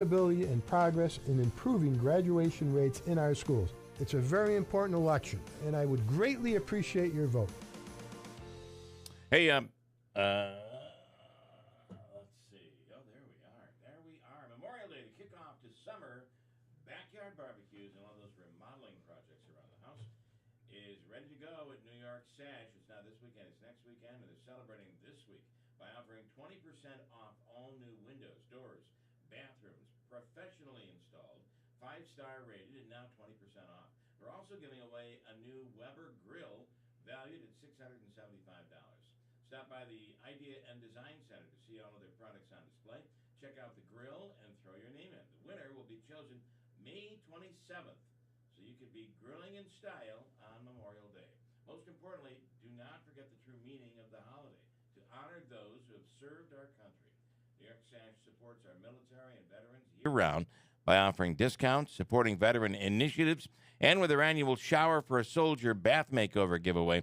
ability and progress in improving graduation rates in our schools. It's a very important election, and I would greatly appreciate your vote. Hey, let's see. Oh, there we are. There we are. Memorial Day to kick off the summer. Backyard barbecues and all those remodeling projects around the house is ready to go at New York Sash. It's not this weekend, it's next weekend, and they're celebrating this week by offering 20% off all new windows, doors, bathrooms, professionally installed, 5-star rated, and now 20% off. They're also giving away a new Weber grill valued at $675. Stop by the Idea and Design Center to see all of their products on display. Check out the grill and throw your name in. The winner will be chosen May 27th, so you could be grilling in style on Memorial Day. Most importantly, do not forget the true meaning of the holiday, to honor those who have served our country. New York Sash supports our military and veterans year-round by offering discounts, supporting veteran initiatives, and with their annual Shower for a Soldier bath makeover giveaway.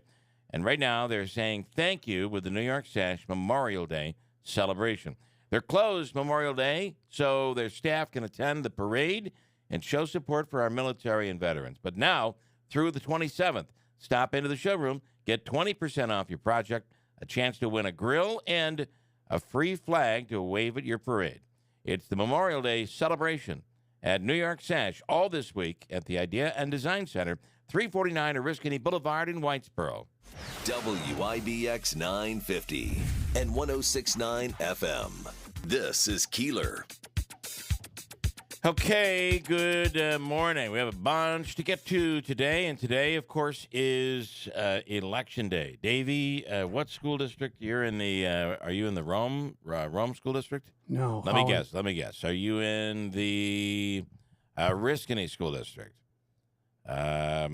And right now, they're saying thank you with the New York Sash Memorial Day celebration. They're closed Memorial Day, so their staff can attend the parade and show support for our military and veterans. But now, through the 27th, stop into the showroom, get 20% off your project, a chance to win a grill, and a free flag to wave at your parade. It's the Memorial Day celebration at New York Sash all this week at the Idea and Design Center, 349 Oriskany Boulevard in Whitesboro. WIBX 950 and 106.9 FM. This is Keeler. Okay, good morning. We have a bunch to get to today, and today, of course, is Election Day. Davey, what school district? You're in the, are you in the Rome School District? No. Let me guess. Are you in the Oriskany School District? Are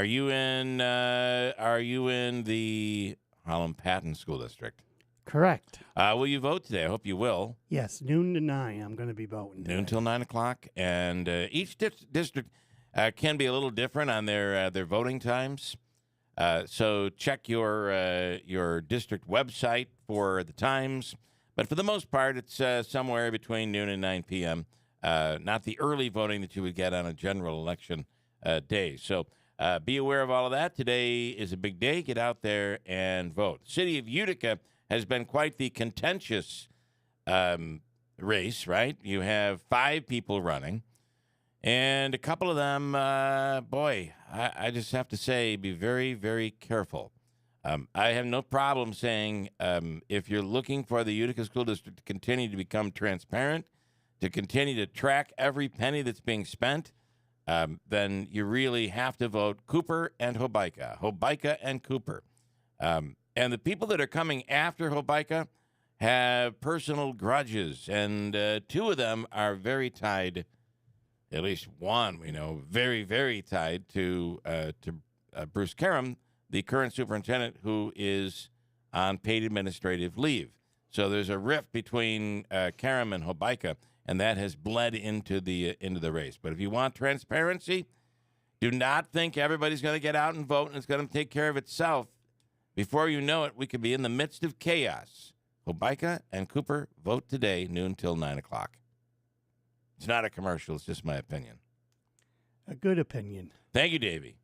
you in the Holland-Patton School District? Correct. Will you vote today? I hope you will. Yes, noon to 9. I'm going to be voting. Noon till 9 o'clock, and each district can be a little different on their voting times. So check your district website for the times. But for the most part, it's somewhere between noon and 9 p.m. Not the early voting that you would get on a general election day. So be aware of all of that. Today is a big day. Get out there and vote. The city of Utica has been quite the contentious race, right? You have 5 people running, and a couple of them, I just have to say, be very, very careful. I have no problem saying if you're looking for the Utica School District to continue to become transparent, to continue to track every penny that's being spent, then you really have to vote Cooper and Hobeika and Cooper. And the people that are coming after Hobeika have personal grudges, and 2 of them are very tied, at least one we know, very, very tied to Bruce Karam, the current superintendent, who is on paid administrative leave. So there's a rift between Karam and Hobeika, and that has bled into the race. But if you want transparency, do not think everybody's going to get out and vote and it's going to take care of itself. Before you know it, we could be in the midst of chaos. Hobeika and Cooper, vote today, noon till 9 o'clock. It's not a commercial. It's just my opinion. A good opinion. Thank you, Davey.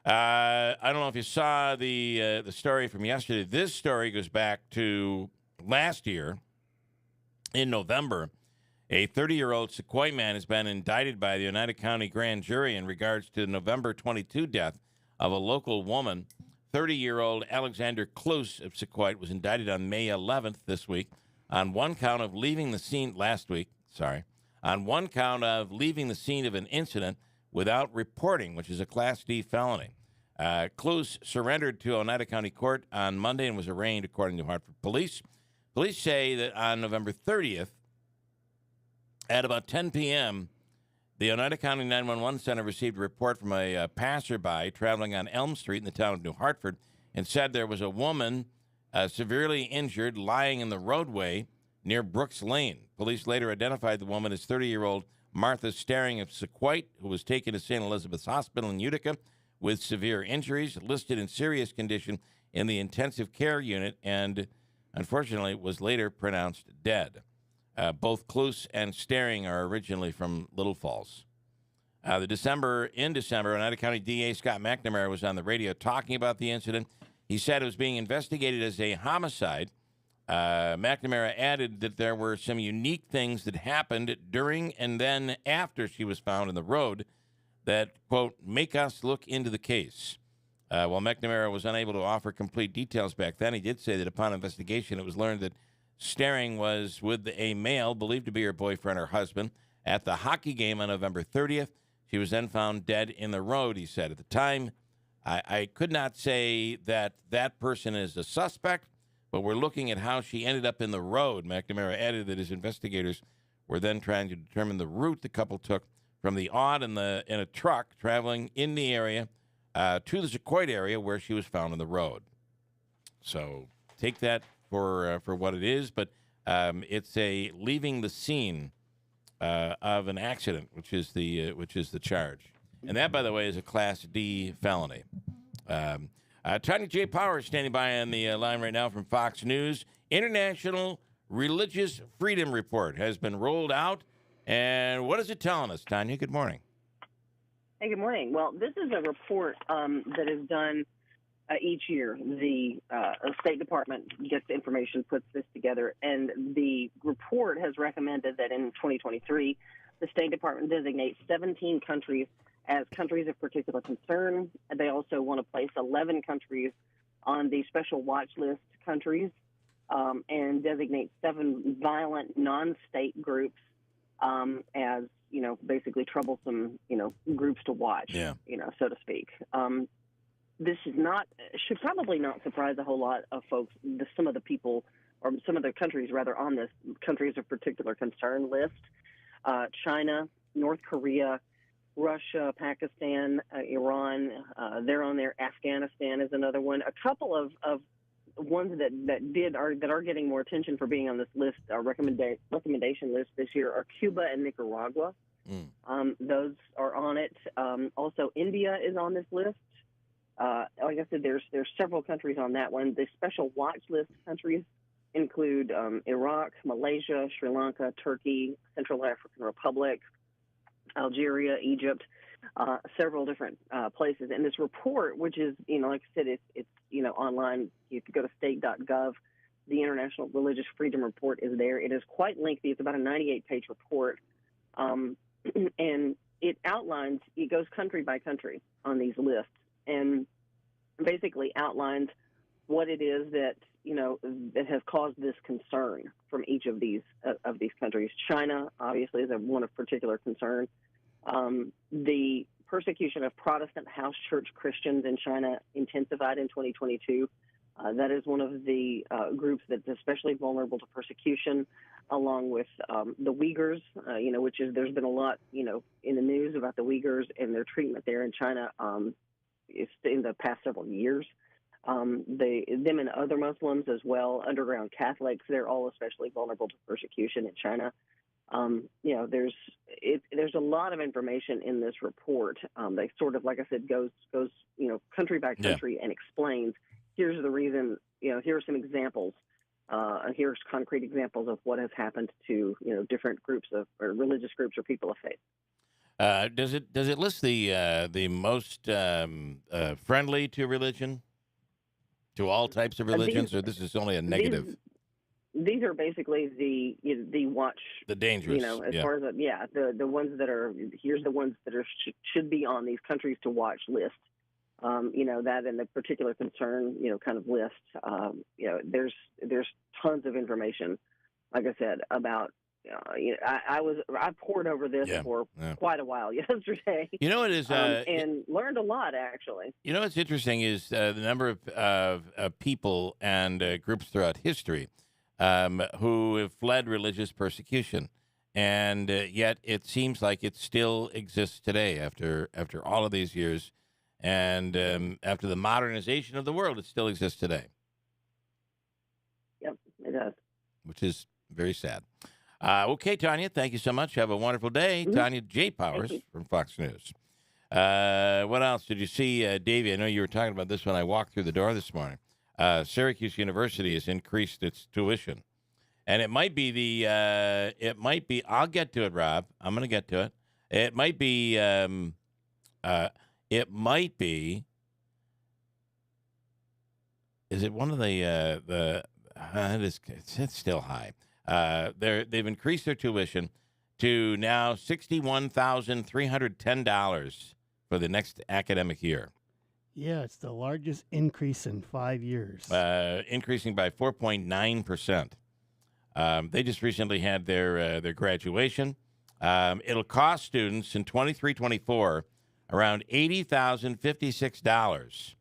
I don't know if you saw the story from yesterday. This story goes back to last year in November. A 30-year-old Sequoia man has been indicted by the Oneida County Grand Jury in regards to the November 22 death of a local woman. 30-year-old Alexander Cluse of Sequoia was indicted on May 11th this week on one count of leaving the scene on one count of leaving the scene of an incident without reporting, which is a Class D felony. Cluse surrendered to Oneida County Court on Monday and was arraigned, according to Hartford Police. Police say that on November 30th, at about 10 p.m., the Oneida County 911 Center received a report from a passerby traveling on Elm Street in the town of New Hartford and said there was a woman severely injured lying in the roadway near Brooks Lane. Police later identified the woman as 30-year-old Martha Staring of Sequoia, who was taken to St. Elizabeth's Hospital in Utica with severe injuries, listed in serious condition in the intensive care unit, and unfortunately was later pronounced dead. Both Cluse and Staring are originally from Little Falls. In December, Oneida County DA Scott McNamara was on the radio talking about the incident. He said it was being investigated as a homicide. McNamara added that there were some unique things that happened during and then after she was found in the road that, quote, make us look into the case. While McNamara was unable to offer complete details back then, he did say that upon investigation, it was learned that Staring was with a male believed to be her boyfriend or husband at the hockey game on November 30th. She was then found dead in the road, he said. At the time, I could not say that that person is a suspect, but we're looking at how she ended up in the road. McNamara added that his investigators were then trying to determine the route the couple took from the Aud in a truck traveling in the area to the Sequoia area where she was found in the road. So take that for what it is, but it's a leaving the scene of an accident, which is the charge, and that, by the way, is a Class D felony. Tanya J. Powers standing by on the line right now from Fox News. International Religious Freedom Report has been rolled out, and what is it telling us, Tanya? Good morning. Hey, good morning. Well, this is a report that is done each year. The State Department gets the information, puts this together, and the report has recommended that in 2023, the State Department designates 17 countries as countries of particular concern. They also want to place 11 countries on the special watch list countries and designate 7 violent non-state groups as, basically troublesome, groups to watch, so to speak. This should probably not surprise a whole lot of folks. Some of the people, or some of the countries rather, on this countries of particular concern list: China, North Korea, Russia, Pakistan, Iran. They're on there. Afghanistan is another one. A couple of ones that are getting more attention for being on this list, our recommendation list this year, are Cuba and Nicaragua. Those are on it. Also, India is on this list. Like I said, there's several countries on that one. The special watch list countries include Iraq, Malaysia, Sri Lanka, Turkey, Central African Republic, Algeria, Egypt, several different places. And this report, which is, like I said, it's online. You can go to state.gov. The International Religious Freedom Report is there. It is quite lengthy. It's about a 98-page report. And it outlines, it goes country by country on these lists, and basically outlines what it is that that has caused this concern from each of these countries. China, obviously, is one of particular concern. The persecution of Protestant house church Christians in China intensified in 2022. That is one of the groups that's especially vulnerable to persecution, along with the Uyghurs, there's been a lot, in the news about the Uyghurs and their treatment there in China in the past several years. Them and other Muslims as well, underground Catholics, they're all especially vulnerable to persecution in China. There's a lot of information in this report. They sort of, like I said, goes country by country and explains, here's the reason, here are some examples, here's concrete examples of what has happened to, different groups or religious groups or people of faith. Does it list the most friendly to religion, to all types of religions, or this is only a negative? These are basically the watch, the dangerous, far as the ones that are, here's the ones that are should be on these countries to watch list. That and the particular concern, kind of list. There's tons of information, like I said, about. I poured over this for quite a while yesterday. It is, and learned a lot, actually. What's interesting is the number of people and groups throughout history who have fled religious persecution, and yet it seems like it still exists today after all of these years, and after the modernization of the world, it still exists today. Yep, it does. Which is very sad. Okay, Tanya, thank you so much. Have a wonderful day. Mm-hmm. Tanya J. Powers from Fox News. What else did you see, Davey? I know you were talking about this when I walked through the door this morning. Syracuse University has increased its tuition. And it might be I'll get to it, Rob. I'm going to get to it. It might be, is it one of it's still high. They've increased their tuition to now $61,310 for the next academic year. Yeah, it's the largest increase in 5 years. Increasing by 4.9%. They just recently had their graduation. It'll cost students in 23-24 around $80,056,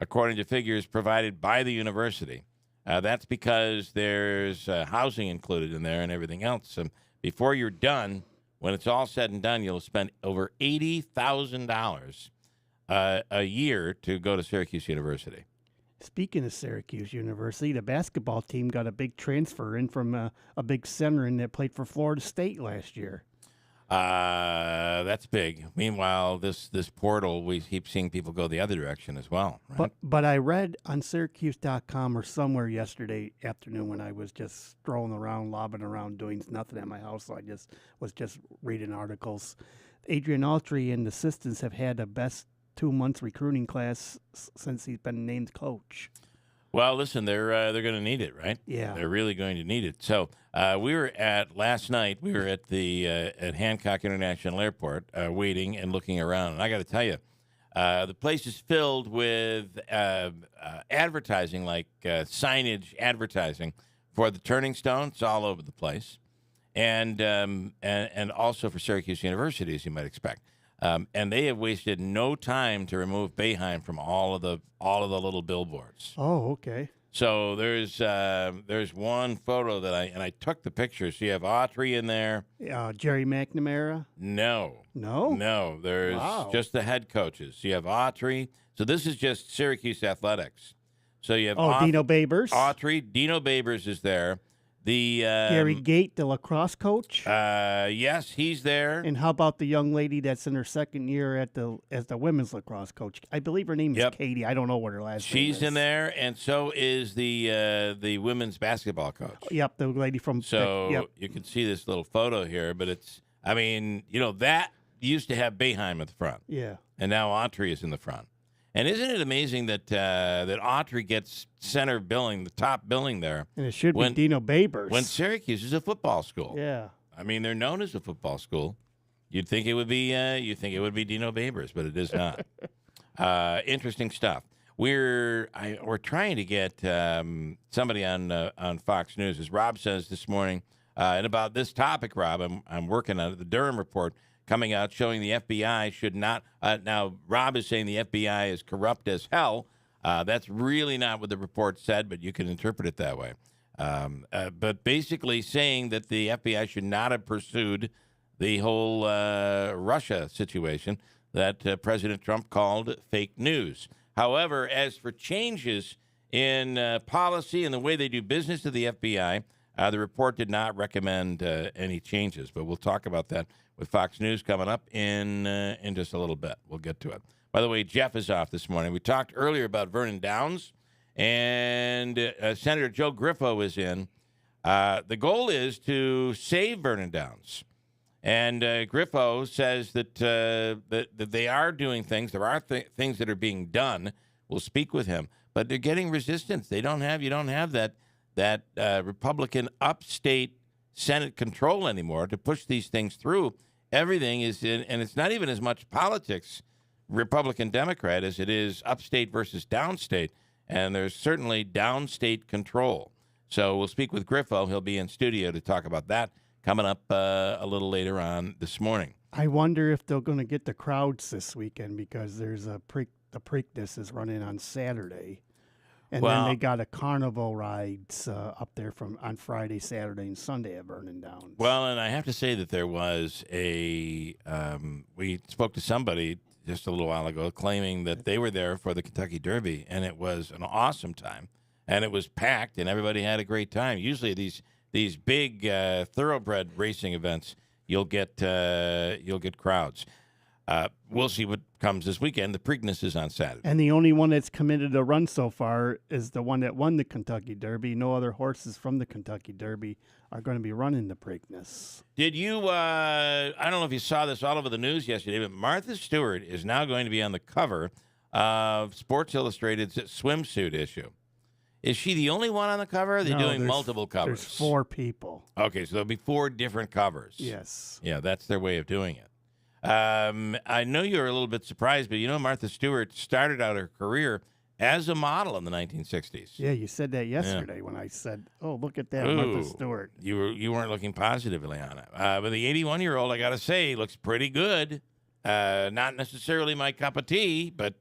according to figures provided by the university. That's because there's housing included in there and everything else. Before you're done, when it's all said and done, you'll spend over $80,000 a year to go to Syracuse University. Speaking of Syracuse University, the basketball team got a big transfer in from a big center that played for Florida State last year. That's big. Meanwhile, this portal, we keep seeing people go the other direction as well. Right? But I read on Syracuse.com or somewhere yesterday afternoon when I was just strolling around, lobbing around, doing nothing at my house. So I was just reading articles. Adrian Autry and the assistants have had the best 2 months recruiting class since he's been named coach. Well, listen, they're going to need it, right? Yeah, they're really going to need it. So last night we were at the at Hancock International Airport waiting and looking around, and I got to tell you, the place is filled with advertising, like signage advertising for the Turning Stone. It's all over the place, and also for Syracuse University, as you might expect. And they have wasted no time to remove Boeheim from all of the little billboards. Oh, okay. So there's one photo that I took the picture. So you have Autry in there. Jerry McNamara? No. No? There's just the head coaches. You have Autry. So this is just Syracuse athletics. So you have Dino Babers. Autry. Dino Babers is there. The Gary Gate, the lacrosse coach. Yes, he's there. And how about the young lady that's in her second year as the women's lacrosse coach? I believe her name is Katie. I don't know what her last name is. She's in there, and so is the women's basketball coach. Yep, the lady from. So you can see this little photo here, but that used to have Boeheim at the front. Yeah. And now Autry is in the front. And isn't it amazing that Autry gets center billing, the top billing there? And it should be Dino Babers. When Syracuse is a football school. Yeah. I mean, they're known as a football school. You'd think it would be Dino Babers, but it is not. Interesting stuff. We're trying to get somebody on Fox News, as Rob says this morning, and about this topic, Rob. I'm working on it. The Durham report coming out showing the FBI should not. Now, Rob is saying the FBI is corrupt as hell. That's really not what the report said, but you can interpret it that way. But basically saying that the FBI should not have pursued the whole Russia situation that President Trump called fake news. However, as for changes in policy and the way they do business at the FBI, the report did not recommend any changes. But we'll talk about that with Fox News coming up in just a little bit. We'll get to it. By the way, Jeff is off this morning. We talked earlier about Vernon Downs, and Senator Joe Griffo is in. The goal is to save Vernon Downs. And Griffo says that they are doing things. There are things that are being done. We'll speak with him. But they're getting resistance. You don't have that Republican upstate Senate control anymore to push these things through. Everything is in, and it's not even as much politics, Republican Democrat, as it is upstate versus downstate. And there's certainly downstate control. So we'll speak with Griffo. He'll be in studio to talk about that coming up a little later on this morning. I wonder if they're going to get the crowds this weekend because there's the Preakness is running on Saturday. And then they got a carnival rides up there on Friday, Saturday, and Sunday at Vernon Downs. Well, and I have to say that there was we spoke to somebody just a little while ago claiming that they were there for the Kentucky Derby, and it was an awesome time, and it was packed, and everybody had a great time. Usually these big thoroughbred racing events, you'll get crowds. We'll see what comes this weekend. The Preakness is on Saturday. And the only one that's committed a run so far is the one that won the Kentucky Derby. No other horses from the Kentucky Derby are going to be running the Preakness. Did you, I don't know if you saw this all over the news yesterday, but Martha Stewart is now going to be on the cover of Sports Illustrated's swimsuit issue. Is she the only one on the cover? Or are they doing multiple covers? There's 4 people. Okay, so there'll be 4 different covers. Yes. Yeah, that's their way of doing it. I know you're a little bit surprised, but Martha Stewart started out her career as a model in the 1960s. Yeah, you said that yesterday when I said, "Oh, look at that, Martha Stewart." You weren't looking positively on it. But the 81-year-old, I got to say, looks pretty good. Not necessarily my cup of tea, but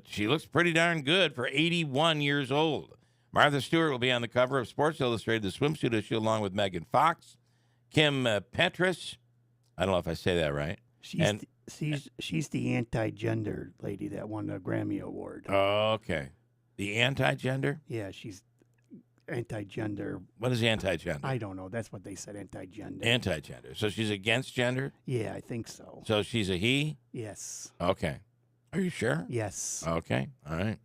she looks pretty darn good for 81 years old. Martha Stewart will be on the cover of Sports Illustrated, the swimsuit issue, along with Megan Fox, Kim Petras. I don't know if I say that right. She's the anti-gender lady that won the Grammy Award. Oh, okay. The anti-gender? Yeah, she's anti-gender. What is anti-gender? I don't know. That's what they said, anti-gender. Anti-gender. So she's against gender? Yeah, I think so. So she's a he? Yes. Okay. Are you sure? Yes. Okay. All right.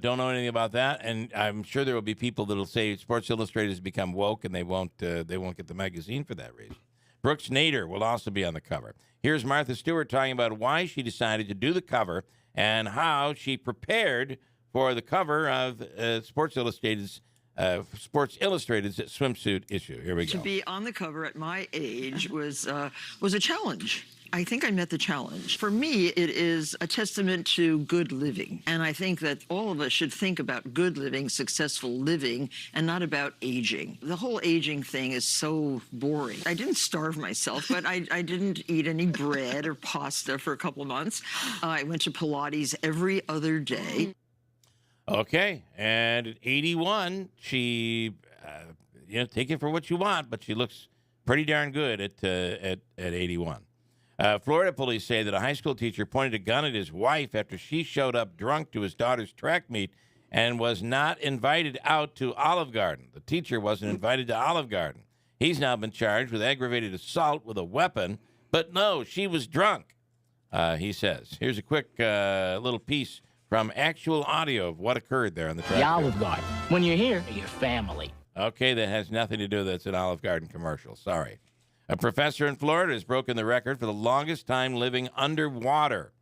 Don't know anything about that, and I'm sure there will be people that'll say Sports Illustrated has become woke, and they won't get the magazine for that reason. Brooks Nader will also be on the cover. Here's Martha Stewart talking about why she decided to do the cover and how she prepared for the cover of Sports Illustrated's swimsuit issue. Here we go. To be on the cover at my age was a challenge. I think I met the challenge. For me, it is a testament to good living. And I think that all of us should think about good living, successful living, and not about aging. The whole aging thing is so boring. I didn't starve myself, but I didn't eat any bread or pasta for a couple of months. I went to Pilates every other day. Okay, and at 81, she, take it for what you want, but she looks pretty darn good at 81. Florida police say that a high school teacher pointed a gun at his wife after she showed up drunk to his daughter's track meet and was not invited out to Olive Garden. The teacher wasn't invited to Olive Garden. He's now been charged with aggravated assault with a weapon, but no, she was drunk, he says. Here's a quick little piece from actual audio of what occurred there on the track. The Olive Garden. When you're here, you're family. Okay, that has nothing to do with that's an Olive Garden commercial. Sorry. A professor in Florida has broken the record for the longest time living underwater.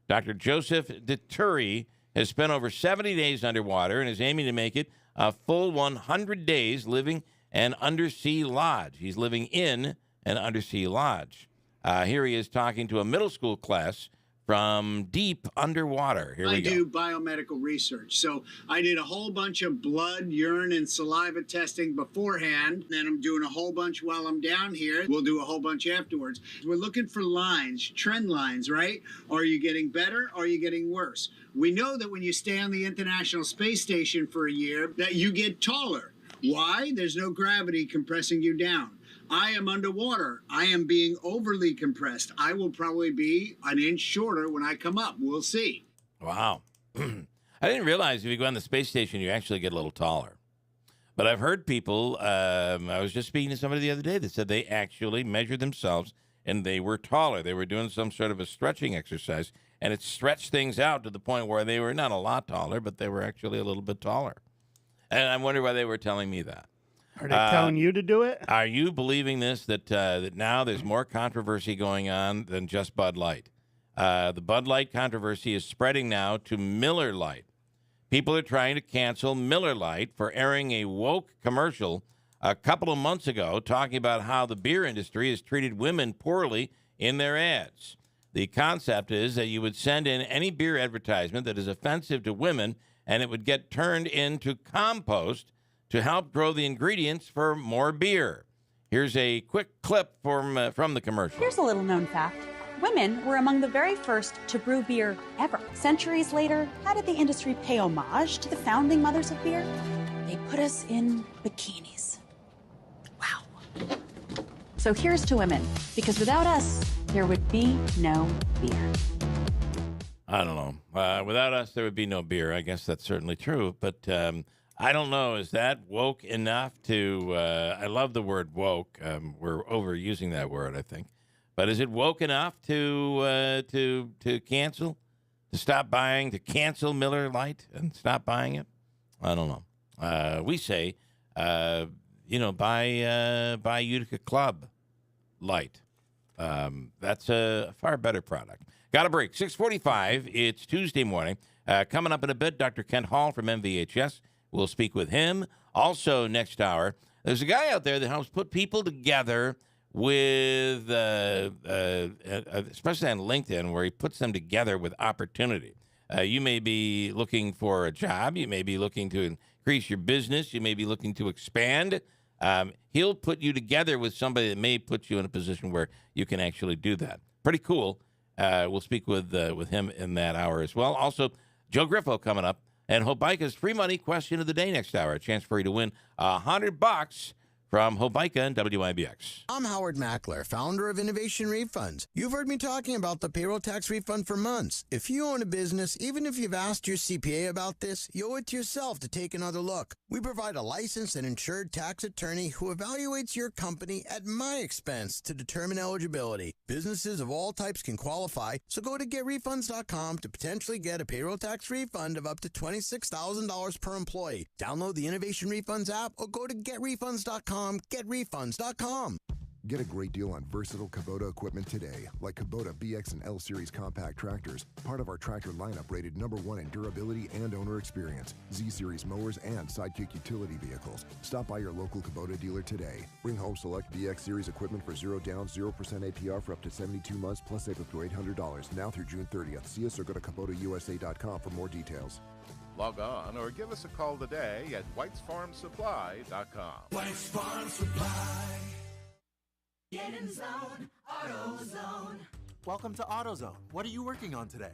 Dr. Joseph DeTuri has spent over 70 days underwater and is aiming to make it a full 100 days living an undersea lodge. He's living in an undersea lodge. Here he is talking to a middle school class from deep underwater. Here we go. I do biomedical research. So I did a whole bunch of blood, urine, and saliva testing beforehand. Then I'm doing a whole bunch while I'm down here. We'll do a whole bunch afterwards. We're looking for lines, trend lines, right? Are you getting better? Are you getting worse? We know that when you stay on the International Space Station for a year, that you get taller. Why? There's no gravity compressing you down. I am underwater. I am being overly compressed. I will probably be an inch shorter when I come up. We'll see. Wow. I didn't realize if you go on the space station, you actually get a little taller. But I've heard people, I was just speaking to somebody the other day that said they actually measured themselves and they were taller. They were doing some sort of a stretching exercise, and it stretched things out to the point where they were not a lot taller, but they were actually a little bit taller. And I wonder why they were telling me that. Are they telling you to do it? Are you believing this, that now there's more controversy going on than just Bud Light? The Bud Light controversy is spreading now to Miller Lite. People are trying to cancel Miller Lite for airing a woke commercial a couple of months ago talking about how the beer industry has treated women poorly in their ads. The concept is that you would send in any beer advertisement that is offensive to women, and it would get turned into compost to help grow the ingredients for more beer. Here's a quick clip from the commercial. Here's a little known fact. Women were among the very first to brew beer ever. Centuries later, how did the industry pay homage to the founding mothers of beer? They put us in bikinis. Wow. So here's to women, because without us, there would be no beer. I don't know. Without us, there would be no beer. I guess that's certainly true, but I don't know. Is that woke enough to I love the word woke. We're overusing that word, I think. But is it woke enough to cancel, to stop buying, to cancel Miller Lite and stop buying it? I don't know. We say, buy Utica Club Light. That's a far better product. Got a break. 6:45. It's Tuesday morning. Coming up in a bit, Dr. Kent Hall from MVHS. We'll speak with him. Also, next hour, there's a guy out there that helps put people together with, especially on LinkedIn, where he puts them together with opportunity. You may be looking for a job. You may be looking to increase your business. You may be looking to expand. He'll put you together with somebody that may put you in a position where you can actually do that. Pretty cool. We'll speak with him in that hour as well. Also, Joe Griffo coming up, and Hobica's free money question of the day next hour. A chance for you to win $100 from Hobica and WIBX. I'm Howard Mackler, founder of Innovation Refunds. You've heard me talking about the payroll tax refund for months. If you own a business, even if you've asked your CPA about this, you owe it to yourself to take another look. We provide a licensed and insured tax attorney who evaluates your company at my expense to determine eligibility. Businesses of all types can qualify, so go to getrefunds.com to potentially get a payroll tax refund of up to $26,000 per employee. Download the Innovation Refunds app or go to getrefunds.com. Getrefunds.com. Get a great deal on versatile Kubota equipment today, like Kubota BX and L Series compact tractors, part of our tractor lineup rated #1 in durability and owner experience, Z Series mowers, and Sidekick utility vehicles. Stop by your local Kubota dealer today. Bring home select BX Series equipment for 0 down, 0% APR for up to 72 months, plus save up to $800, now through June 30th. See us or go to KubotaUSA.com for more details. Log on or give us a call today at whitesfarmsupply.com. White's Farm Supply. Get in the zone, AutoZone. Welcome to AutoZone. What are you working on today?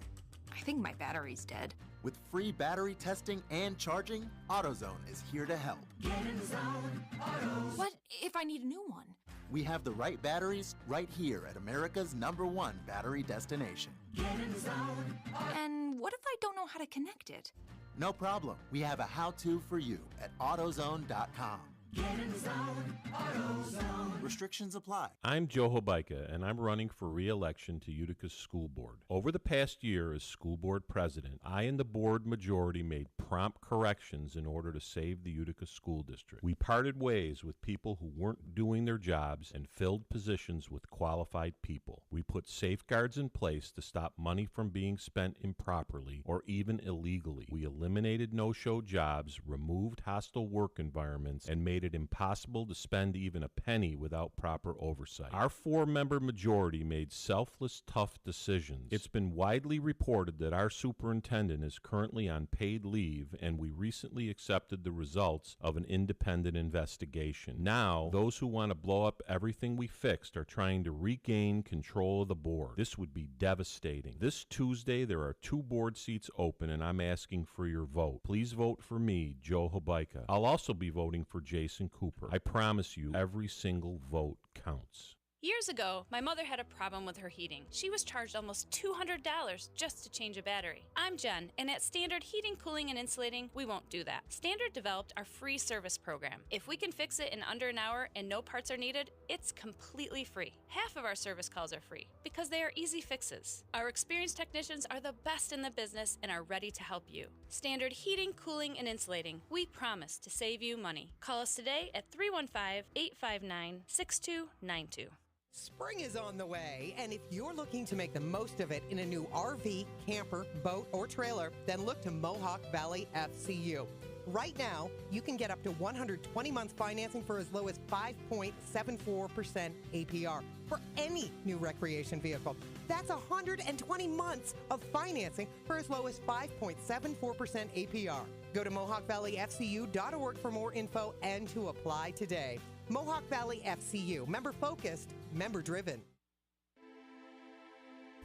I think my battery's dead. With free battery testing and charging, AutoZone is here to help. Get in the zone, AutoZone. What if I need a new one? We have the right batteries right here at America's #1 battery destination. Get in the zone, And what if I don't know how to connect it? No problem. We have a how-to for you at AutoZone.com. Get in the zone, AutoZone. Restrictions apply. I'm Joe Hobica, and I'm running for re-election to Utica's school board. Over the past year as school board president, I and the board majority made prompt corrections in order to save the Utica school district. We parted ways with people who weren't doing their jobs and filled positions with qualified people. We put safeguards in place to stop money from being spent improperly or even illegally. We eliminated no-show jobs, removed hostile work environments, and made it impossible to spend even a penny without proper oversight. Our 4-member majority made selfless, tough decisions. It's been widely reported that our superintendent is currently on paid leave, and we recently accepted the results of an independent investigation. Now, those who want to blow up everything we fixed are trying to regain control of the board. This would be devastating. This Tuesday, there are 2 board seats open, and I'm asking for your vote. Please vote for me, Joe Hobica. I'll also be voting for Jason Cooper. I promise you, every single vote counts. Years ago, my mother had a problem with her heating. She was charged almost $200 just to change a battery. I'm Jen, and at Standard Heating, Cooling, and Insulating, we won't do that. Standard developed our free service program. If we can fix it in under an hour and no parts are needed, it's completely free. Half of our service calls are free because they are easy fixes. Our experienced technicians are the best in the business and are ready to help you. Standard Heating, Cooling, and Insulating. We promise to save you money. Call us today at 315-859-6292. Spring is on the way, and if you're looking to make the most of it in a new RV, camper, boat, or trailer, then look to Mohawk Valley FCU. Right now, you can get up to 120 months financing for as low as 5.74% APR for any new recreation vehicle. That's 120 months of financing for as low as 5.74% APR. Go to MohawkValleyFCU.org for more info and to apply today. Mohawk Valley FCU, member focused, member driven.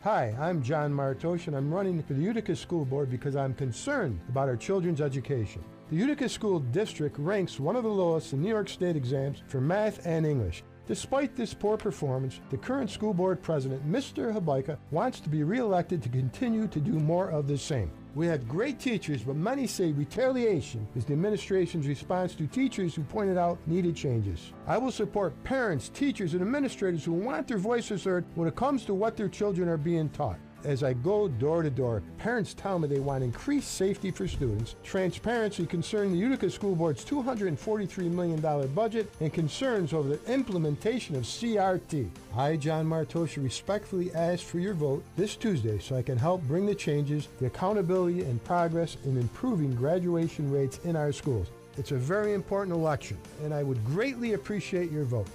Hi, I'm John Martosh, and I'm running for the Utica School Board because I'm concerned about our children's education. The Utica School District ranks one of the lowest in New York State exams for math and English. Despite this poor performance, the current school board president, Mr. Habaika, wants to be reelected to continue to do more of the same. We had great teachers, but many say retaliation is the administration's response to teachers who pointed out needed changes. I will support parents, teachers, and administrators who want their voices heard when it comes to what their children are being taught. As I go door to door, parents tell me they want increased safety for students, transparency concerning the Utica School Board's $243 million budget, and concerns over the implementation of CRT. I, John Martosha, respectfully ask for your vote this Tuesday so I can help bring the changes, the accountability, and progress in improving graduation rates in our schools. It's a very important election, and I would greatly appreciate your vote.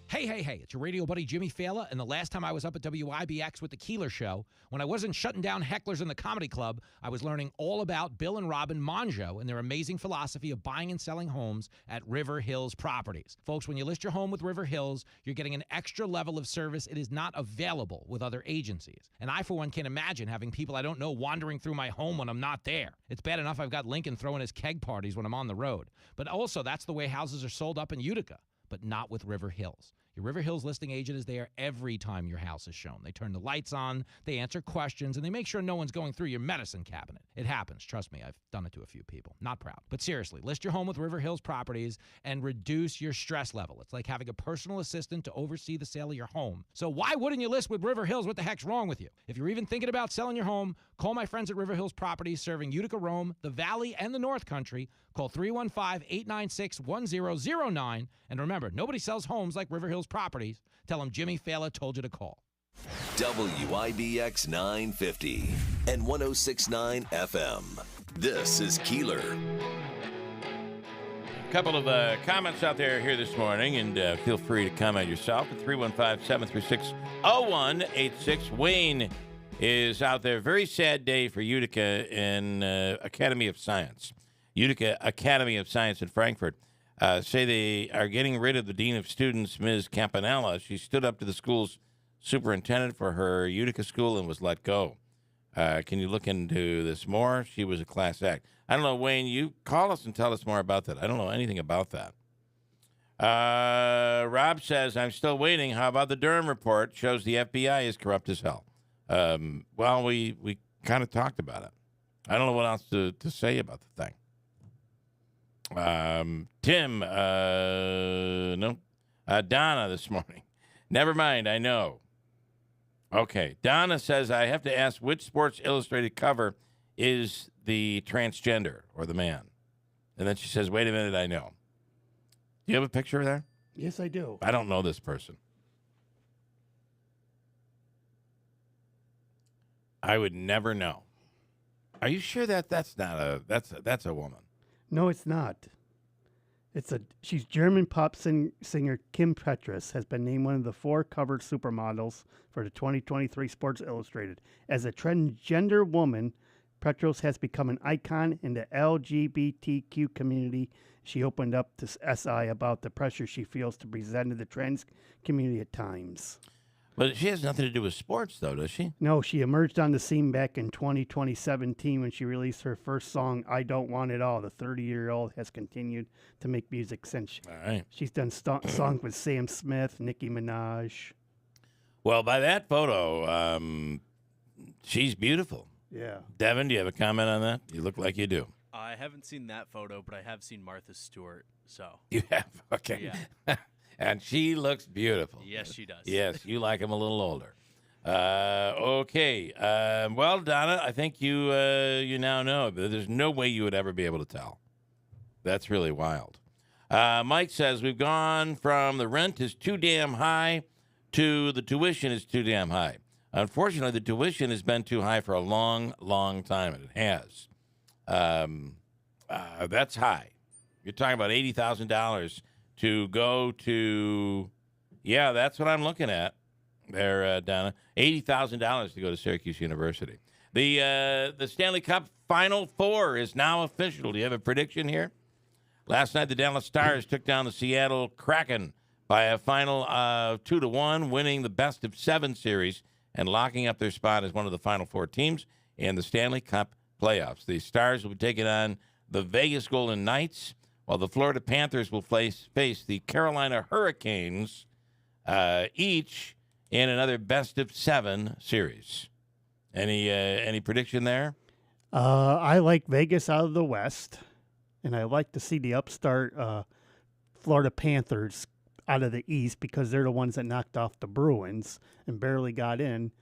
Hey, it's your radio buddy Jimmy Fallon, and the last time I was up at WIBX with the Keeler Show, when I wasn't shutting down hecklers in the comedy club, I was learning all about Bill and Robin Monjo and their amazing philosophy of buying and selling homes at River Hills Properties. Folks, when you list your home with River Hills, you're getting an extra level of service it is not available with other agencies. And I, for one, can't imagine having people I don't know wandering through my home when I'm not there. It's bad enough I've got Lincoln throwing his keg parties when I'm on the road. But also, that's the way houses are sold up in Utica, but not with River Hills. Your River Hills listing agent is there every time your house is shown. They turn the lights on, they answer questions, and they make sure no one's going through your medicine cabinet. It happens. Trust me, I've done it to a few people. Not proud. But seriously, list your home with River Hills Properties and reduce your stress level. It's like having a personal assistant to oversee the sale of your home. So why wouldn't you list with River Hills? What the heck's wrong with you? If you're even thinking about selling your home, call my friends at River Hills Properties, serving Utica, Rome, the Valley, and the North Country. Call 315-896-1009. And remember, nobody sells homes like River Hills Properties. Tell them Jimmy Fallon told you to call. WIBX 950 and 106.9 FM. This is Keeler. A couple of comments out there here this morning, and feel free to comment yourself at 315-736-0186. Wayne is out there. Very sad day for Utica in Academy of Science. Utica Academy of Science in Frankfurt say they are getting rid of the Dean of Students, Ms. Campanella. She stood up to the school's superintendent for her Utica school and was let go. Can you look into this more? She was a class act. I don't know, Wayne, you call us and tell us more about that. I don't know anything about that. Rob says, I'm still waiting. How about the Durham report? Shows the FBI is corrupt as hell. Well, we kind of talked about it. I don't know what else to say about the thing. Tim, no. Donna this morning. Never mind, I know. Okay, Donna says, I have to ask which Sports Illustrated cover is the transgender or the man? And then she says, wait a minute, I know. Do you have a picture there? Yes, I do. I don't know this person. I would never know. Are you sure that's not that's a woman? No, it's not. She's German pop singer Kim Petras has been named one of the 4 covered supermodels for the 2023 Sports Illustrated. As a transgender woman, Petras has become an icon in the LGBTQ community. She opened up to SI about the pressure she feels to present to the trans community at times. But she has nothing to do with sports, though, does she? No, she emerged on the scene back in 2017 when she released her first song, I Don't Want It All. The 30-year-old has continued to make music since. All right. She's done songs with Sam Smith, Nicki Minaj. Well, by that photo, she's beautiful. Yeah. Devin, do you have a comment on that? You look like you do. I haven't seen that photo, but I have seen Martha Stewart, so. You have? Okay. Yeah. And she looks beautiful. Yes, she does. Yes, you like him a little older. Okay. Well, Donna, I think you now know. But there's no way you would ever be able to tell. That's really wild. Mike says, we've gone from the rent is too damn high to the tuition is too damn high. Unfortunately, the tuition has been too high for a long, long time, and it has. That's high. You're talking about $80,000 to go to, yeah, that's what I'm looking at there, Donna. $80,000 to go to Syracuse University. The Stanley Cup Final Four is now official. Do you have a prediction here? Last night, the Dallas Stars took down the Seattle Kraken by a final 2-1, winning the best-of-7 series and locking up their spot as one of the Final Four teams in the Stanley Cup playoffs. The Stars will be taking on the Vegas Golden Knights. while the Florida Panthers will face the Carolina Hurricanes, each in another best-of-7 series. Any prediction there? I like Vegas out of the West, and I like to see the upstart Florida Panthers out of the East because they're the ones that knocked off the Bruins and barely got in,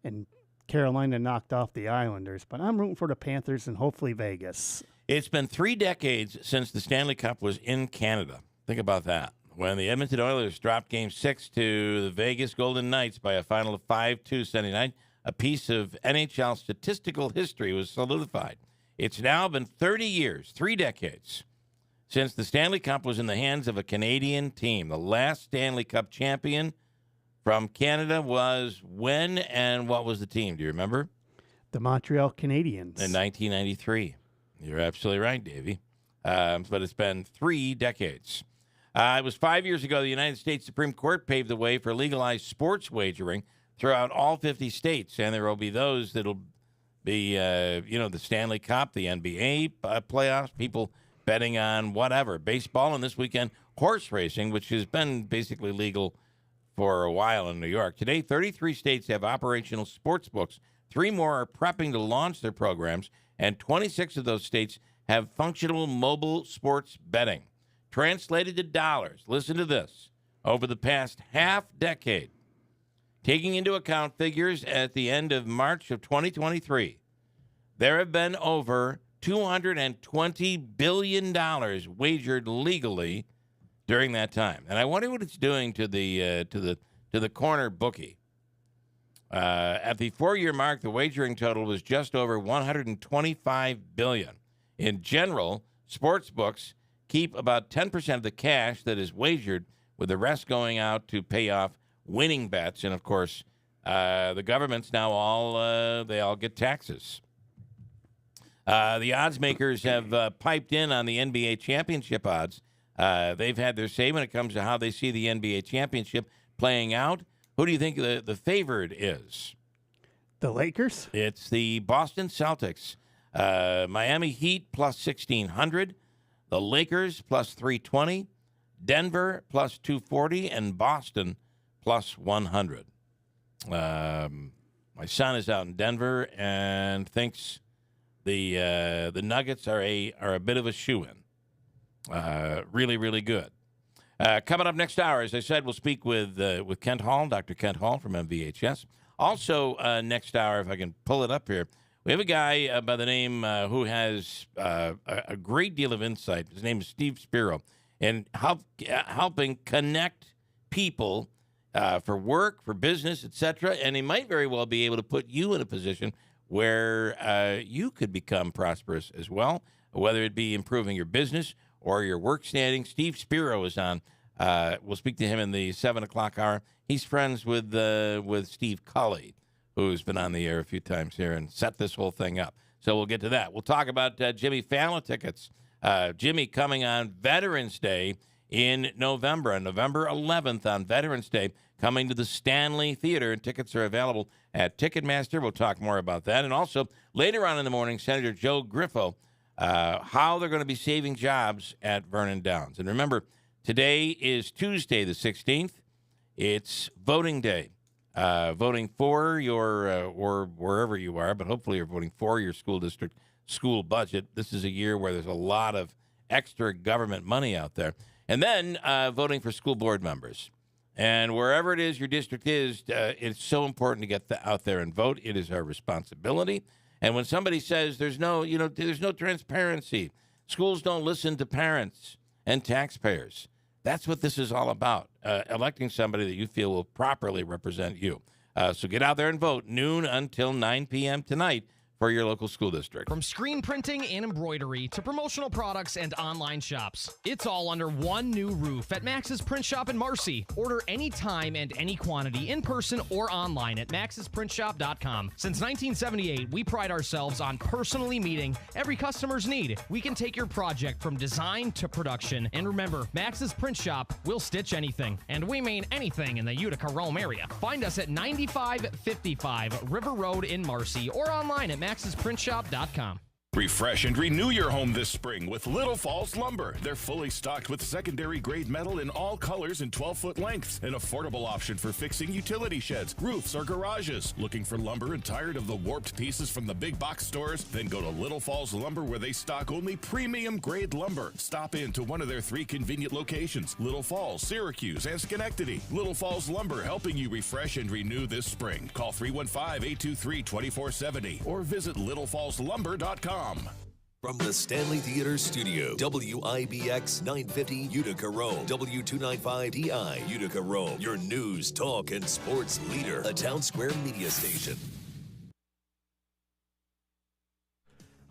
and Carolina knocked off the Islanders. But I'm rooting for the Panthers and hopefully Vegas. It's been 3 decades since the Stanley Cup was in Canada. Think about that. When the Edmonton Oilers dropped Game 6 to the Vegas Golden Knights by a final of 5-2 Sunday night, a piece of NHL statistical history was solidified. It's now been 30 years, 3 decades, since the Stanley Cup was in the hands of a Canadian team. The last Stanley Cup champion from Canada was when and what was the team? Do you remember? The Montreal Canadiens. In 1993. You're absolutely right, Davey. But it's been 3 decades. It was 5 years ago the United States Supreme Court paved the way for legalized sports wagering throughout all 50 states. And there will be those that will be, the Stanley Cup, the NBA playoffs, people betting on whatever, baseball, and this weekend, horse racing, which has been basically legal for a while in New York. Today, 33 states have operational sports books. 3 more are prepping to launch their programs, and 26 of those states have functional mobile sports betting. Translated to dollars, listen to this, over the past half-decade, taking into account figures at the end of March of 2023, there have been over $220 billion wagered legally during that time. And I wonder what it's doing to the corner bookie. At the 4-year mark, the wagering total was just over $125 billion. In general, sports books keep about 10% of the cash that is wagered, with the rest going out to pay off winning bets. And, of course, the governments now all get taxes. The odds makers have piped in on the NBA championship odds. They've had their say when it comes to how they see the NBA championship playing out. Who do you think the favorite is? The Lakers? It's the Boston Celtics. Miami Heat plus 1,600. The Lakers plus 320. Denver plus 240. And Boston plus 100. My son is out in Denver and thinks the Nuggets are a bit of a shoo-in. Really, really good. Coming up next hour, as I said, we'll speak with Kent Hall, Dr. Kent Hall from MVHS. Also, next hour, if I can pull it up here, we have a guy by the name who has a great deal of insight. His name is Steve Spiro, and helping connect people for work, for business, etc. And he might very well be able to put you in a position where you could become prosperous as well, whether it be improving your business or your work standing. Steve Spiro is on. We'll speak to him in the 7 o'clock hour. He's friends with Steve Cully, who's been on the air a few times here and set this whole thing up. So we'll get to that. We'll talk about Jimmy Fallon tickets. Jimmy coming on Veterans Day in November. On November 11th on Veterans Day, coming to the Stanley Theater, and tickets are available at Ticketmaster. We'll talk more about that. And also, later on in the morning, Senator Joe Griffo, how they're going to be saving jobs at Vernon Downs. And remember, today is Tuesday the 16th. It's voting day. Voting for your, or wherever you are, but hopefully you're voting for your school district school budget. This is a year where there's a lot of extra government money out there. And then voting for school board members. And wherever it is your district is, it's so important to get out there and vote. It is our responsibility. And when somebody says there's no transparency, schools don't listen to parents and taxpayers, that's what this is all about, electing somebody that you feel will properly represent you. So get out there and vote noon until 9 p.m. tonight for your local school district. From screen printing and embroidery to promotional products and online shops, it's all under one new roof at Max's Print Shop in Marcy. Order anytime and any quantity in person or online at maxsprintshop.com. Since 1978, we pride ourselves on personally meeting every customer's need. We can take your project from design to production. And remember, Max's Print Shop will stitch anything. And we mean anything in the Utica-Rome area. Find us at 9555 River Road in Marcy or online at maxsprintshop.com. Refresh and renew your home this spring with Little Falls Lumber. They're fully stocked with secondary grade metal in all colors and 12-foot lengths. An affordable option for fixing utility sheds, roofs, or garages. Looking for lumber and tired of the warped pieces from the big box stores? Then go to Little Falls Lumber, where they stock only premium grade lumber. Stop in to one of their 3 convenient locations: Little Falls, Syracuse, and Schenectady. Little Falls Lumber, helping you refresh and renew this spring. Call 315-823-2470 or visit littlefallslumber.com. From the Stanley Theater Studio, WIBX 950 Utica, Rome, W295DI Utica, Rome, your news, talk, and sports leader, a Town Square media station.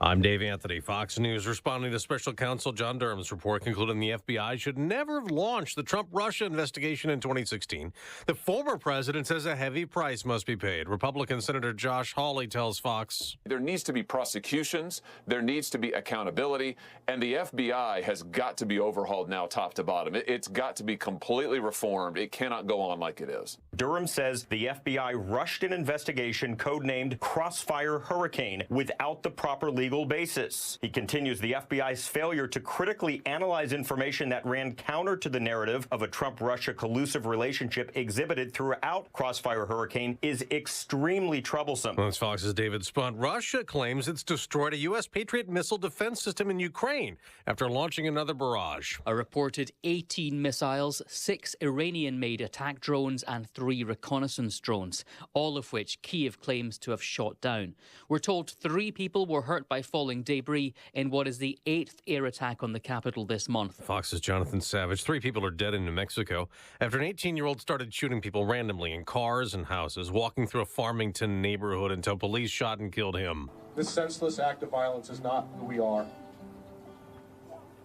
I'm Dave Anthony, Fox News, responding to Special Counsel John Durham's report concluding the FBI should never have launched the Trump-Russia investigation in 2016. The former president says a heavy price must be paid. Republican Senator Josh Hawley tells Fox, there needs to be prosecutions, there needs to be accountability, and the FBI has got to be overhauled now top to bottom. It's got to be completely reformed. It cannot go on like it is. Durham says the FBI rushed an investigation codenamed Crossfire Hurricane without the proper legal basis. He continues, the FBI's failure to critically analyze information that ran counter to the narrative of a Trump-Russia collusive relationship exhibited throughout Crossfire Hurricane is extremely troublesome. Well, that's Fox's David Spunt. Russia claims it's destroyed a U.S. Patriot missile defense system in Ukraine after launching another barrage. A reported 18 missiles, 6 Iranian-made attack drones and 3 reconnaissance drones, all of which Kyiv claims to have shot down. We're told 3 people were hurt by falling debris in what is the 8th air attack on the capital this month. Fox's Jonathan Savage. 3 people are dead in New Mexico after an 18-year-old started shooting people randomly in cars and houses, walking through a Farmington neighborhood until police shot and killed him. This senseless act of violence is not who we are.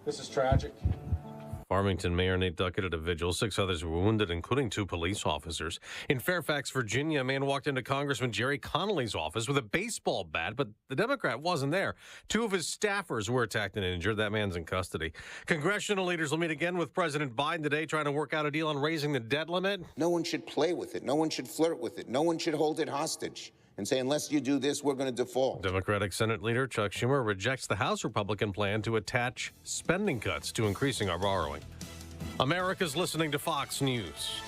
This is tragic. Farmington Mayor Nate Duckett at a vigil. 6 others were wounded, including 2 police officers. In Fairfax, Virginia, a man walked into Congressman Jerry Connolly's office with a baseball bat, but the Democrat wasn't there. 2 of his staffers were attacked and injured. That man's in custody. Congressional leaders will meet again with President Biden today, trying to work out a deal on raising the debt limit. No one should play with it. No one should flirt with it. No one should hold it hostage and say, unless you do this, we're going to default. Democratic Senate Leader Chuck Schumer rejects the House Republican plan to attach spending cuts to increasing our borrowing. America's listening to Fox News.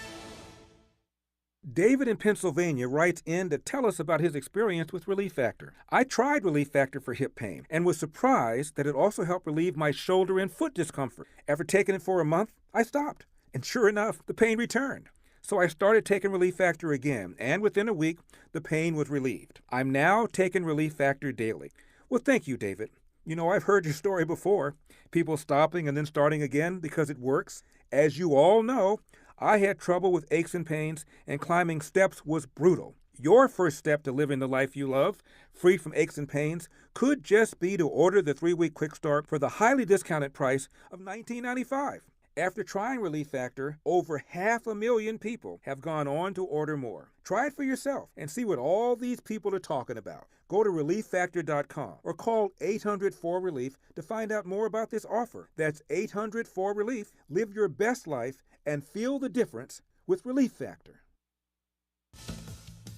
David in Pennsylvania writes in to tell us about his experience with Relief Factor. I tried Relief Factor for hip pain and was surprised that it also helped relieve my shoulder and foot discomfort. After taking it for a month, I stopped. And sure enough, the pain returned. So I started taking Relief Factor again, and within a week, the pain was relieved. I'm now taking Relief Factor daily. Well, thank you, David. You know, I've heard your story before. People stopping and then starting again because it works. As you all know, I had trouble with aches and pains, and climbing steps was brutal. Your first step to living the life you love, free from aches and pains, could just be to order the 3-week Quick Start for the highly discounted price of $19.95. After trying Relief Factor, over 500,000 people have gone on to order more. Try it for yourself and see what all these people are talking about. Go to ReliefFactor.com or call 800-4RELIEF to find out more about this offer. That's 800-4RELIEF. Live your best life and feel the difference with Relief Factor.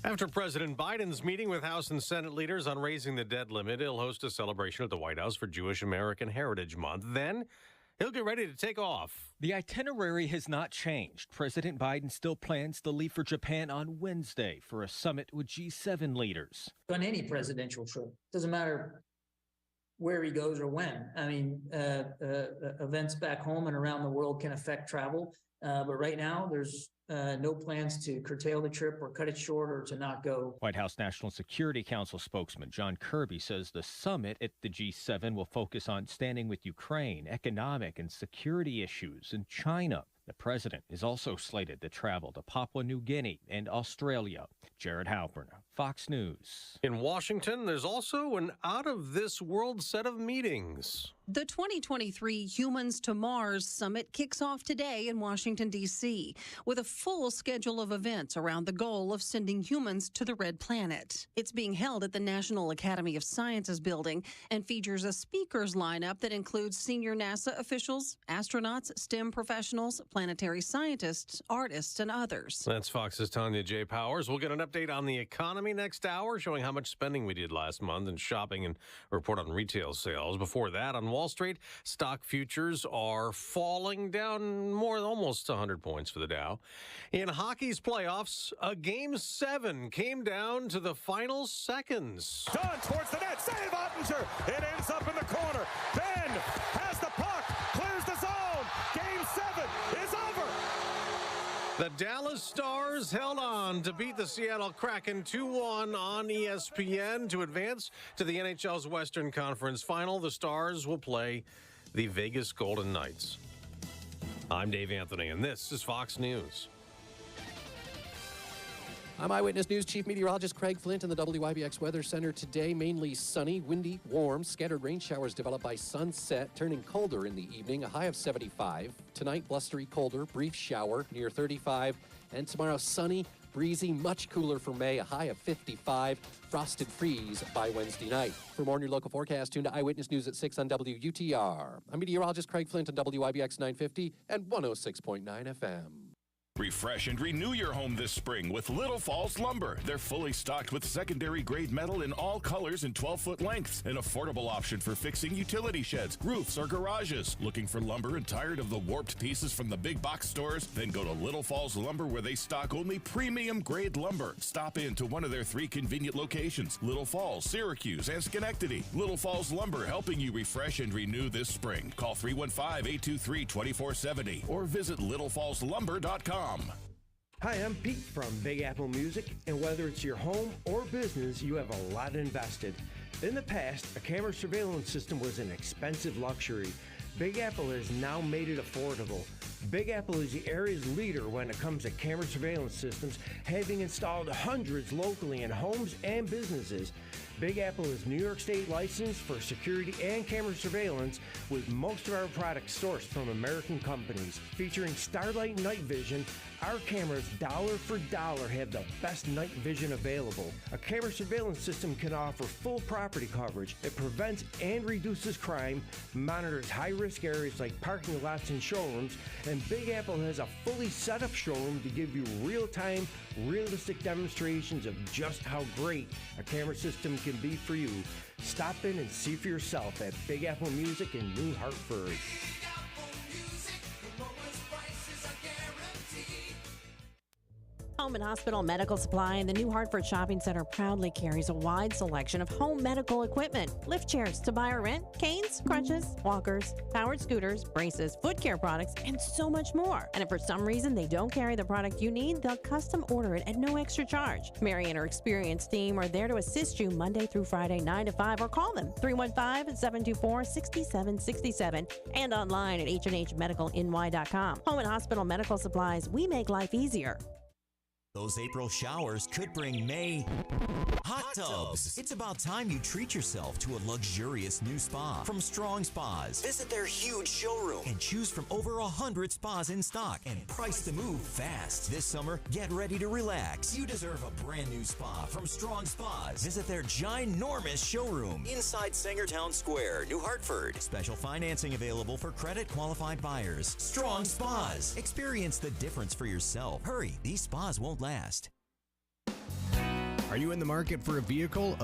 After President Biden's meeting with House and Senate leaders on raising the debt limit, he'll host a celebration at the White House for Jewish American Heritage Month. Then he'll get ready to take off. The itinerary has not changed. President Biden still plans to leave for Japan on Wednesday for a summit with G7 leaders. On any presidential trip, doesn't matter where he goes or when. I mean, events back home and around the world can affect travel. But right now, there's no plans to curtail the trip or cut it short or to not go. White House National Security Council spokesman John Kirby says the summit at the G7 will focus on standing with Ukraine, economic and security issues, and China. The president is also slated to travel to Papua New Guinea and Australia. Jared Halpern, Fox News. In Washington, there's also an out-of-this-world set of meetings. The 2023 Humans to Mars Summit kicks off today in Washington, D.C., with a full schedule of events around the goal of sending humans to the red planet. It's being held at the National Academy of Sciences building and features a speakers lineup that includes senior NASA officials, astronauts, STEM professionals, planetary scientists, artists, and others. That's Fox's Tanya J. Powers. We'll get an update on the economy next hour, showing how much spending we did last month in shopping and a report on retail sales. Before that, on Wall Street, stock futures are falling down almost 100 points for the Dow. In hockey's playoffs, a Game 7 came down to the final seconds. Dunn towards the net, save Ottinger. It ends up in the corner. Ben has the puck, clears the zone. Game 7 is over. The Dallas Stars held on to beat the Seattle Kraken 2-1 on ESPN to advance to the NHL's Western Conference Final. The Stars will play the Vegas Golden Knights. I'm Dave Anthony, and this is Fox News. I'm Eyewitness News Chief Meteorologist Craig Flint in the WIBX Weather Center. Today, mainly sunny, windy, warm, scattered rain showers develop by sunset, turning colder in the evening, a high of 75. Tonight, blustery, colder, brief shower near 35. And tomorrow, sunny, breezy, much cooler for May, a high of 55. Frosted freeze by Wednesday night. For more on your local forecast, tune to Eyewitness News at 6 on WUTR. I'm meteorologist Craig Flint on WIBX 950 and 106.9 FM. Refresh and renew your home this spring with Little Falls Lumber. They're fully stocked with secondary grade metal in all colors and 12-foot lengths. An affordable option for fixing utility sheds, roofs, or garages. Looking for lumber and tired of the warped pieces from the big box stores? Then go to Little Falls Lumber, where they stock only premium grade lumber. Stop in to one of their 3 convenient locations: Little Falls, Syracuse, and Schenectady. Little Falls Lumber, helping you refresh and renew this spring. Call 315-823-2470 or visit littlefallslumber.com. Hi, I'm Pete from Big Apple Music, and whether it's your home or business, you have a lot invested. In the past, a camera surveillance system was an expensive luxury. Big Apple has now made it affordable. Big Apple is the area's leader when it comes to camera surveillance systems, having installed hundreds locally in homes and businesses. Big Apple is New York State licensed for security and camera surveillance, with most of our products sourced from American companies. Featuring Starlight Night Vision, our cameras dollar for dollar have the best night vision available. A camera surveillance system can offer full property coverage. It prevents and reduces crime, monitors high-risk areas like parking lots and showrooms, and Big Apple has a fully set-up showroom to give you real-time, realistic demonstrations of just how great a camera system can be for you. Stop in and see for yourself at Big Apple Music in New Hartford. Home and Hospital Medical Supply and the New Hartford Shopping Center proudly carries a wide selection of home medical equipment. Lift chairs to buy or rent, canes, crutches, walkers, powered scooters, braces, foot care products, and so much more. And if for some reason they don't carry the product you need, they'll custom order it at no extra charge. Mary and her experienced team are there to assist you Monday through Friday, 9 to 5, or call them 315-724-6767 and online at HNHMedicalNY.com. Home and Hospital Medical Supplies, we make life easier. Those April showers could bring May hot tubs. It's about time you treat yourself to a luxurious new spa from Strong Spas. Visit their huge showroom and choose from over 100 spas in stock and price to move fast. This summer, get ready to relax. You deserve a brand new spa from Strong Spas. Visit their ginormous showroom inside Sangertown Square, New Hartford. Special financing available for credit qualified buyers. Strong Spas. Experience the difference for yourself. Hurry, these spas won't last. Are you in the market for a vehicle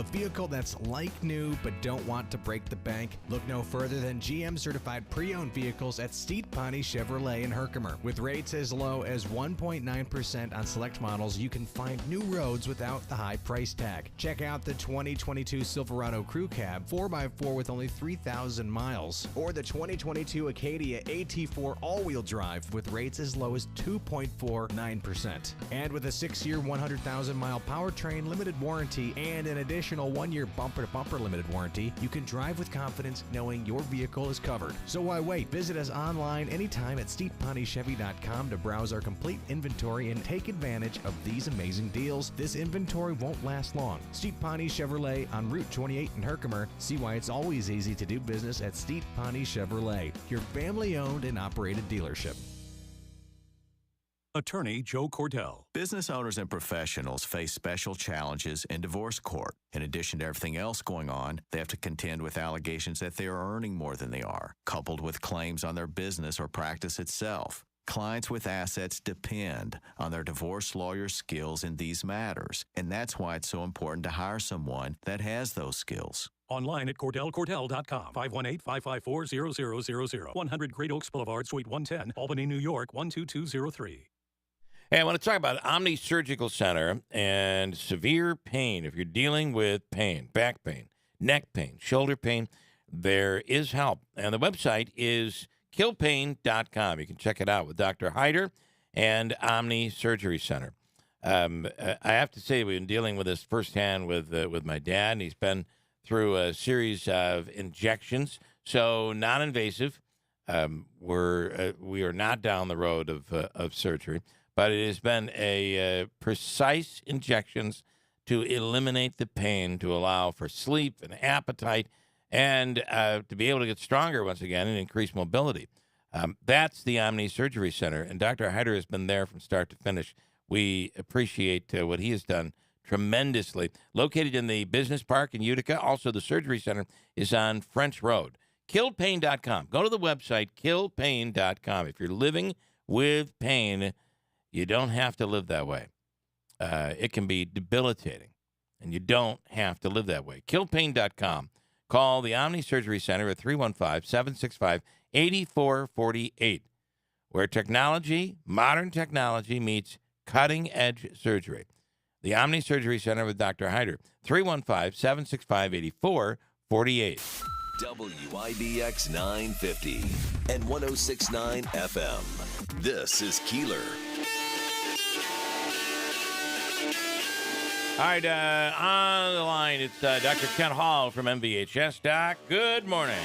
that's like new but don't want to break the bank? Look no further than GM certified pre-owned vehicles at Steet Pawnee Chevrolet in Herkimer. With rates as low as 1.9% on select models, you can find new roads without the high price tag. Check out the 2022 Silverado Crew Cab 4x4 with only 3,000 miles, or the 2022 Acadia AT4 all-wheel drive with rates as low as 2.49%. And with a 6-year, 100,000-mile powertrain, limited warranty and an additional 1-year bumper-to-bumper limited warranty, you can drive with confidence knowing your vehicle is covered. So why wait? Visit us online anytime at SteepPonyChevy.com to browse our complete inventory and take advantage of these amazing deals. This inventory won't last long. Steep Pawnee Chevrolet on Route 28 in Herkimer. See why it's always easy to do business at Steep Pawnee Chevrolet, your family-owned and operated dealership. Attorney Joe Cordell. Business owners and professionals face special challenges in divorce court. In addition to everything else going on, they have to contend with allegations that they are earning more than they are, coupled with claims on their business or practice itself. Clients with assets depend on their divorce lawyer's skills in these matters, and that's why it's so important to hire someone that has those skills. Online at CordellCordell.com. 518-554-0000. 100 Great Oaks Boulevard, Suite 110, Albany, New York, 12203. Hey, I want to talk about Omni Surgical Center and severe pain. If you're dealing with pain, back pain, neck pain, shoulder pain, there is help. And the website is killpain.com. You can check it out with Dr. Hyder and Omni Surgery Center. I have to say, we've been dealing with this firsthand with my dad, and he's been through a series of injections, so non-invasive. We are not down the road of surgery, but it has been a precise injections to eliminate the pain, to allow for sleep and appetite, and to be able to get stronger once again and increase mobility. That's the Omni Surgery Center, and Dr. Hyder has been there from start to finish. We appreciate what he has done tremendously. Located in the business park in Utica. Also, the surgery center is on French Road. KillPain.com. Go to the website, KillPain.com. If you're living with pain, you don't have to live that way. It can be debilitating, and you don't have to live that way. KillPain.com. Call the Omni Surgery Center at 315-765-8448, where technology, modern technology, meets cutting-edge surgery. The Omni Surgery Center with Dr. Hyder, 315-765-8448. WIBX 950 and 106.9 FM. This is Keeler. All right, on the line, it's Dr. Kent Hall from MVHS. Doc, good morning.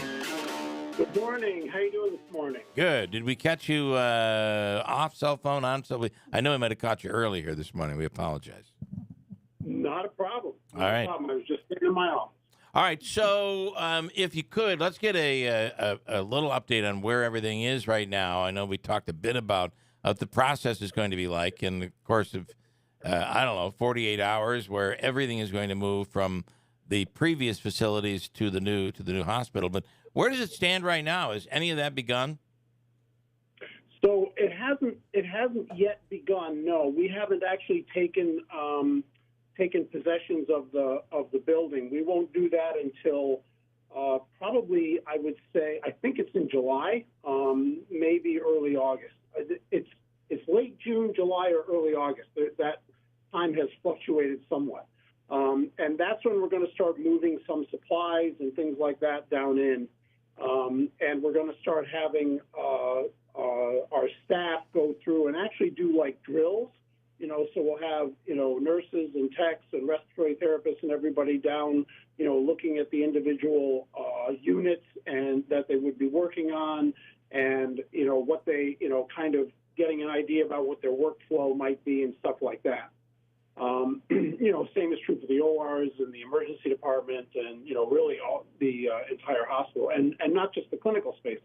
Good morning. How you doing this morning? Good. Did we catch you off cell phone, on cell phone? I know we might have caught you earlier this morning. We apologize. Not a problem. All right. I was just sitting in my office. All right. So if you could, let's get a little update on where everything is right now. I know we talked a bit about what the process is going to be like in the course of, 48 hours, where everything is going to move from the previous facilities to the new hospital. But where does it stand right now? Has any of that begun? So it hasn't yet begun. No, we haven't actually taken possessions of the building. We won't do that until probably, I would say, I think it's in July, maybe early August. It's late June, July, or early August. That time has fluctuated somewhat. And that's when we're going to start moving some supplies and things like that down in. And we're going to start having our staff go through and actually do like drills, so we'll have, nurses and techs and respiratory therapists and everybody down, looking at the individual units and that they would be working on and, what they, kind of getting an idea about what their workflow might be and stuff like that. Same is true for the ORs and the emergency department and, really all the entire hospital and not just the clinical spaces.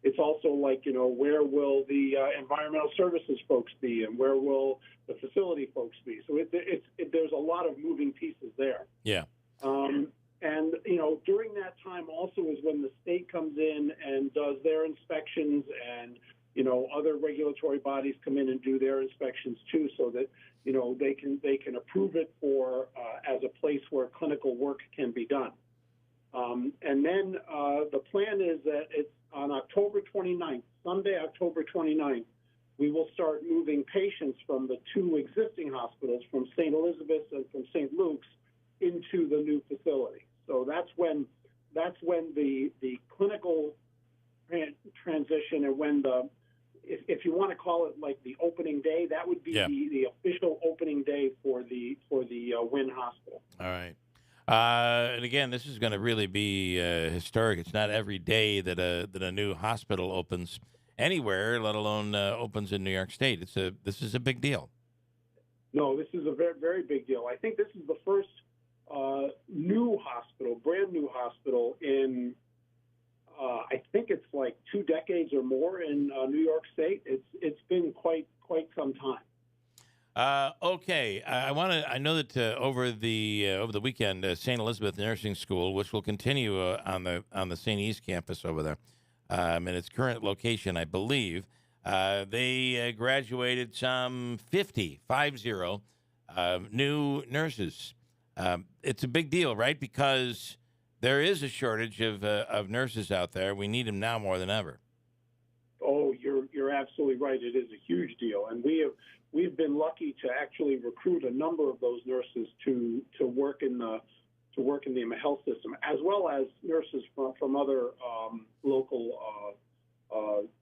It's also like, where will the environmental services folks be and where will the facility folks be? So there's a lot of moving pieces there. Yeah. And, during that time also is when the state comes in and does their inspections and, other regulatory bodies come in and do their inspections too, so that, they can approve it for as a place where clinical work can be done. And then the plan is that it's on October 29th, Sunday, October 29th, we will start moving patients from the two existing hospitals, from St. Elizabeth's and from St. Luke's, into the new facility. So that's when the clinical transition and when if you want to call it like the opening day, that would be the official opening opening day for the Wynn Hospital. All right. And again, this is going to really be historic. It's not every day that a new hospital opens anywhere, let alone opens in New York State. This is a big deal. No, this is a very, very big deal. I think this is the first new hospital, brand new hospital in, I think it's like 2 decades or more in New York State. It's been quite some time. Okay, I know that over the weekend, St. Elizabeth Nursing School, which will continue on the St. East campus over there, in its current location, I believe, they graduated some 50 new nurses. It's a big deal, right? Because there is a shortage of nurses out there. We need them now more than ever. Oh, you're absolutely right. It is a huge deal, and we've been lucky to actually recruit a number of those nurses to work in the health system, as well as nurses from other local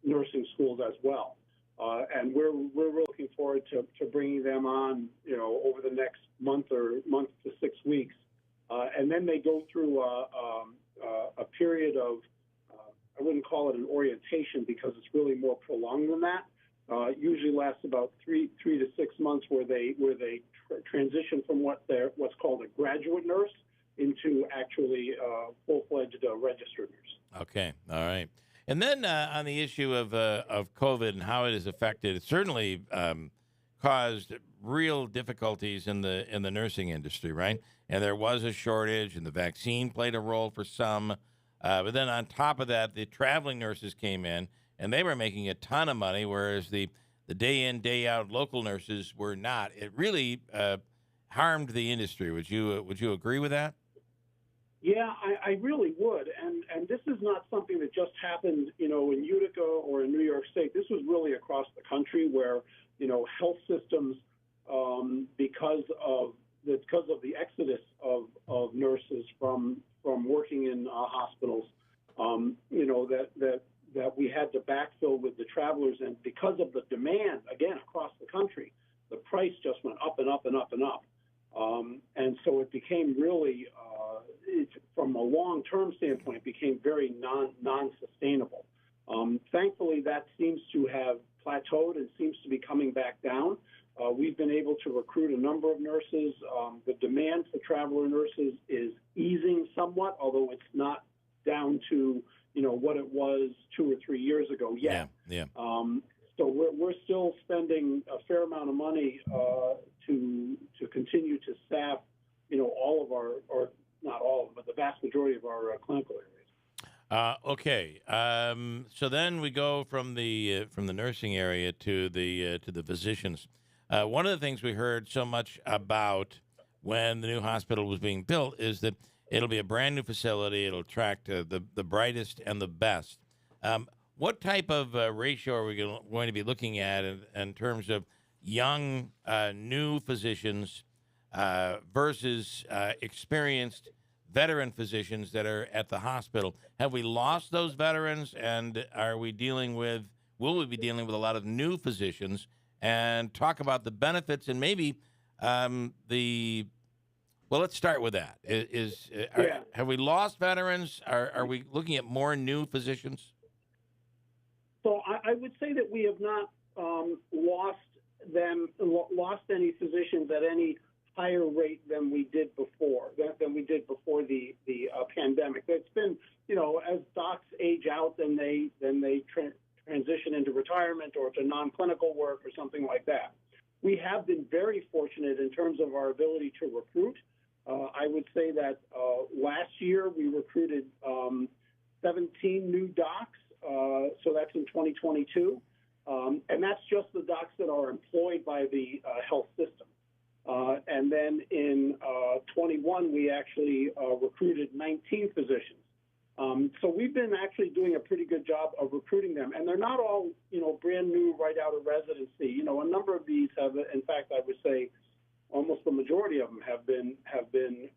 nursing schools as well. And we're looking forward to bringing them on, over the next month to 6 weeks, and then they go through a period of, I wouldn't call it an orientation because it's really more prolonged than that. Usually lasts about 3 to 6 months, where they transition from what's called a graduate nurse into actually full-fledged registered nurse. Okay, all right. And then on the issue of COVID and how it has affected, it certainly caused real difficulties in the nursing industry, right? And there was a shortage, and the vaccine played a role for some. But then on top of that, the traveling nurses came in, and they were making a ton of money, whereas the day in, day out local nurses were not. It really harmed the industry. Would you agree with that? Yeah, I really would, and this is not something that just happened, in Utica or in New York State. This was really across the country, where health systems, because of the exodus of nurses from working in hospitals, that we had to backfill with the travelers, and because of the demand again across the country, the price just went up and up and up and up. And so it became really, from a long-term standpoint, it became very non-sustainable. Thankfully, that seems to have plateaued and seems to be coming back down. We've been able to recruit a number of nurses. The demand for traveler nurses is easing somewhat, although it's not down to what it was 2 or 3 years ago yet. Yeah. So we're still spending a fair amount of money to continue to staff, all of our, or not all of them, but the vast majority of our clinical areas. Okay. So then we go from the nursing area to the physicians. One of the things we heard so much about when the new hospital was being built is that it'll be a brand new facility. It'll attract the brightest and the best. What type of ratio are we going to be looking at in terms of young, new physicians versus experienced veteran physicians that are at the hospital? Have we lost those veterans, and will we be dealing with a lot of new physicians? And talk about the benefits and maybe well, let's start with that. Have we lost veterans? Are we looking at more new physicians? So I would say that we have not lost any physicians at any higher rate than we did before the pandemic. It's been, as docs age out, then they transition into retirement or to non-clinical work or something like that. We have been very fortunate in terms of our ability to recruit. I would say that last year we recruited 17 new docs, so that's in 2022. And that's just the docs that are employed by the health system. And then in 21, we actually recruited 19 physicians. So we've been actually doing a pretty good job of recruiting them. And they're not all, brand new right out of residency. A number of these have, in fact, I would say almost the majority of them have been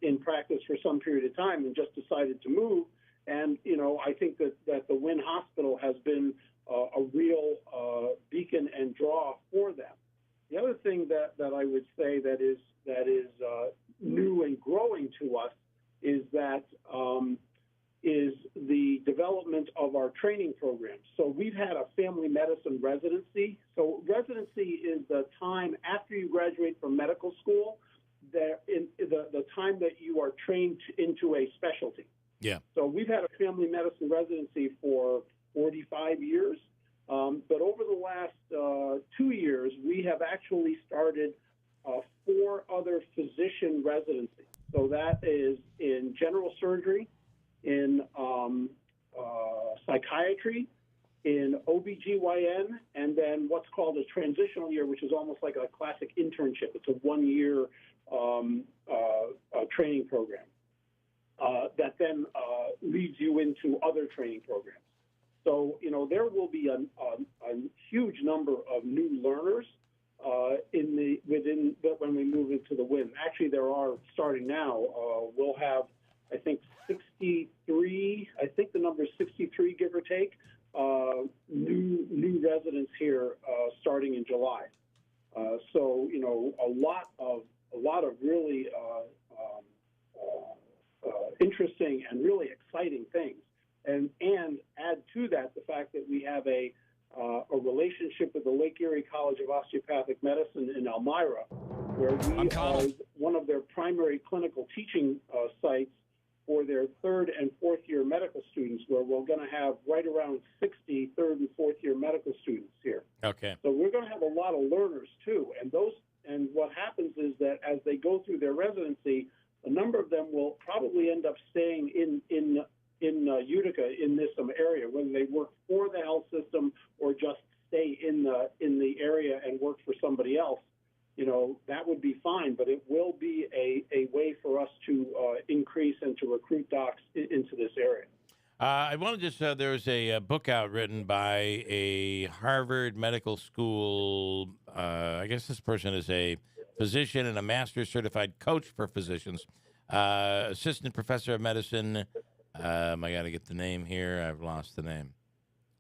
in practice for some period of time and just decided to move. And, I think that the Wynn Hospital has been a real beacon and draw for them. The other thing that I would say that is new and growing to us is that is the development of our training programs. So we've had a family medicine residency. So residency is the time after you graduate from medical school, the time that you are trained into a specialty. Yeah. So we've had a family medicine residency for 45 years. But over the last 2 years, we have actually started 4 other physician residencies. So that is in general surgery, in psychiatry, in OBGYN, and then what's called a transitional year, which is almost like a classic internship. It's a 1-year training program that then leads you into other training programs. So, there will be a huge number of new learners when we move into the WIN. Actually, there are, starting now, we'll have, I think, 63, I think the number is 63, give or take, new residents here starting in July. So, a lot of really interesting and really exciting things. And add to that the fact that we have a relationship with the Lake Erie College of Osteopathic Medicine in Elmira, where we are one of their primary clinical teaching sites for their 3rd and 4th year medical students, where we're going to have right around 60 3rd and 4th year medical students here. Okay. So we're going to have a lot of learners too, and what happens is that as they go through their residency, a number of them will probably end up staying in Utica in this area, whether they work for the health system or just stay in the area and work for somebody else. That would be fine, but it will be a way for us to increase and to recruit docs into this area. I want to just there's a book out written by a Harvard Medical School. I guess this person is a physician and a master's certified coach for physicians, assistant professor of medicine. I got to get the name here. I've lost the name.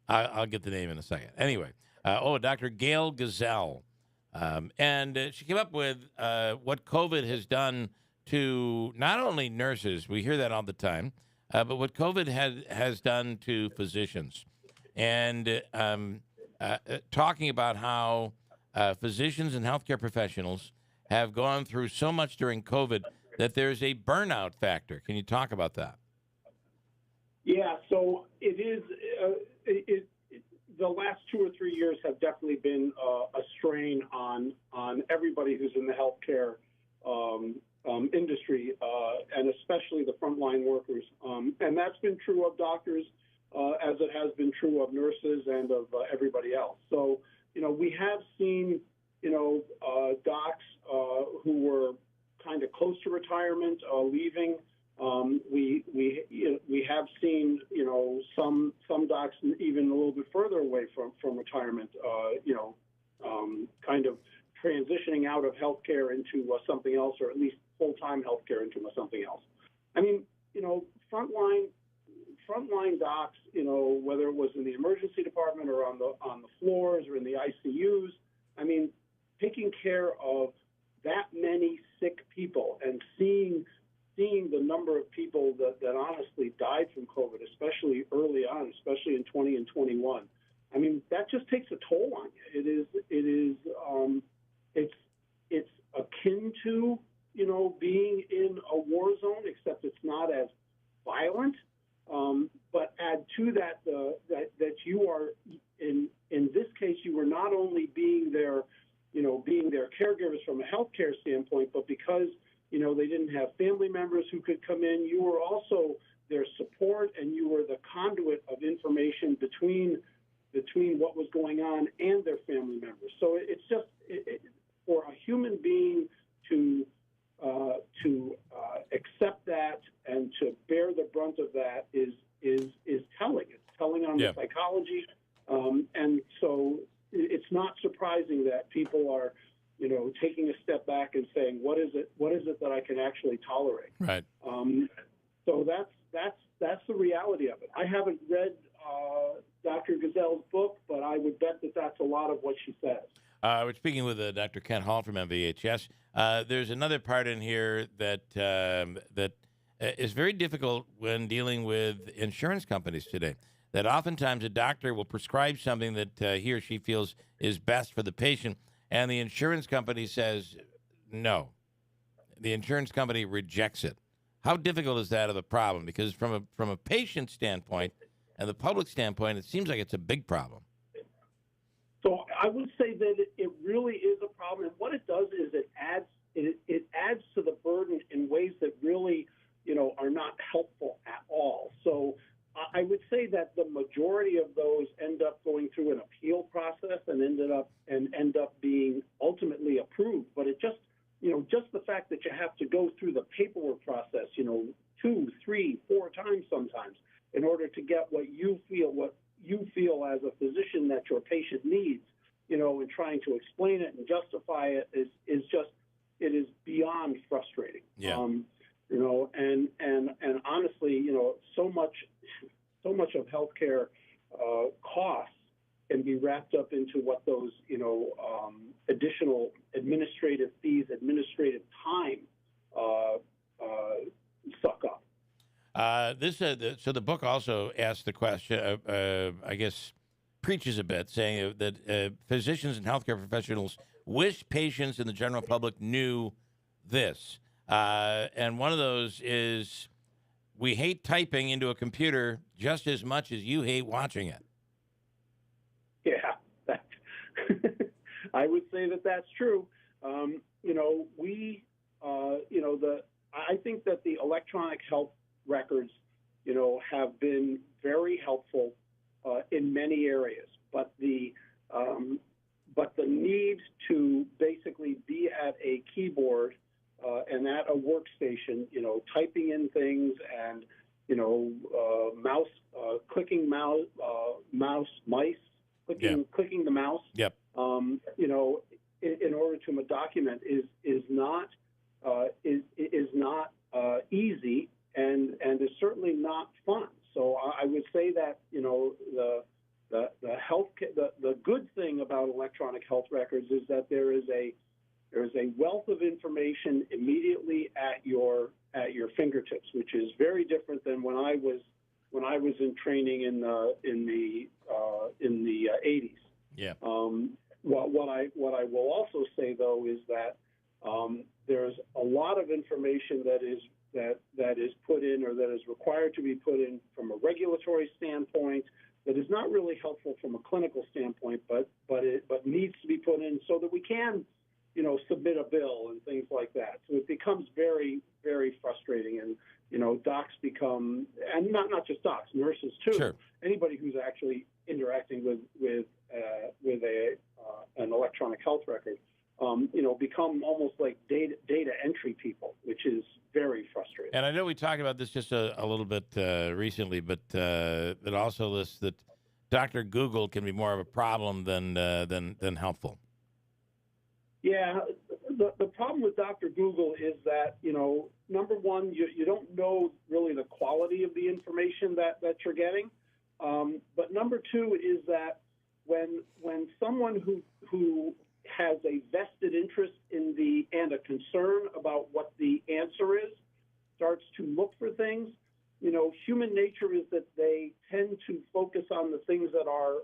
I'll get the name in a second. Anyway, Dr. Gail Gazelle. And she came up with what COVID has done to not only nurses, we hear that all the time, but what COVID has done to physicians. And talking about how physicians and healthcare professionals have gone through so much during COVID that there's a burnout factor. Can you talk about that? Yeah, so it is. The last 2 or 3 years have definitely been a strain on everybody who's in the healthcare industry, and especially the frontline workers. And that's been true of doctors, as it has been true of nurses and of everybody else. So, we have seen, docs who were kind of close to retirement leaving. We have seen, some docs even a little bit further away from retirement, kind of transitioning out of healthcare into something else, or at least full-time healthcare into something else. I mean, frontline docs, whether it was in the emergency department or on the floors or in the ICUs, I mean, taking care of that many sick people and seeing the number of people that honestly died from COVID, especially early on, especially in 20 and 21. I mean, that just takes a toll on you. It's akin to, being in a war zone, except it's not as violent. But add to that, that you are, in this case, you were not only being their caregivers from a healthcare standpoint, but because they didn't have family members who could come in, you were also their support, and you were the conduit of information between what was going on and their family members. So it's just for a human being to accept that and to bear the brunt of that is telling. It's telling on the psychology, and so it's not surprising that people are, taking a step back and saying, what is it that I can actually tolerate? Right. So that's the reality of it. I haven't read Dr. Gazelle's book, but I would bet that that's a lot of what she says. We're speaking with Dr. Ken Hall from MVHS. There's another part in here that is very difficult when dealing with insurance companies today. That oftentimes a doctor will prescribe something that he or she feels is best for the patient, and the insurance company says no. The insurance company rejects it. How difficult is that of a problem? Because from a patient standpoint and the public standpoint, it seems like it's a big problem. So I would say that it really is a problem. And what it does is it adds to the burden in ways that really, are not helpful at all. So I would say that the majority of those end up going through an appeal process and end up being ultimately approved. But it just, just the fact that you have to go through the paperwork process, 2, 3, 4 times sometimes in order to get what you feel as a physician that your patient needs, and trying to explain it and justify it is beyond frustrating. Yeah. And honestly, so much of healthcare costs can be wrapped up into what those, additional administrative fees, administrative time suck up. So the book also asks the question, I guess, preaches a bit, saying that physicians and healthcare professionals wish patients and the general public knew this. And one of those is we hate typing into a computer just as much as you hate watching it. Yeah, I would say that that's true. I think that the electronic health records, have been very helpful in many areas, but the need to basically be at a keyboard and at a workstation, typing in things and clicking the mouse. Yep. In order to document is not easy and is certainly not fun. So I would say that the good thing about electronic health records is that there is a wealth of information immediately at your fingertips, which is very different than when I was in training in the 80s. Yeah. What I will also say though is that there's a lot of information that is put in or that is required to be put in from a regulatory standpoint that is not really helpful from a clinical standpoint, but needs to be put in so that we can, submit a bill and things like that. So it becomes very, very frustrating, and docs become, and not just docs, nurses too. Sure. Anybody who's actually interacting with an electronic health record, become almost like data entry people, which is very frustrating. And I know we talked about this just a little bit recently, but it also lists that Dr. Google can be more of a problem than helpful. Yeah, the problem with Dr. Google is that, number one, you don't know really the quality of the information that you're getting. But number two is that when someone who has a vested interest in and a concern about what the answer is starts to look for things, human nature is that they tend to focus on the things that are,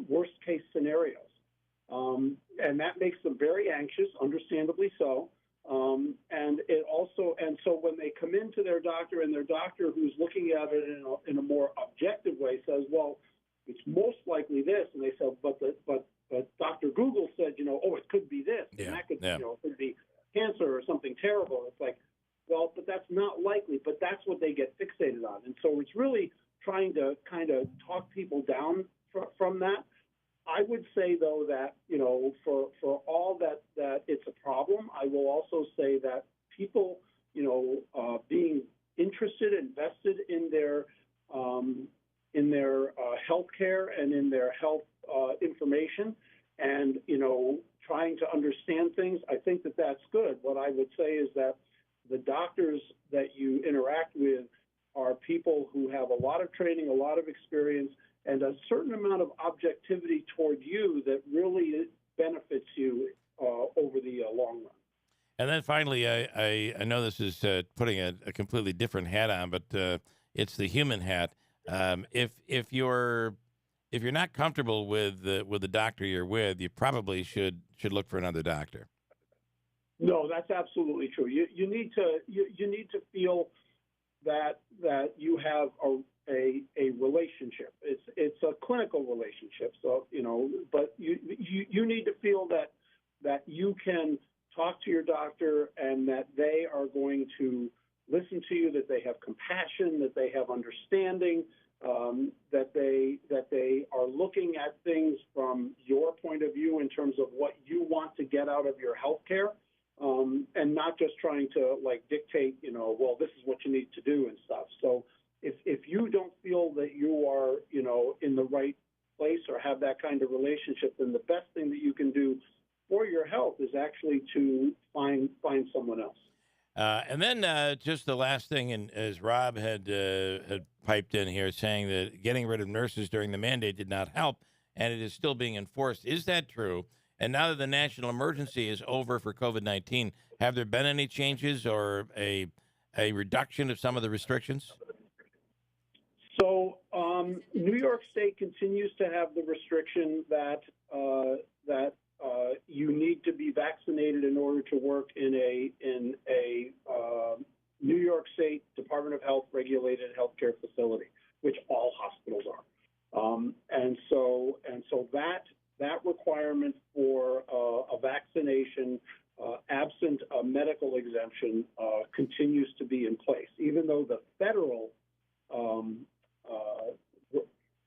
worst case scenarios. And that makes them very anxious, understandably so. And so when they come into their doctor and their doctor who's looking at it in a more objective way says, well, it's most likely this. And they say, but Dr. Google said, it could be this. Yeah. And that could, Yeah. It could be cancer or something terrible. It's like, well, but that's not likely, but that's what they get fixated on. And so it's really trying to kind of talk people down from that. I would say, though, that, for all that it's a problem, I will also say that people, being interested, invested in their health care and in their health information and, trying to understand things, I think that that's good. What I would say is that the doctors that you interact with are people who have a lot of training, a lot of experience, and a certain amount of objectivity toward you that really benefits you over the long run. And then finally, I know this is putting a completely different hat on, but it's the human hat. If you're not comfortable with the doctor you're with, you probably should look for another doctor. No, that's absolutely true. You need to feel that you have a relationship. It's a clinical relationship. So but you need to feel that you can talk to your doctor and that they are going to listen to you, that they have compassion, that they have understanding, that they are looking at things from your point of view in terms of what you want to get out of your health care, and not just trying to dictate, well, this is what you need to do and stuff. So if you don't feel that you are, in the right place or have that kind of relationship, then the best thing that you can do for your health is actually to find someone else. And then just the last thing, and as Rob had piped in here saying that getting rid of nurses during the mandate did not help, and it is still being enforced. Is that true? And now that the national emergency is over for COVID-19, have there been any changes or a reduction of some of the restrictions? So New York State continues to have the restriction that you need to be vaccinated in order to work in a New York State Department of Health regulated healthcare facility, which all hospitals are. And so that requirement for a vaccination absent a medical exemption continues to be in place, even though the federal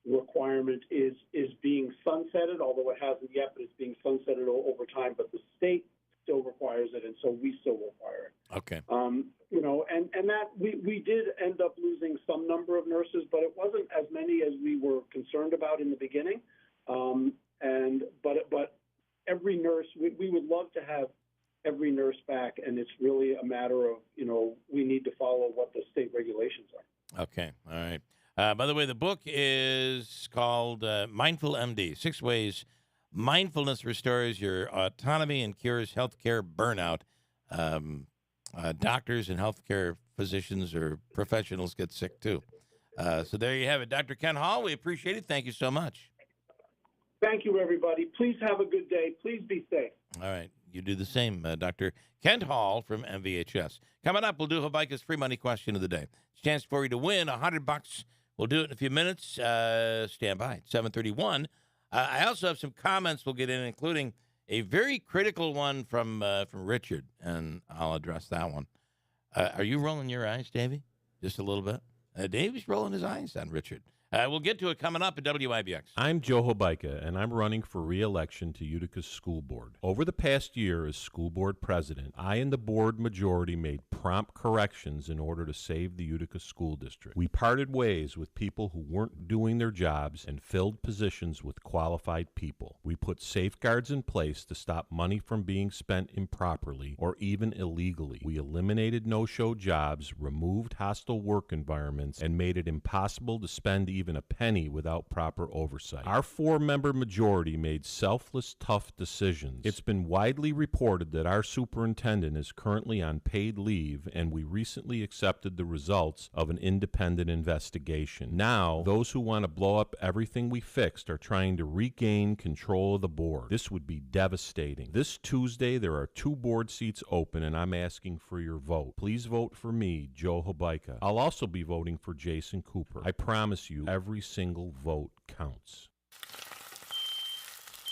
requirement is being sunsetted, although it hasn't yet, but it's being sunsetted over time. But the state still requires it, and so we still require it. Okay. And that we did end up losing some number of nurses, but it wasn't as many as we were concerned about in the beginning. But every nurse, we would love to have every nurse back, and it's really a matter of we need to follow what the state regulations are. Okay. All right. By the way, the book is called Mindful MD, 6 Ways Mindfulness Restores Your Autonomy and Cures Healthcare Burnout. Doctors and healthcare physicians or professionals get sick, too. So there you have it. Dr. Ken Hall, we appreciate it. Thank you so much. Thank you, everybody. Please have a good day. Please be safe. All right. You do the same, Dr. Kent Hall from MVHS. Coming up, we'll do Habaika's free money question of the day. It's a chance for you to win $100. We'll do it in a few minutes. Stand by at 7:31. I also have some comments we'll get in, including a very critical one from Richard, and I'll address that one. Are you rolling your eyes, Davey? Just a little bit? Davey's rolling his eyes on Richard. We'll get to it coming up at WIBX. I'm Joe Habaika, and I'm running for re-election to Utica's school board. Over the past year as school board president, I and the board majority made prompt corrections in order to save the Utica school district. We parted ways with people who weren't doing their jobs and filled positions with qualified people. We put safeguards in place to stop money from being spent improperly or even illegally. We eliminated no-show jobs, removed hostile work environments, and made it impossible to spend even a penny without proper oversight. Our 4-member majority made selfless, tough decisions. It's been widely reported that our superintendent is currently on paid leave, and we recently accepted the results of an independent investigation. Now, those who want to blow up everything we fixed are trying to regain control of the board. This would be devastating. This Tuesday, there are 2 board seats open, and I'm asking for your vote. Please vote for me, Joe Habaika. I'll also be voting for Jason Cooper. I promise you, every single vote counts.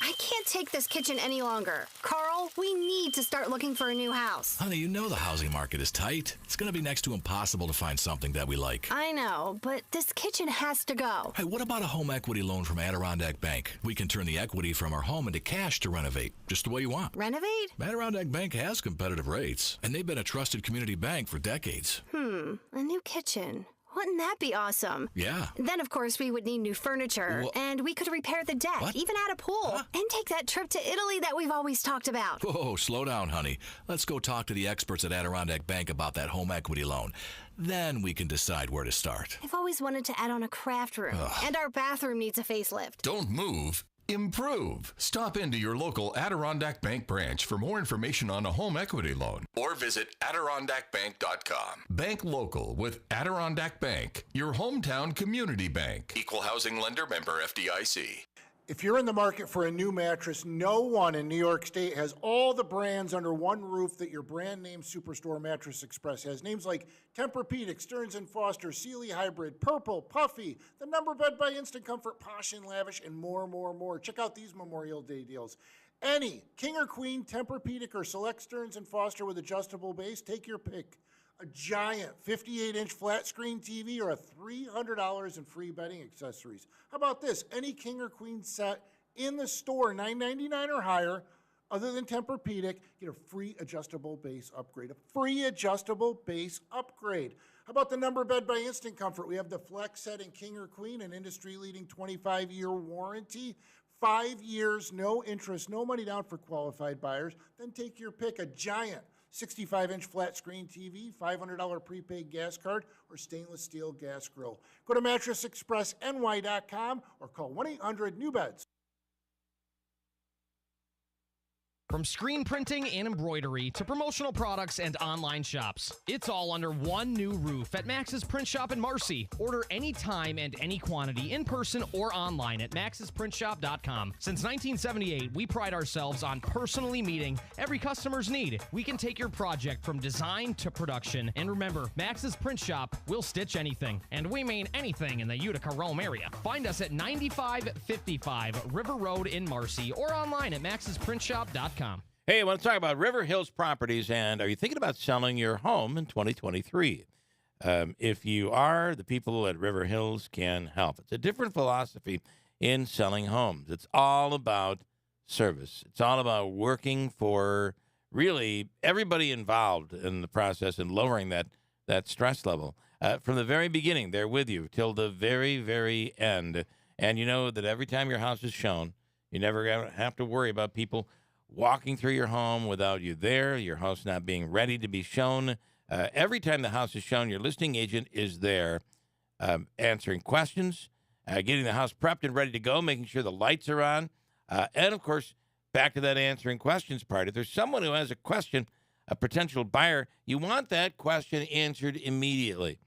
I can't take this kitchen any longer. Carl, we need to start looking for a new house. Honey, you know the housing market is tight. It's going to be next to impossible to find something that we like. I know, but this kitchen has to go. Hey, what about a home equity loan from Adirondack Bank? We can turn the equity from our home into cash to renovate, just the way you want. Renovate? Adirondack Bank has competitive rates, and they've been a trusted community bank for decades. A new kitchen. Wouldn't that be awesome? Yeah. Then, of course, we would need new furniture, and we could repair the deck, even add a pool, and take that trip to Italy that we've always talked about. Whoa, slow down, honey. Let's go talk to the experts at Adirondack Bank about that home equity loan. Then we can decide where to start. I've always wanted to add on a craft room, and our bathroom needs a facelift. Don't move. Improve. Stop into your local Adirondack Bank branch for more information on a home equity loan or visit AdirondackBank.com. Bank local with Adirondack Bank, your hometown community bank. Equal housing lender, member FDIC. If you're in the market for a new mattress, no one in New York State has all the brands under one roof that your brand name Superstore Mattress Express has. Names like Tempur-Pedic, Stearns & Foster, Sealy Hybrid, Purple, Puffy, the Number Bed by Instant Comfort, Posh and Lavish, and more. Check out these Memorial Day deals. Any king or queen Tempur-Pedic or select Stearns & Foster with adjustable base, take your pick. A giant 58-inch flat screen TV or a $300 in free bedding accessories. How about this? Any king or queen set in the store, $9.99 or higher, other than Tempur-Pedic, get a free adjustable base upgrade. A free adjustable base upgrade. How about the Number Bed by Instant Comfort? We have the Flex Set in king or queen, an industry-leading 25-year warranty. 5 years, no interest, no money down for qualified buyers. Then take your pick, a giant 65-inch flat screen TV, $500 prepaid gas card, or stainless steel gas grill. Go to MattressExpressNY.com or call 1-800-NEW-BEDS. From screen printing and embroidery to promotional products and online shops, it's all under one new roof at Max's Print Shop in Marcy. Order anytime and any quantity in person or online at maxsprintshop.com. Since 1978, we pride ourselves on personally meeting every customer's need. We can take your project from design to production. And remember, Max's Print Shop will stitch anything. And we mean anything in the Utica, Rome area. Find us at 9555 River Road in Marcy or online at maxsprintshop.com. Hey, I want to talk about River Hills Properties, and are you thinking about selling your home in 2023? If you are, the people at River Hills can help. It's a different philosophy in selling homes. It's all about service. It's all about working for really everybody involved in the process and lowering that stress level. From the very beginning, they're with you till the very, very end. And you know that every time your house is shown, you never have to worry about people walking through your home without you there, your house not being ready to be shown. Every time the house is shown, your listing agent is there answering questions, getting the house prepped and ready to go, making sure the lights are on. And, of course, back to that answering questions part. If there's someone who has a question, a potential buyer, you want that question answered immediately.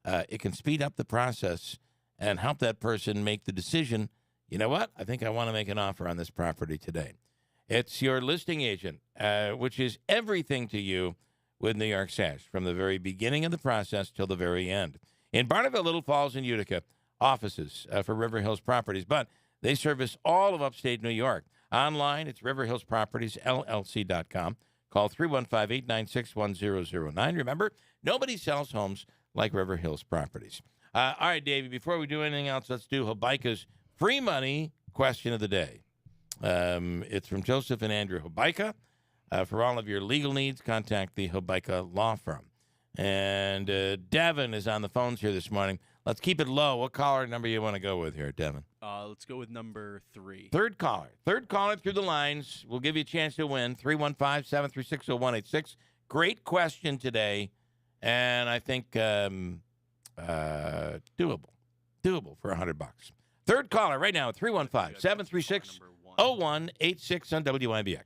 It can speed up the process and help that person make the decision, you know what, I think I want to make an offer on this property today. It's your listing agent, which is everything to you with New York Sash, from the very beginning of the process till the very end. In Barneville, Little Falls, and Utica, offices for River Hills Properties, but they service all of upstate New York. Online, it's riverhillspropertiesllc.com. Call 315-896-1009. Remember, nobody sells homes like River Hills Properties. All right, Davey, before we do anything else, let's do Hobeika's free money question of the day. It's from Joseph and Andrew Hobeika. For all of your legal needs, contact the Hobeika Law Firm. And Devin is on the phones here this morning. Let's keep it low. What caller number you want to go with here, Devin? Let's go with number 3. Third caller through the lines. We'll give you a chance to win. 315-736-0186. Great question today, and I think doable for $100. Third caller right now at 315-736-0186 on WIBX.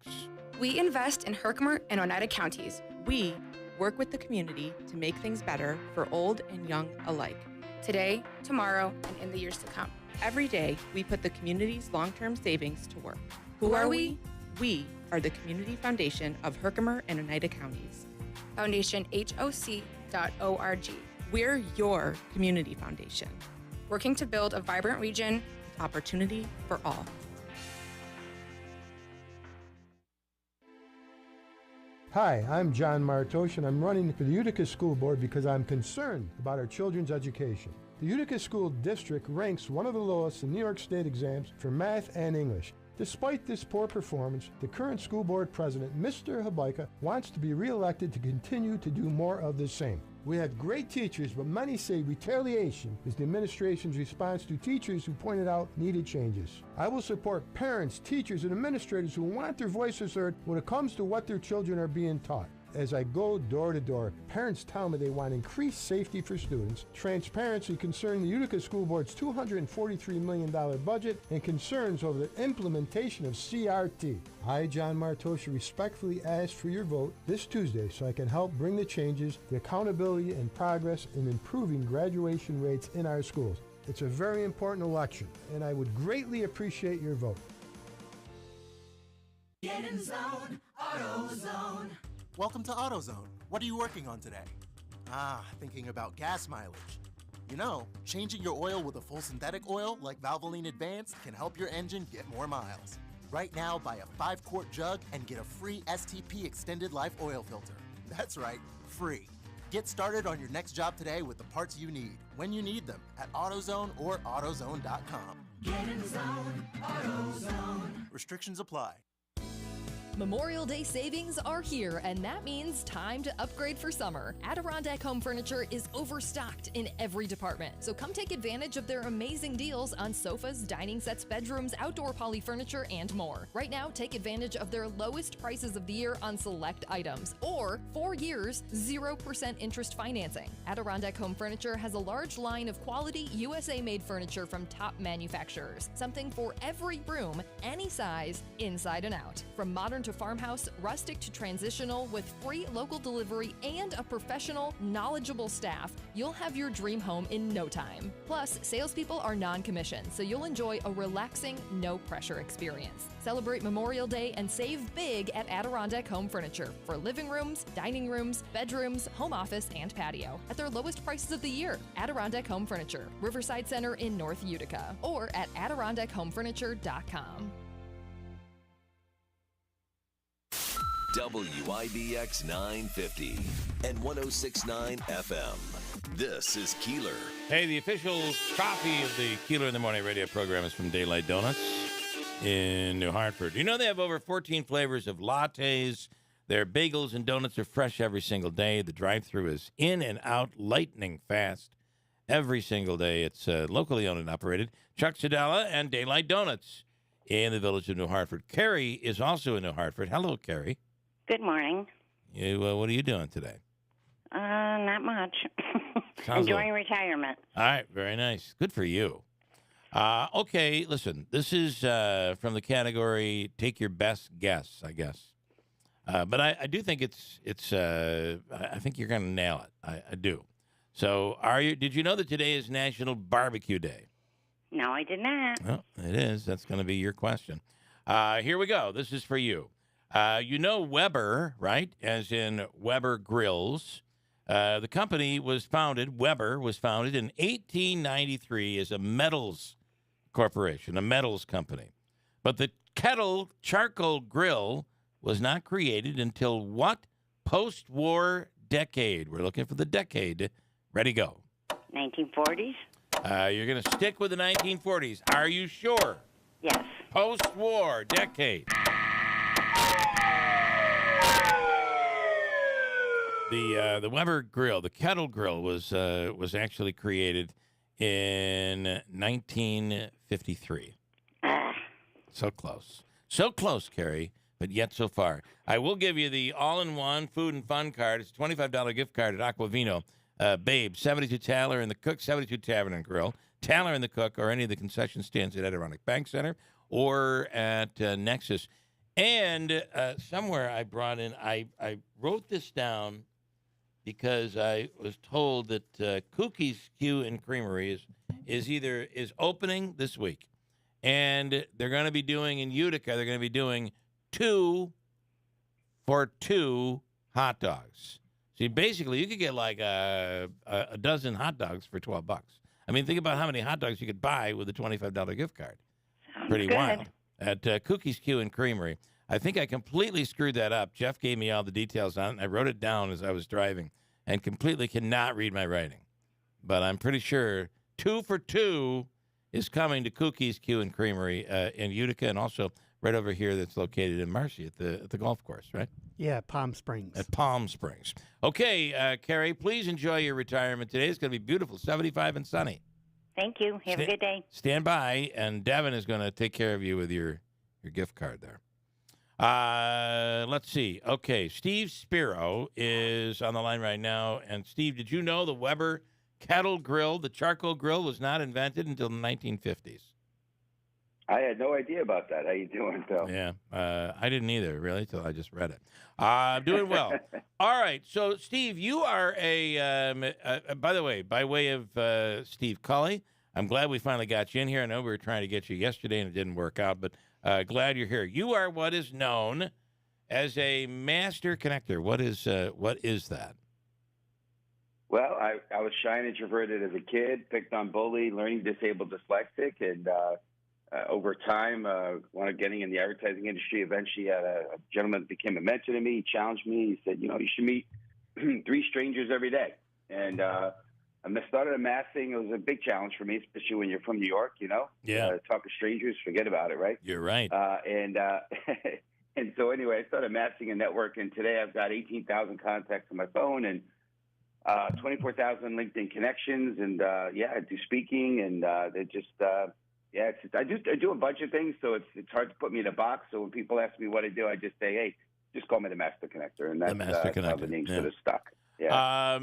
We invest in Herkimer and Oneida counties. We work with the community to make things better for old and young alike. Today, tomorrow, and in the years to come. Every day, we put the community's long-term savings to work. Who are we? We are the Community Foundation of Herkimer and Oneida counties. FoundationHOC.org. We're your community foundation. Working to build a vibrant region with opportunity for all. Hi, I'm John Martosh, and I'm running for the Utica School Board because I'm concerned about our children's education. The Utica School District ranks one of the lowest in New York State exams for math and English. Despite this poor performance, the current school board president, Mr. Hobeika, wants to be reelected to continue to do more of the same. We have great teachers, but many say retaliation is the administration's response to teachers who pointed out needed changes. I will support parents, teachers, and administrators who want their voices heard when it comes to what their children are being taught. As I go door to door, parents tell me they want increased safety for students, transparency concerning the Utica School Board's $243 million budget, and concerns over the implementation of CRT. I, John Martosha, respectfully ask for your vote this Tuesday so I can help bring the changes, the accountability, and progress in improving graduation rates in our schools. It's a very important election, and I would greatly appreciate your vote. Get in zone, AutoZone. Welcome to AutoZone. What are you working on today? Thinking about gas mileage. You know, changing your oil with a full synthetic oil like Valvoline Advanced can help your engine get more miles. Right now, buy a 5-quart jug and get a free STP Extended Life Oil Filter. That's right, free. Get started on your next job today with the parts you need, when you need them, at AutoZone or AutoZone.com. Get in zone, AutoZone. Restrictions apply. Memorial Day savings are here, and that means time to upgrade for summer. Adirondack Home Furniture is overstocked in every department, so come take advantage of their amazing deals on sofas, dining sets, bedrooms, outdoor poly furniture, and more. Right now, take advantage of their lowest prices of the year on select items, or 4 years, 0% interest financing. Adirondack Home Furniture has a large line of quality USA-made furniture from top manufacturers. Something for every room, any size, inside and out. From modern to farmhouse, rustic to transitional, with free local delivery and a professional, knowledgeable staff, you'll have your dream home in no time. Plus, salespeople are non-commissioned, so you'll enjoy a relaxing, no-pressure experience. Celebrate Memorial Day and save big at Adirondack Home Furniture for living rooms, dining rooms, bedrooms, home office, and patio at their lowest prices of the year. Adirondack Home Furniture, Riverside Center in North Utica, or at AdirondackHomeFurniture.com. WIBX 950 and 106.9 FM. This is Keeler. Hey, the official coffee of the Keeler in the Morning radio program is from Daylight Donuts in New Hartford. You know they have over 14 flavors of lattes. Their bagels and donuts are fresh every single day. The drive-thru is in and out lightning fast every single day. It's locally owned and operated. Chuck Sedella and Daylight Donuts in the village of New Hartford. Carrie is also in New Hartford. Hello, Carrie. Good morning. What are you doing today? Not much. Sounds Enjoying retirement. All right, very nice. Good for you. Okay, listen, this is from the category take your best guess, I guess. But I do think it's I think you're going to nail it. I do. So did you know that today is National Barbecue Day? No, I did not. Well, it is. That's going to be your question. Here we go. This is for you. You know Weber, right? As in Weber Grills. The company Weber was founded in 1893 as a metals corporation, a metals company. But the kettle charcoal grill was not created until what post-war decade? We're looking for the decade. Ready, go. 1940s? You're going to stick with the 1940s. Are you sure? Yes. Post-war decade. The Weber grill, the kettle grill, was actually created in 1953. So close, Carrie, but yet so far. I will give you the all-in-one food and fun card. It's a $25 gift card at Aquavino, Babe, 72 Taylor and the Cook, 72 Tavern and Grill, Taylor and the Cook, or any of the concession stands at Adirondack Bank Center or at Nexus. And somewhere I brought in, I wrote this down because I was told that Cookies Q and Creamery is opening this week, and they're going to be doing in Utica. They're going to be doing 2 for $2 hot dogs. See, basically, you could get like a dozen hot dogs for $12. I mean, think about how many hot dogs you could buy with a $25 gift card. Pretty good. wild. At Cookies Q and Creamery. I think I completely screwed that up. Jeff gave me all the details on it, and I wrote it down as I was driving and completely cannot read my writing. But I'm pretty sure 2 for $2 is coming to Cookies Q and Creamery in Utica, and also right over here that's located in Marcy at the golf course, right? Yeah, Palm Springs. At Palm Springs. Okay, Carrie, please enjoy your retirement today. It's going to be beautiful, 75 and sunny. Thank you. Have a good day. Stand by, and Devin is going to take care of you with your gift card there. Let's see. Okay, Steve Spiro is on the line right now. And, Steve, did you know the Weber kettle grill, the charcoal grill, was not invented until the 1950s? I had no idea about that. How you doing, Phil? Yeah, I didn't either, really, until I just read it. I'm doing well. All right, so, Steve, you are by the way, by way of Steve Cully, I'm glad we finally got you in here. I know we were trying to get you yesterday and it didn't work out, but glad you're here. You are what is known as a master connector. What is that? Well, I was shy and introverted as a kid, picked on bully, learning disabled dyslexic, and over time, wound up getting in the advertising industry. Eventually, a gentleman became a mentor to me. He challenged me. He said, you should meet 3 strangers every day. And I started amassing. It was a big challenge for me, especially when you're from New York, Yeah. Talk to strangers, forget about it, right? You're right. And so anyway, I started amassing a network, and today I've got 18,000 contacts on my phone and 24,000 LinkedIn connections, and I do speaking, and they just I do a bunch of things, so it's hard to put me in a box. So when people ask me what I do, I just say, hey, just call me the Master Connector, and that's how the name sort of stuck. Yeah.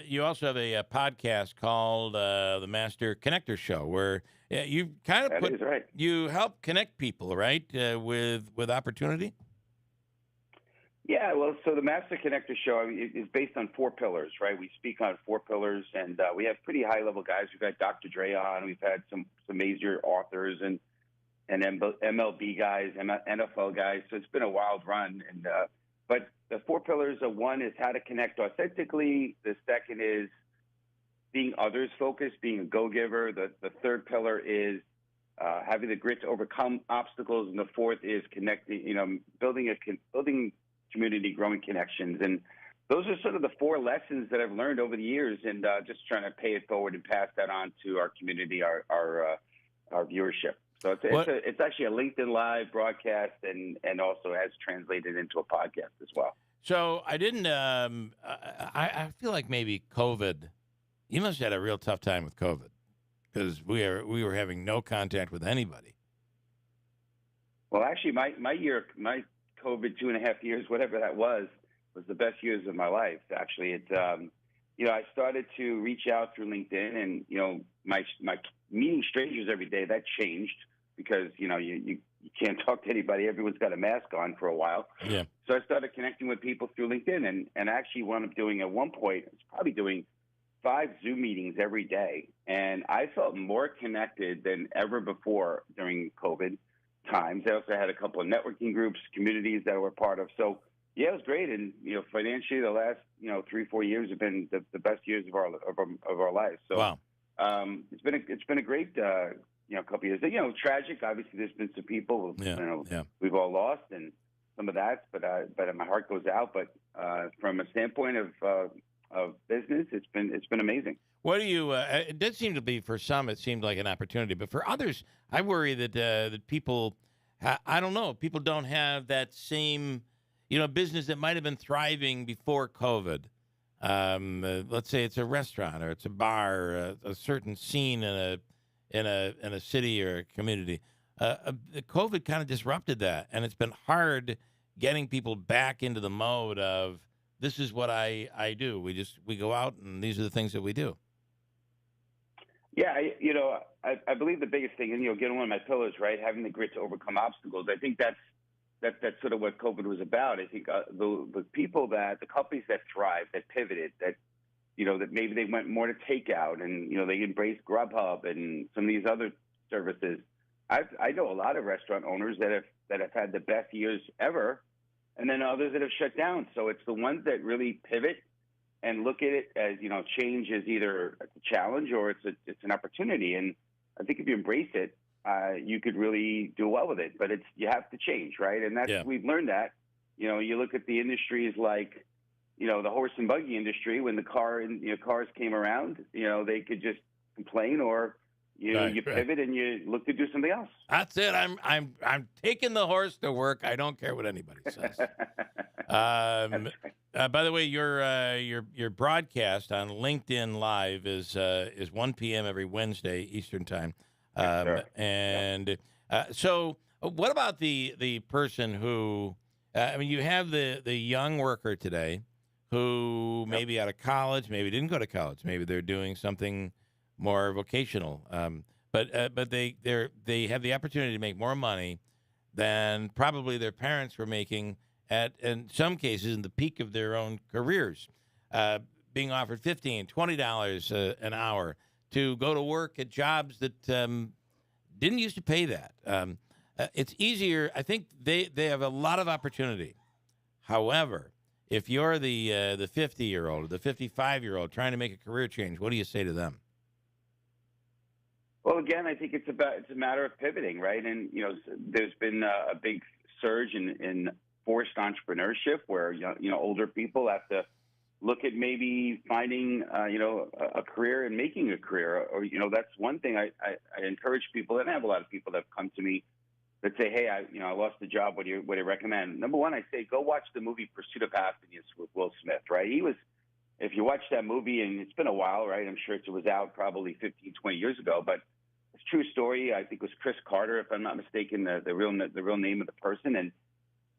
You also have a podcast called the Master Connector Show, where you kind of you help connect people, right, with opportunity. Yeah, well, so the Master Connector Show is based on 4 pillars, right? We speak on 4 pillars, and we have pretty high-level guys. We've had Dr. Dre on. We've had some major authors and MLB guys, NFL guys. So it's been a wild run. But the 4 pillars are, one is how to connect authentically. The second is being others-focused, being a go-giver. The third pillar is having the grit to overcome obstacles, and the fourth is connecting. Building community, growing connections. And those are sort of the 4 lessons that I've learned over the years, and just trying to pay it forward and pass that on to our community, our viewership. So it's actually a LinkedIn Live broadcast, and also has translated into a podcast as well. So I didn't. I feel like maybe COVID. You must have had a real tough time with COVID, because we were having no contact with anybody. Well, actually, my COVID 2.5 years, whatever that was the best years of my life. Actually, I started to reach out through LinkedIn, and my meeting strangers every day, that changed because you can't talk to anybody. Everyone's got a mask on for a while. Yeah. So I started connecting with people through LinkedIn, and actually wound up doing at one point, I was probably doing 5 Zoom meetings every day, and I felt more connected than ever before during COVID times. I also had a couple of networking groups, communities that we're part of. So yeah, it was great. And financially, the last 3-4 years have been the best years of our lives. So wow. It's been a great couple of years. Tragic. Obviously, there's been some people we've all lost, and some of that. But my heart goes out. But from a standpoint of business, it's been amazing. What do you? It did seem to be, for some, it seemed like an opportunity, but for others, I worry that people, I don't know, people don't have that same, business that might have been thriving before COVID. Let's say it's a restaurant or it's a bar, a certain scene in a city or a community. COVID kind of disrupted that, and it's been hard getting people back into the mode of, this is what I do. We go out, and these are the things that we do. Yeah, I believe the biggest thing, and again, one of my pillars, right, having the grit to overcome obstacles. I think that's sort of what COVID was about. I think the people the companies that thrived, that pivoted, that maybe they went more to takeout, and they embraced Grubhub and some of these other services. I know a lot of restaurant owners that have had the best years ever, and then others that have shut down. So it's the ones that really pivot and look at it as, change is either a challenge or it's an opportunity. And I think if you embrace it, you could really do well with it. But you have to change, right? And we've learned that. You look at the industries like, the horse and buggy industry. When the cars came around, they could just complain, or you pivot and you look to do something else. That's it. I'm taking the horse to work. I don't care what anybody says. By the way, your broadcast on LinkedIn Live is 1 p.m. every Wednesday Eastern Time. Sure. And so What about the person who, you have the young worker today who may be out of college, maybe didn't go to college, maybe they're doing something more vocational, but they have the opportunity to make more money than probably their parents were making at, in some cases, in the peak of their own careers, being offered $15, $20 an hour to go to work at jobs that didn't used to pay that. It's easier. I think they have a lot of opportunity. However, if you're the 50-year-old or the 55-year-old trying to make a career change, what do you say to them? Well, again, I think it's a matter of pivoting, right? And there's been a big surge in forced entrepreneurship, where older people have to look at maybe finding a career and making a career, or that's one thing I encourage people, and I have a lot of people that have come to me that say, hey, I lost a job. What do you recommend? Number one, I say go watch the movie Pursuit of Happiness with Will Smith, right? If you watch that movie, and it's been a while, right? I'm sure it was out probably 15, 20 years ago, but it's a true story. I think it was Chris Carter, if I'm not mistaken, the real name of the person. And,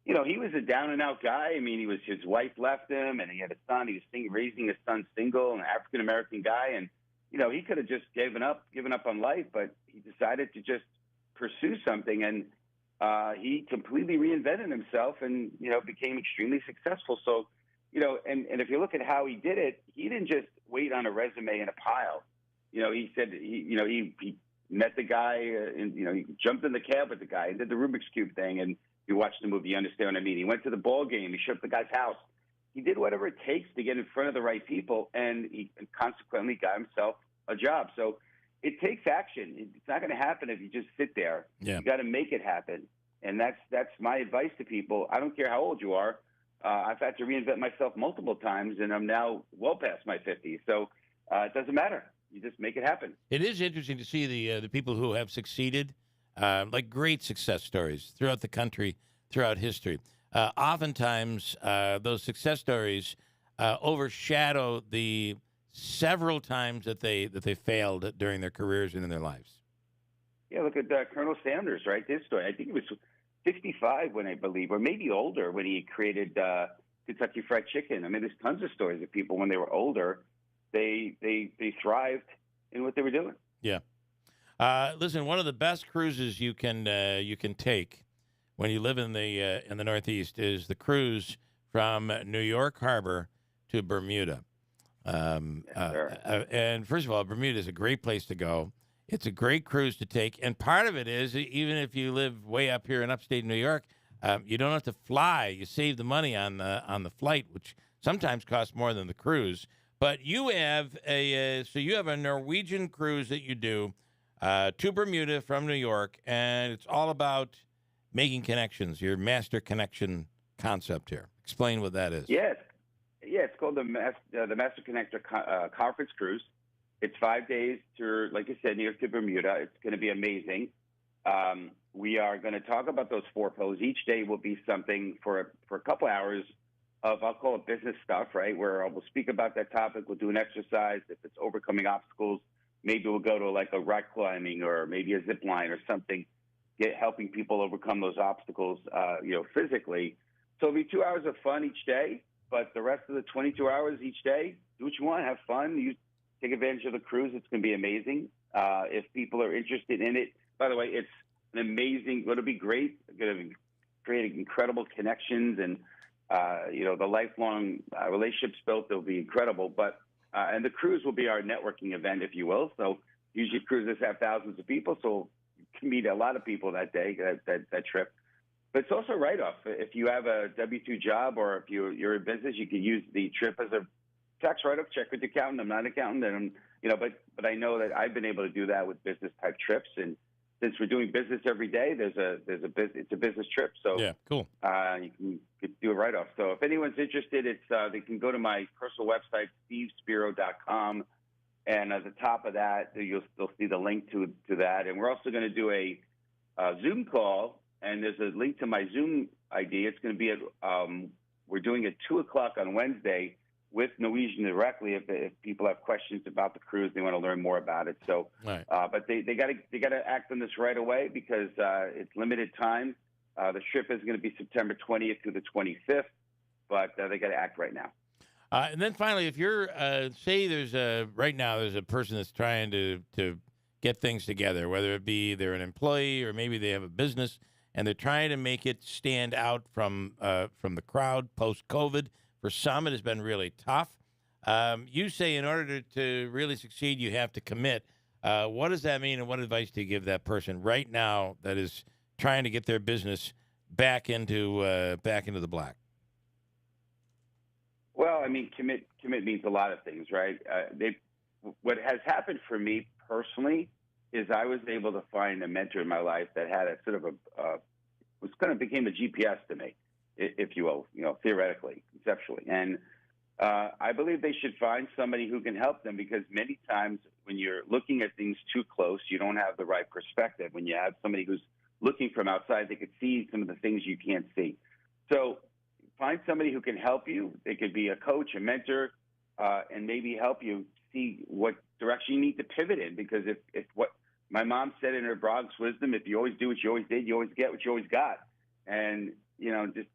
he was a down and out guy. I mean, his wife left him, and he had a son. He was raising his son single, an African-American guy. And, he could have just given up on life, but he decided to just pursue something. And he completely reinvented himself and, became extremely successful. So, and if you look at how he did it, he didn't just wait on a resume in a pile. He said, he met the guy, and, he jumped in the cab with the guy and did the Rubik's Cube thing. And you watch the movie, you understand what I mean. He went to the ball game. He showed up the guy's house. He did whatever it takes to get in front of the right people, and he consequently got himself a job. So it takes action. It's not going to happen if you just sit there. Yeah. You got to make it happen. And that's my advice to people. I don't care how old you are. I've had to reinvent myself multiple times, and I'm now well past my 50s. So it doesn't matter. You just make it happen. It is interesting to see the people who have succeeded, like great success stories throughout the country, throughout history. Oftentimes, those success stories overshadow the several times that they failed during their careers and in their lives. Yeah, look at Colonel Sanders, right? This story. I think he was 65 when, I believe, or maybe older, when he created Kentucky Fried Chicken. I mean, there's tons of stories of people when they were older, they thrived in what they were doing. Yeah. Listen, one of the best cruises you can take when you live in the Northeast is the cruise from New York Harbor to Bermuda. And first of all, Bermuda is a great place to go. It's a great cruise to take, and part of it is, even if you live way up here in upstate New York, you don't have to fly. You save the money on the flight, which sometimes costs more than the cruise. But you have a Norwegian cruise that you do to Bermuda from New York, and it's all about making connections. Your master connection concept here. Explain what that is. Yes, it's called the Master Connector Conference Cruise. It's 5 days to, like I said, New York to Bermuda. It's going to be amazing. We are going to talk about those 4 pillars. Each day will be something for a couple hours of, I'll call it business stuff, right, where we'll speak about that topic. We'll do an exercise. If it's overcoming obstacles, maybe we'll go to like a rock climbing or maybe a zip line or something, helping people overcome those obstacles, physically. So it'll be 2 hours of fun each day, but the rest of the 22 hours each day, do what you want, have fun. Take advantage of the cruise. It's going to be amazing. If people are interested in it, by the way, it's an amazing, it'll be great. It's going to create incredible connections and, the lifelong relationships built. They'll be incredible. But, and the cruise will be our networking event, if you will. So usually cruises have thousands of people. So you can meet a lot of people that day, that trip. But it's also a write-off. If you have a W-2 job or if you're in business, you can use the trip as a tax write-off. Check with the accountant. I'm not an accountant, and but I know that I've been able to do that with business type trips. And since we're doing business every day, it's a business trip. So yeah, cool. You can do a write-off. So if anyone's interested, they can go to my personal website, stevespiro.com, and at the top of that, you'll see the link to that. And we're also going to do a Zoom call, and there's a link to my Zoom ID. It's going to be at we're doing it 2:00 on Wednesday. with Norwegian directly if people have questions about the cruise, they want to learn more about it. So, Right. but they got to act on this right away because it's limited time. The trip is going to be September 20th through the 25th, but they got to act right now. And then finally, if you're say there's a person that's trying to get things together, whether it be they're an employee or maybe they have a business and they're trying to make it stand out from the crowd post-COVID. For some, it has been really tough. You say in order to really succeed, you have to commit. What does that mean, and what advice do you give that person right now that is trying to get their business back into the black? Well, I mean, commit means a lot of things, right? What has happened for me personally is I was able to find a mentor in my life that had a sort of became a GPS to me, if you will, theoretically, conceptually. And I believe they should find somebody who can help them because many times when you're looking at things too close, you don't have the right perspective. When you have somebody who's looking from outside, they could see some of the things you can't see. So find somebody who can help you. They could be a coach, a mentor, and maybe help you see what direction you need to pivot in. Because if what my mom said in her Bronx wisdom, if you always do what you always did, you always get what you always got. And, just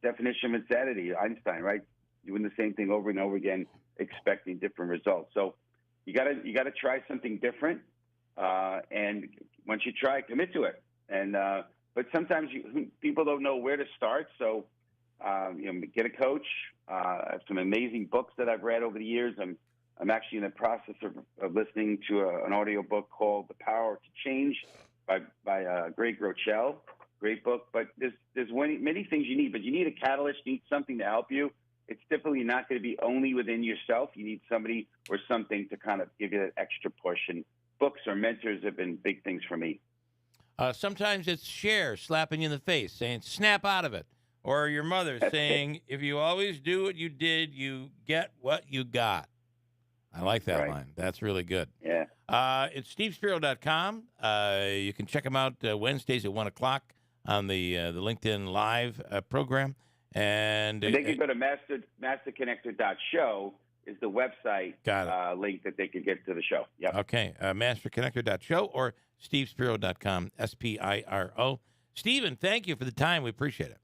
definition of insanity, Einstein, right? Doing the same thing over and over again, expecting different results. So you gotta try something different. And once you try, commit to it. And, but sometimes people don't know where to start. So, get a coach. I have some amazing books that I've read over the years. I'm actually in the process of listening to an audio book called The Power to Change by Greg Rochelle. Great book. But there's many things you need, but you need a catalyst. You need something to help you. It's typically not going to be only within yourself. You need somebody or something to kind of give you that extra push. And books or mentors have been big things for me. Sometimes it's Cher slapping you in the face, saying, snap out of it. Or your mother saying, if you always do what you did, you get what you got. I like that line. That's really good. Yeah. It's stevespiro.com. You can check them out Wednesdays at 1 o'clock on the LinkedIn Live program. And they can go to masterconnector.show is the website link that they can get to the show. Yep. Okay. Masterconnector.show or stevespiro.com, SPIRO. Stephen, thank you for the time. We appreciate it.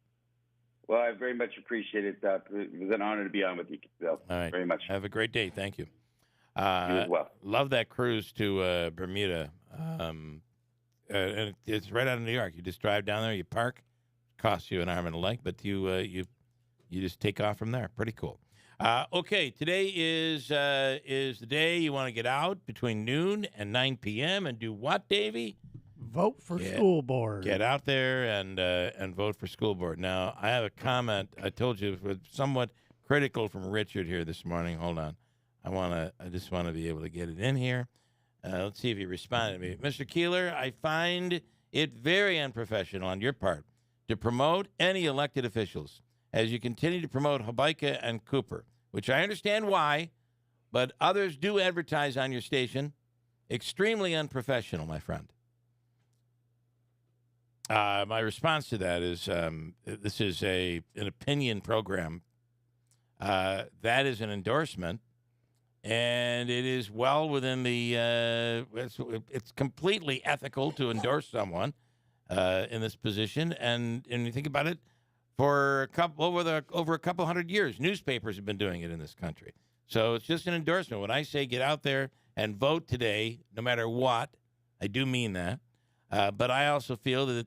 Well, I very much appreciate it. It was an honor to be on with you, Bill. All right. Very much. Have a great day. Thank you. You as well. Love that cruise to Bermuda. And it's right out of New York. You just drive down there, you park, costs you an arm and a leg, but you just take off from there. Pretty cool. Okay, today is the day you want to get out between noon and 9 p.m. and do what, Davey? Vote for school board. Get out there and vote for school board. Now, I have a comment. I told you it was somewhat critical from Richard here this morning. Hold on. I just want to be able to get it in here. Let's see if he responded to me. Mr. Keeler, I find it very unprofessional on your part to promote any elected officials as you continue to promote Habaika and Cooper, which I understand why, but others do advertise on your station. Extremely unprofessional, my friend. My response to that is this is an opinion program. That is an endorsement, and it is well within the it's completely ethical to endorse someone in this position. And you think about it, for over a couple hundred years, newspapers have been doing it in this country. So it's just an endorsement. When I say get out there and vote today, no matter what, I do mean that. But I also feel that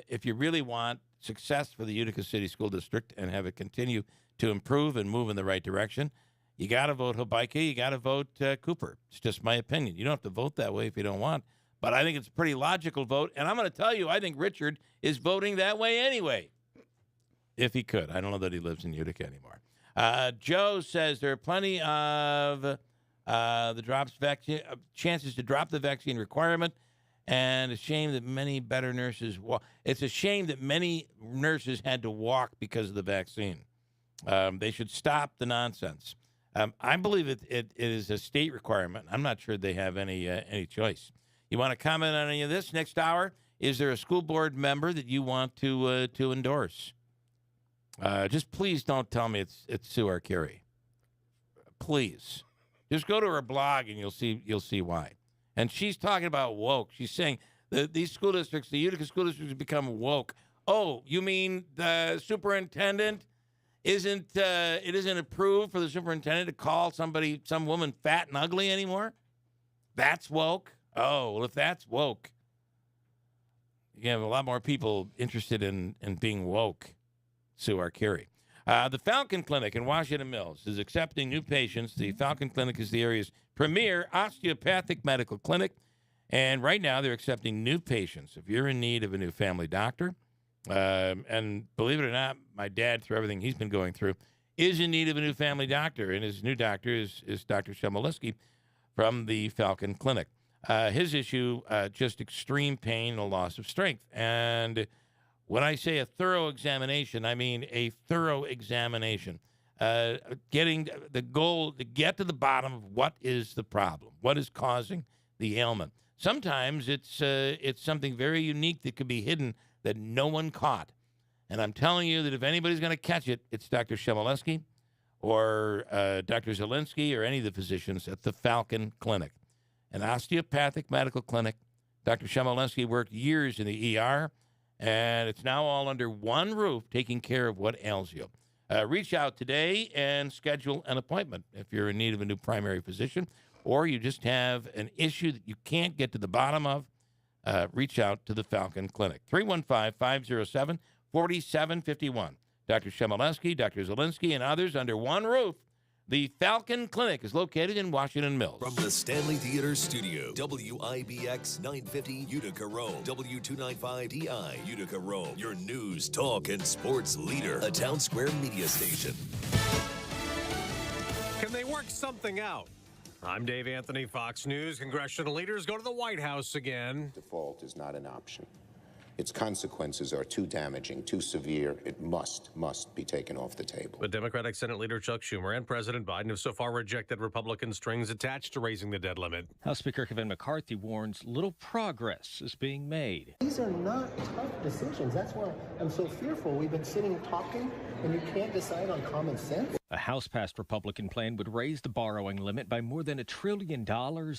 if you really want success for the Utica City School District and have it continue to improve and move in the right direction, you got to vote Habaika, you got to vote Cooper. It's just my opinion. You don't have to vote that way if you don't want. But I think it's a pretty logical vote. And I'm going to tell you, I think Richard is voting that way anyway, if he could. I don't know that he lives in Utica anymore. Joe says there are plenty of chances to drop the vaccine requirement, and it's a shame that many It's a shame that many nurses had to walk because of the vaccine. They should stop the nonsense. I believe it is a state requirement. I'm not sure they have any choice. You want to comment on any of this? Next hour, is there a school board member that you want to endorse? Just please don't tell me it's Sue Arcuri. Please, just go to her blog and you'll see why. And she's talking about woke. She's saying that these school districts, the Utica school districts, have become woke. Oh, you mean the superintendent isn't approved for the superintendent to call some woman fat and ugly anymore? That's woke. Oh, well, if that's woke, you have a lot more people interested in being woke. Sue Arcuri. The Falcon Clinic in Washington Mills is accepting new patients. The Falcon Clinic is the area's premier osteopathic medical clinic, and right now they're accepting new patients. If you're in need of a new family doctor, and believe it or not, my dad, through everything he's been going through, is in need of a new family doctor, and his new doctor is Dr. Shemolinsky from the Falcon Clinic. His issue, just extreme pain and a loss of strength. And when I say a thorough examination, I mean a thorough examination. Getting the goal to get to the bottom of what is the problem, what is causing the ailment. Sometimes it's something very unique that could be hidden that no one caught. And I'm telling you that if anybody's going to catch it, it's Dr. Shemolinsky or Dr. Zielinski or any of the physicians at the Falcon Clinic, an osteopathic medical clinic. Dr. Shemolinsky worked years in the ER, and it's now all under one roof taking care of what ails you. Reach out today and schedule an appointment if you're in need of a new primary physician or you just have an issue that you can't get to the bottom of. Reach out to the Falcon Clinic. 315-507-4751. Dr. Shemolinsky, Dr. Zielinski, and others under one roof. The Falcon Clinic is located in Washington Mills. From the Stanley Theater Studio, WIBX 950 Utica Rome, W295DI Utica Rome, your news, talk, and sports leader, a Town Square media station. Can they work something out? I'm Dave Anthony, Fox News. Congressional leaders go to the White House again. Default is not an option. Its consequences are too damaging, too severe. It must be taken off the table. But Democratic Senate Leader Chuck Schumer and President Biden have so far rejected Republican strings attached to raising the debt limit. House Speaker Kevin McCarthy warns little progress is being made. These are not tough decisions. That's why I'm so fearful. We've been sitting and talking, and you can't decide on common sense. A House-passed Republican plan would raise the borrowing limit by more than $1 trillion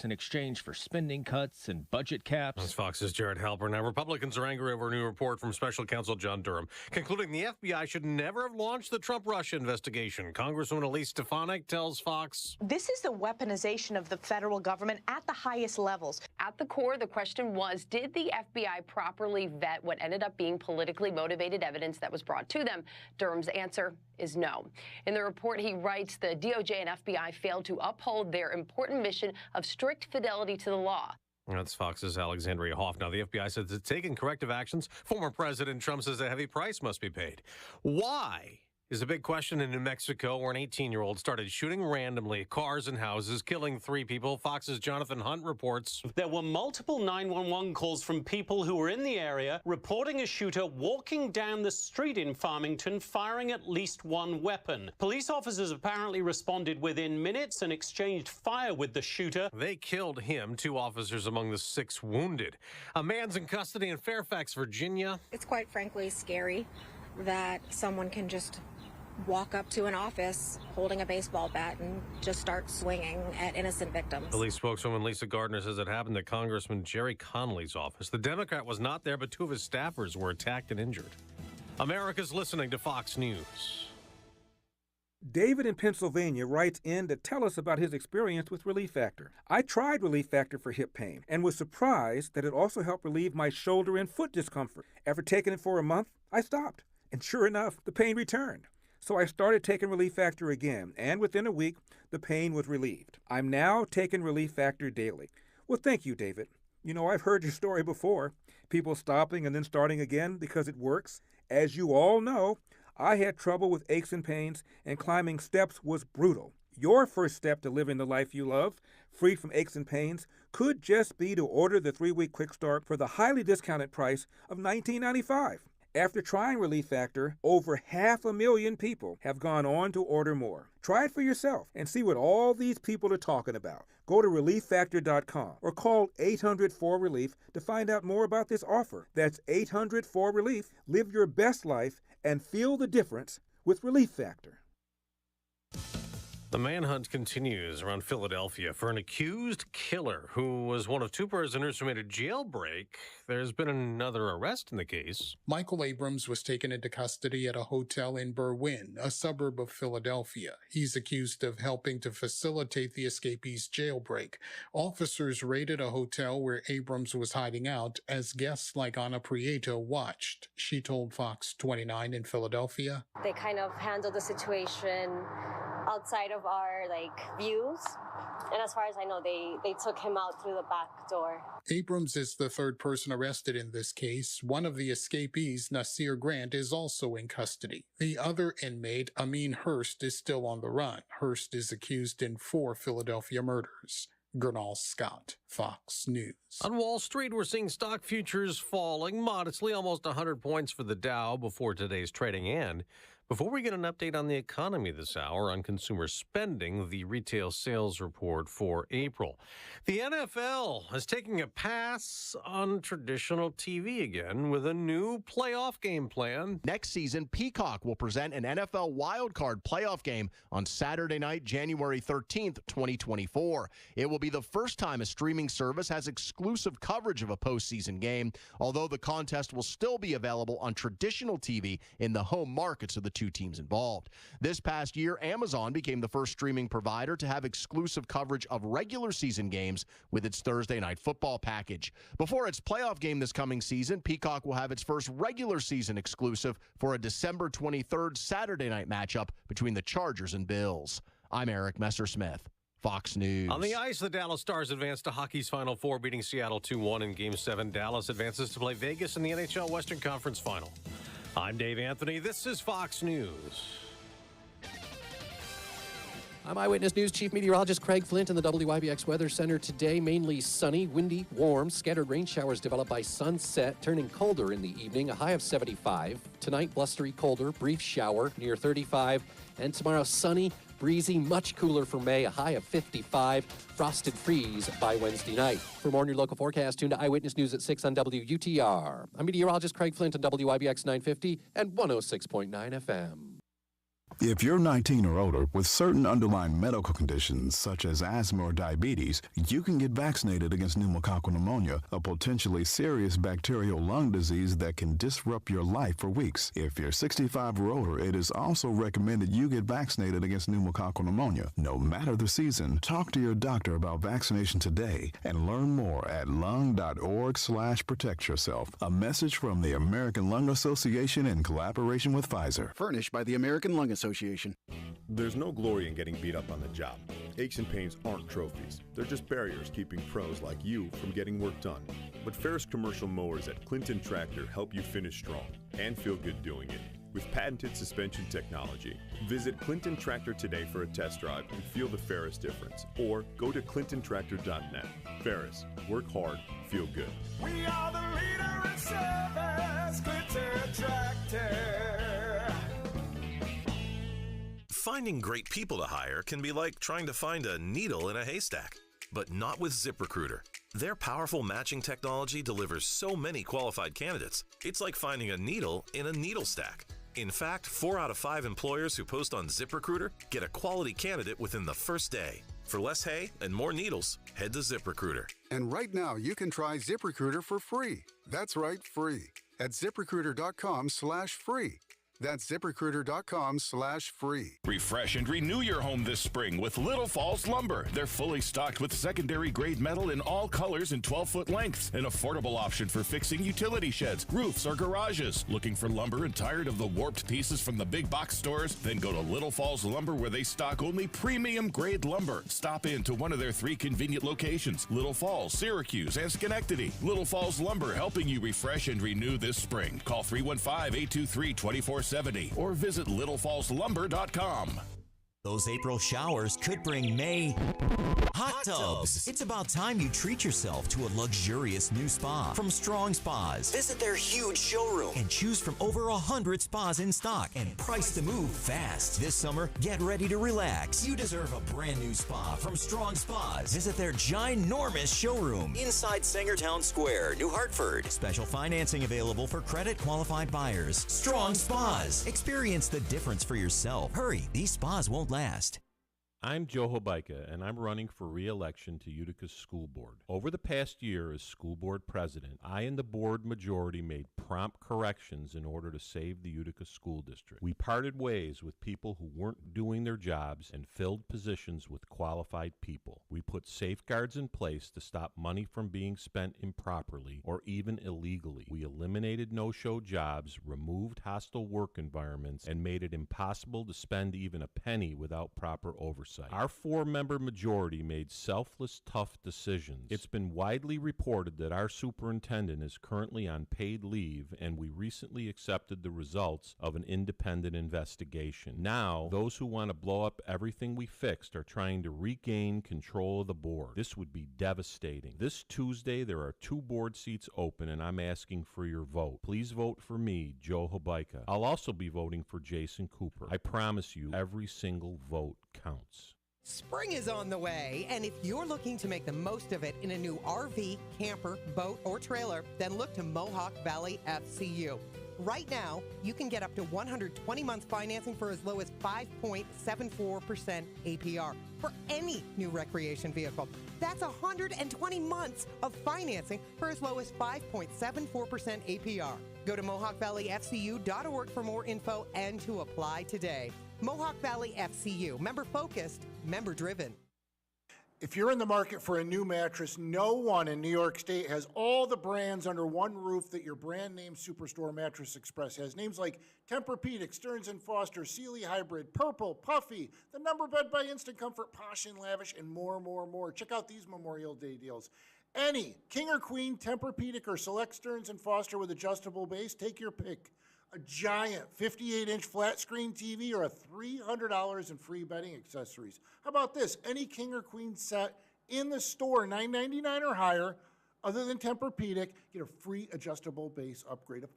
in exchange for spending cuts and budget caps. That's Fox's Jared Halper. Now, Republicans are angry over a new report from Special Counsel John Durham, concluding the FBI should never have launched the Trump-Russia investigation. Congresswoman Elise Stefanik tells Fox, "This is the weaponization of the federal government at the highest levels." At the core, the question was, did the FBI properly vet what ended up being politically motivated evidence that was brought to them? Durham's answer is no. In the report, he writes the DOJ and FBI failed to uphold their important mission of strict fidelity to the law. That's Fox's Alexandria Hoff. Now, the FBI says it's taking corrective actions. Former President Trump says a heavy price must be paid. Why is a big question in New Mexico, where an 18-year-old started shooting randomly at cars and houses, killing 3 people. Fox's Jonathan Hunt reports. There were multiple 911 calls from people who were in the area reporting a shooter walking down the street in Farmington, firing at least one weapon. Police officers apparently responded within minutes and exchanged fire with the shooter. They killed him, 2 officers among the 6 wounded. A man's in custody in Fairfax, Virginia. It's quite frankly scary that someone can just walk up to an office holding a baseball bat and just start swinging at innocent victims. Police spokeswoman Lisa Gardner says it happened at Congressman Jerry Connolly's office. The Democrat was not there, but 2 of his staffers were attacked and injured. America's listening to Fox News. David in Pennsylvania writes in to tell us about his experience with Relief Factor. I tried Relief Factor for hip pain and was surprised that it also helped relieve my shoulder and foot discomfort. After taking it for a month, I stopped. And sure enough, the pain returned. So I started taking Relief Factor again, and within a week, the pain was relieved. I'm now taking Relief Factor daily. Well, thank you, David. You know, I've heard your story before, people stopping and then starting again because it works. As you all know, I had trouble with aches and pains, and climbing steps was brutal. Your first step to living the life you love, free from aches and pains, could just be to order the 3-week Quick Start for the highly discounted price of $19.95. After trying Relief Factor, over 500,000 people have gone on to order more. Try it for yourself and see what all these people are talking about. Go to ReliefFactor.com or call 800-4RELIEF to find out more about this offer. That's 800-4RELIEF. Live your best life and feel the difference with Relief Factor. The manhunt continues around Philadelphia for an accused killer who was one of two prisoners who made a jailbreak. There's been another arrest in the case. Michael Abrams was taken into custody at a hotel in Berwyn, a suburb of Philadelphia. He's accused of helping to facilitate the escapee's jailbreak. Officers raided a hotel where Abrams was hiding out as guests like Ana Prieto watched. She told Fox 29 in Philadelphia. They kind of handled the situation outside of our views, and as far as I know, they took him out through the back door. Abrams is the third person arrested in this case. One of the escapees, Nasir Grant, is also in custody. The other inmate, Amin Hurst, is still on the run. Hurst is accused in 4 Philadelphia murders. Gernal Scott, Fox News. On Wall Street, we're seeing stock futures falling modestly, almost 100 points for the Dow before today's trading end. Before we get an update on the economy this hour, on consumer spending, the retail sales report for April. The NFL is taking a pass on traditional TV again with a new playoff game plan. Next season, Peacock will present an NFL wildcard playoff game on Saturday night, January 13th, 2024. It will be the first time a streaming service has exclusive coverage of a postseason game, although the contest will still be available on traditional TV in the home markets of the two teams involved. This past year, Amazon became the first streaming provider to have exclusive coverage of regular season games with its Thursday Night Football package. Before its playoff game this coming season, Peacock will have its first regular season exclusive for a December 23rd Saturday night matchup between the Chargers and Bills. I'm Eric Messersmith, Fox News. On the ice, the Dallas Stars advanced to hockey's Final Four, beating Seattle 2-1 in Game 7. Dallas advances to play Vegas in the NHL Western Conference Final. I'm Dave Anthony. This is Fox News. I'm Eyewitness News Chief Meteorologist Craig Flint in the WIBX Weather Center today. Mainly sunny, windy, warm, scattered rain showers develop by sunset, turning colder in the evening, a high of 75. Tonight, blustery, colder, brief shower near 35. And tomorrow, sunny, breezy, much cooler for May, a high of 55. Frosted freeze by Wednesday night. For more on your local forecast, tune to Eyewitness News at 6 on WUTR. I'm meteorologist Craig Flint on WIBX 950 and 106.9 FM. If you're 19 or older with certain underlying medical conditions such as asthma or diabetes, you can get vaccinated against pneumococcal pneumonia, a potentially serious bacterial lung disease that can disrupt your life for weeks. If you're 65 or older, it is also recommended you get vaccinated against pneumococcal pneumonia. No matter the season, talk to your doctor about vaccination today and learn more at lung.org/protect yourself. A message from the American Lung Association in collaboration with Pfizer. Furnished by the American Lung Association. There's no glory in getting beat up on the job. Aches and pains aren't trophies. They're just barriers keeping pros like you from getting work done. But Ferris commercial mowers at Clinton Tractor help you finish strong and feel good doing it with patented suspension technology. Visit Clinton Tractor today for a test drive and feel the Ferris difference. Or go to clintontractor.net. Ferris, work hard, feel good. We are the leader in service, Clinton Tractor. Finding great people to hire can be like trying to find a needle in a haystack, but not with ZipRecruiter. Their powerful matching technology delivers so many qualified candidates, it's like finding a needle in a needle stack. In fact, 4 out of 5 employers who post on ZipRecruiter get a quality candidate within the first day. For less hay and more needles, head to ZipRecruiter. And right now, you can try ZipRecruiter for free. That's right, free. At ZipRecruiter.com/free. That's ZipRecruiter.com/free. Refresh and renew your home this spring with Little Falls Lumber. They're fully stocked with secondary grade metal in all colors and 12-foot lengths. An affordable option for fixing utility sheds, roofs, or garages. Looking for lumber and tired of the warped pieces from the big box stores? Then go to Little Falls Lumber where they stock only premium grade lumber. Stop in to one of their 3 convenient locations: Little Falls, Syracuse, and Schenectady. Little Falls Lumber, helping you refresh and renew this spring. Call 315-823-2470 or visit littlefallslumber.com. Those April showers could bring May hot tubs. It's about time you treat yourself to a luxurious new spa from Strong Spas. Visit their huge showroom and choose from over 100 spas in stock and priced to move fast. This summer, get ready to relax. You deserve a brand new spa from Strong Spas. Visit their ginormous showroom inside Sangertown Square, New Hartford. Special financing available for credit qualified buyers. Strong Spas. Experience the difference for yourself. Hurry, these spas won't last. I'm Joe Hobaika, and I'm running for re-election to Utica's school board. Over the past year as school board president, I and the board majority made prompt corrections in order to save the Utica School District. We parted ways with people who weren't doing their jobs and filled positions with qualified people. We put safeguards in place to stop money from being spent improperly or even illegally. We eliminated no-show jobs, removed hostile work environments, and made it impossible to spend even a penny without proper oversight. Our four-member majority made selfless, tough decisions. It's been widely reported that our superintendent is currently on paid leave, and we recently accepted the results of an independent investigation. Now, those who want to blow up everything we fixed are trying to regain control of the board. This would be devastating. This Tuesday, there are 2 board seats open, and I'm asking for your vote. Please vote for me, Joe Hobaika. I'll also be voting for Jason Cooper. I promise you, every single vote counts. Spring is on the way, and if you're looking to make the most of it in a new RV, camper, boat, or trailer, then look to Mohawk Valley FCU. Right now, you can get up to 120 months financing for as low as 5.74% APR for any new recreation vehicle. That's 120 months of financing for as low as 5.74% APR. Go to MohawkValleyFCU.org for more info and to apply today. Mohawk Valley FCU, member focused, member driven. If you're in the market for a new mattress, no one in New York State has all the brands under one roof that your brand name Superstore Mattress Express has. Names like Tempur-Pedic, Stearns & Foster, Sealy Hybrid, Purple, Puffy, the Number Bed by Instant Comfort, Posh and Lavish, and more. Check out these Memorial Day deals. Any King or Queen Tempur-Pedic or select Stearns & Foster with adjustable base, take your pick. A giant 58-inch flat screen TV or a $300 in free bedding accessories. How about this? Any king or queen set in the store, $9.99 or higher, other than Tempur-Pedic, get a free adjustable base upgrade. How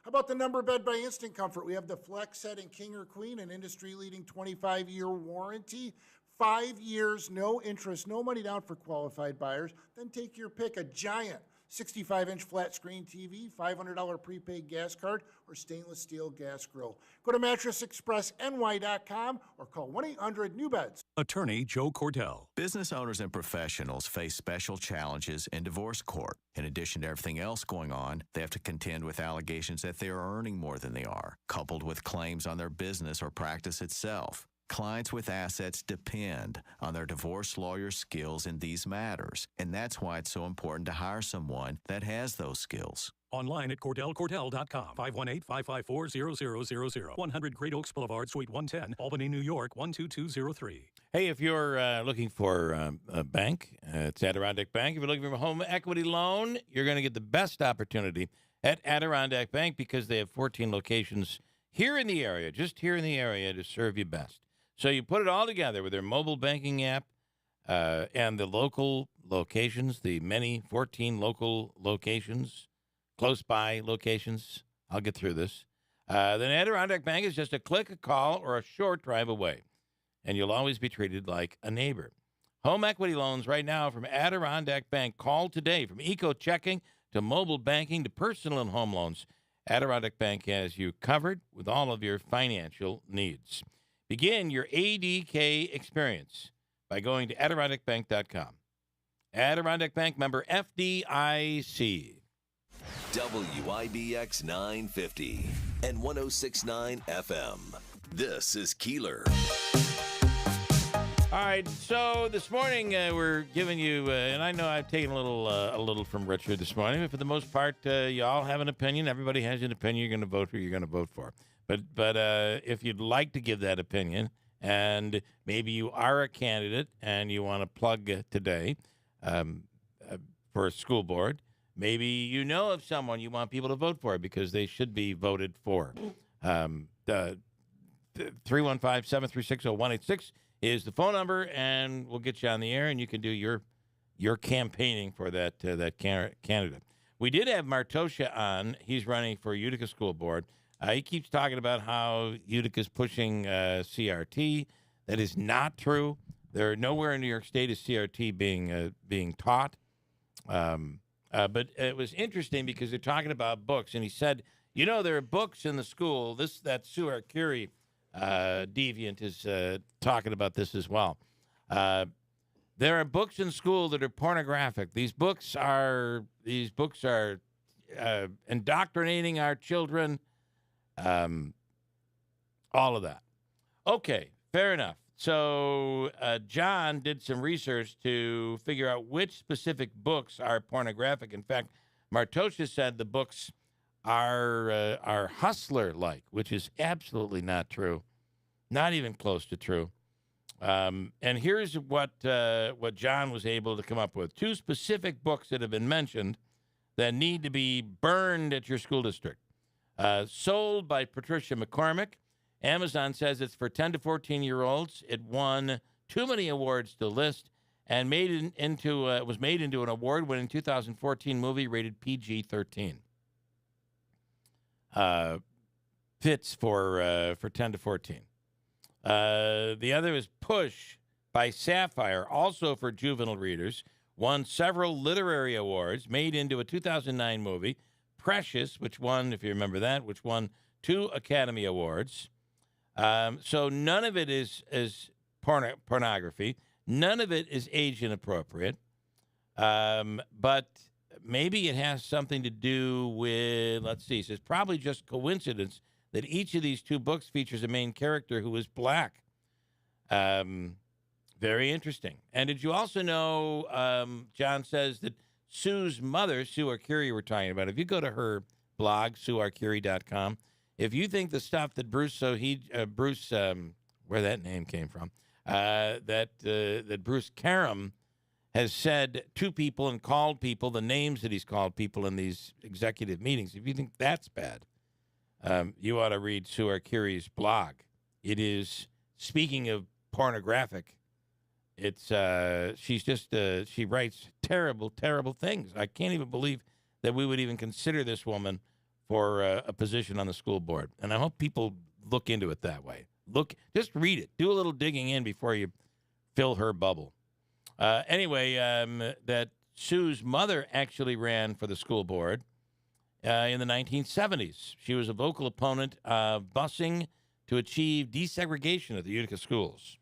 about the Number Bed by Instant Comfort? We have the Flex Set in king or queen, an industry-leading 25-year warranty. 5 years, no interest, no money down for qualified buyers. Then take your pick. A giant 65-inch flat screen TV, $500 prepaid gas card, or stainless steel gas grill. Go to MattressExpressNY.com or call 1-800-NEW-BEDS. Attorney Joe Cordell. Business owners and professionals face special challenges in divorce court. In addition to everything else going on, they have to contend with allegations that they are earning more than they are, coupled with claims on their business or practice itself. Clients with assets depend on their divorce lawyer's skills in these matters, and that's why it's so important to hire someone that has those skills. Online at CordellCordell.com. 518-554-0000. 100 Great Oaks Boulevard, Suite 110, Albany, New York, 12203. Hey, if you're looking for a bank, it's Adirondack Bank. If you're looking for a home equity loan, you're going to get the best opportunity at Adirondack Bank because they have 14 locations here in the area, just here in the area to serve you best. So you put it all together with their mobile banking app and the local locations, the many 14 local locations, close by locations. I'll get through this. Then Adirondack Bank is just a click, a call, or a short drive away, and you'll always be treated like a neighbor. Home equity loans right now from Adirondack Bank. Call today from eco-checking to mobile banking to personal and home loans. Adirondack Bank has you covered with all of your financial needs. Begin your ADK experience by going to AdirondackBank.com. Adirondack Bank, member FDIC. WIBX 950 and 106.9 FM. This is Keeler. All right, so this morning we're giving you, and I know I've taken a little from Richard this morning, but for the most part, you all have an opinion. Everybody has an opinion. You're going to vote who you're going to vote for. But if you'd like to give that opinion, and maybe you are a candidate and you want to plug today for a school board, maybe you know of someone you want people to vote for because they should be voted for. 315-736-0186 is the phone number, and we'll get you on the air, and you can do your campaigning for that candidate. We did have Martosha on. He's running for Utica School Board. He keeps talking about how Utica's pushing CRT. That is not true. There are nowhere in New York State is CRT being taught. But it was interesting because they're talking about books, and he said, there are books in the school. That Sue Arcuri deviant is talking about this as well. There are books in school that are pornographic. These books are indoctrinating our children. All of that. Okay, fair enough. So John did some research to figure out which specific books are pornographic. In fact, Martosha said the books are hustler-like, which is absolutely not true, not even close to true. And here's what John was able to come up with: 2 specific books that have been mentioned that need to be burned at your school district. Sold by Patricia McCormick. Amazon says it's for 10 to 14-year-olds. It won too many awards to list and was made into an award-winning 2014 movie rated PG-13. Fits for 10 to 14. The other is Push by Sapphire, also for juvenile readers. Won several literary awards, made into a 2009 movie. Precious, which won, if you remember that, which won 2 Academy Awards. So none of it is pornography. None of it is age inappropriate. But maybe it has something to do with, let's see, it's probably just coincidence that each of these 2 books features a main character who is black. Very interesting. And did you also know, John says that Sue's mother, Sue Arcuri, we're talking about, if you go to her blog, suearcuri.com, if you think the stuff that Bruce, where that name came from, that Bruce Karam has said to people and called people the names that he's called people in these executive meetings, if you think that's bad, you ought to read Sue Arcuri's blog. It is, speaking of pornographic, it's she writes terrible, terrible things. I can't even believe that we would even consider this woman for a position on the school board. And I hope people look into it that way. Just read it. Do a little digging in before you fill her bubble. Anyway, that Sue's mother actually ran for the school board in the 1970s. She was a vocal opponent of busing to achieve desegregation of the Utica schools.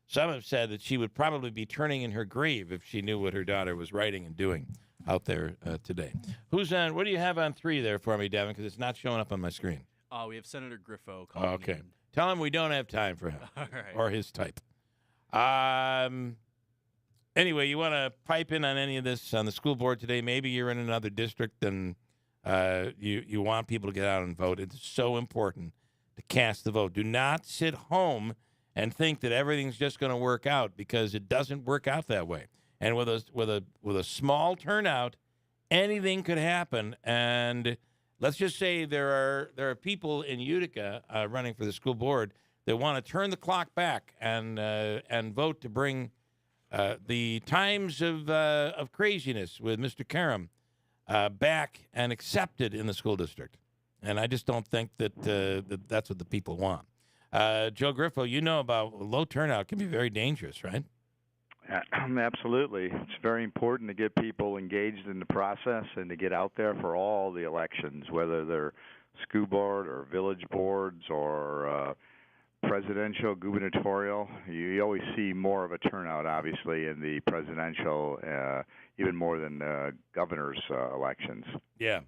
Some have said that she would probably be turning in her grave if she knew what her daughter was writing and doing out there today. Who's on? What do you have on 3 there for me, Devin? Because it's not showing up on my screen. We have Senator Griffo calling Okay. in. Tell him we don't have time for him. All right. Or his type. Anyway, you want to pipe in on any of this on the school board today? Maybe you're in another district and you want people to get out and vote. It's so important to cast the vote. Do not sit home and think that everything's just going to work out, because it doesn't work out that way. And with a small turnout, anything could happen. And let's just say there are people in Utica running for the school board that want to turn the clock back and vote to bring the times of craziness with Mr. Karam back and accepted in the school district. And I just don't think that that's what the people want. Joe Griffo, you know about low turnout can be very dangerous, right? Absolutely. It's very important to get people engaged in the process and to get out there for all the elections, whether they're school board or village boards or presidential, gubernatorial. You always see more of a turnout, obviously, in the presidential, even more than governor's elections. Yeah.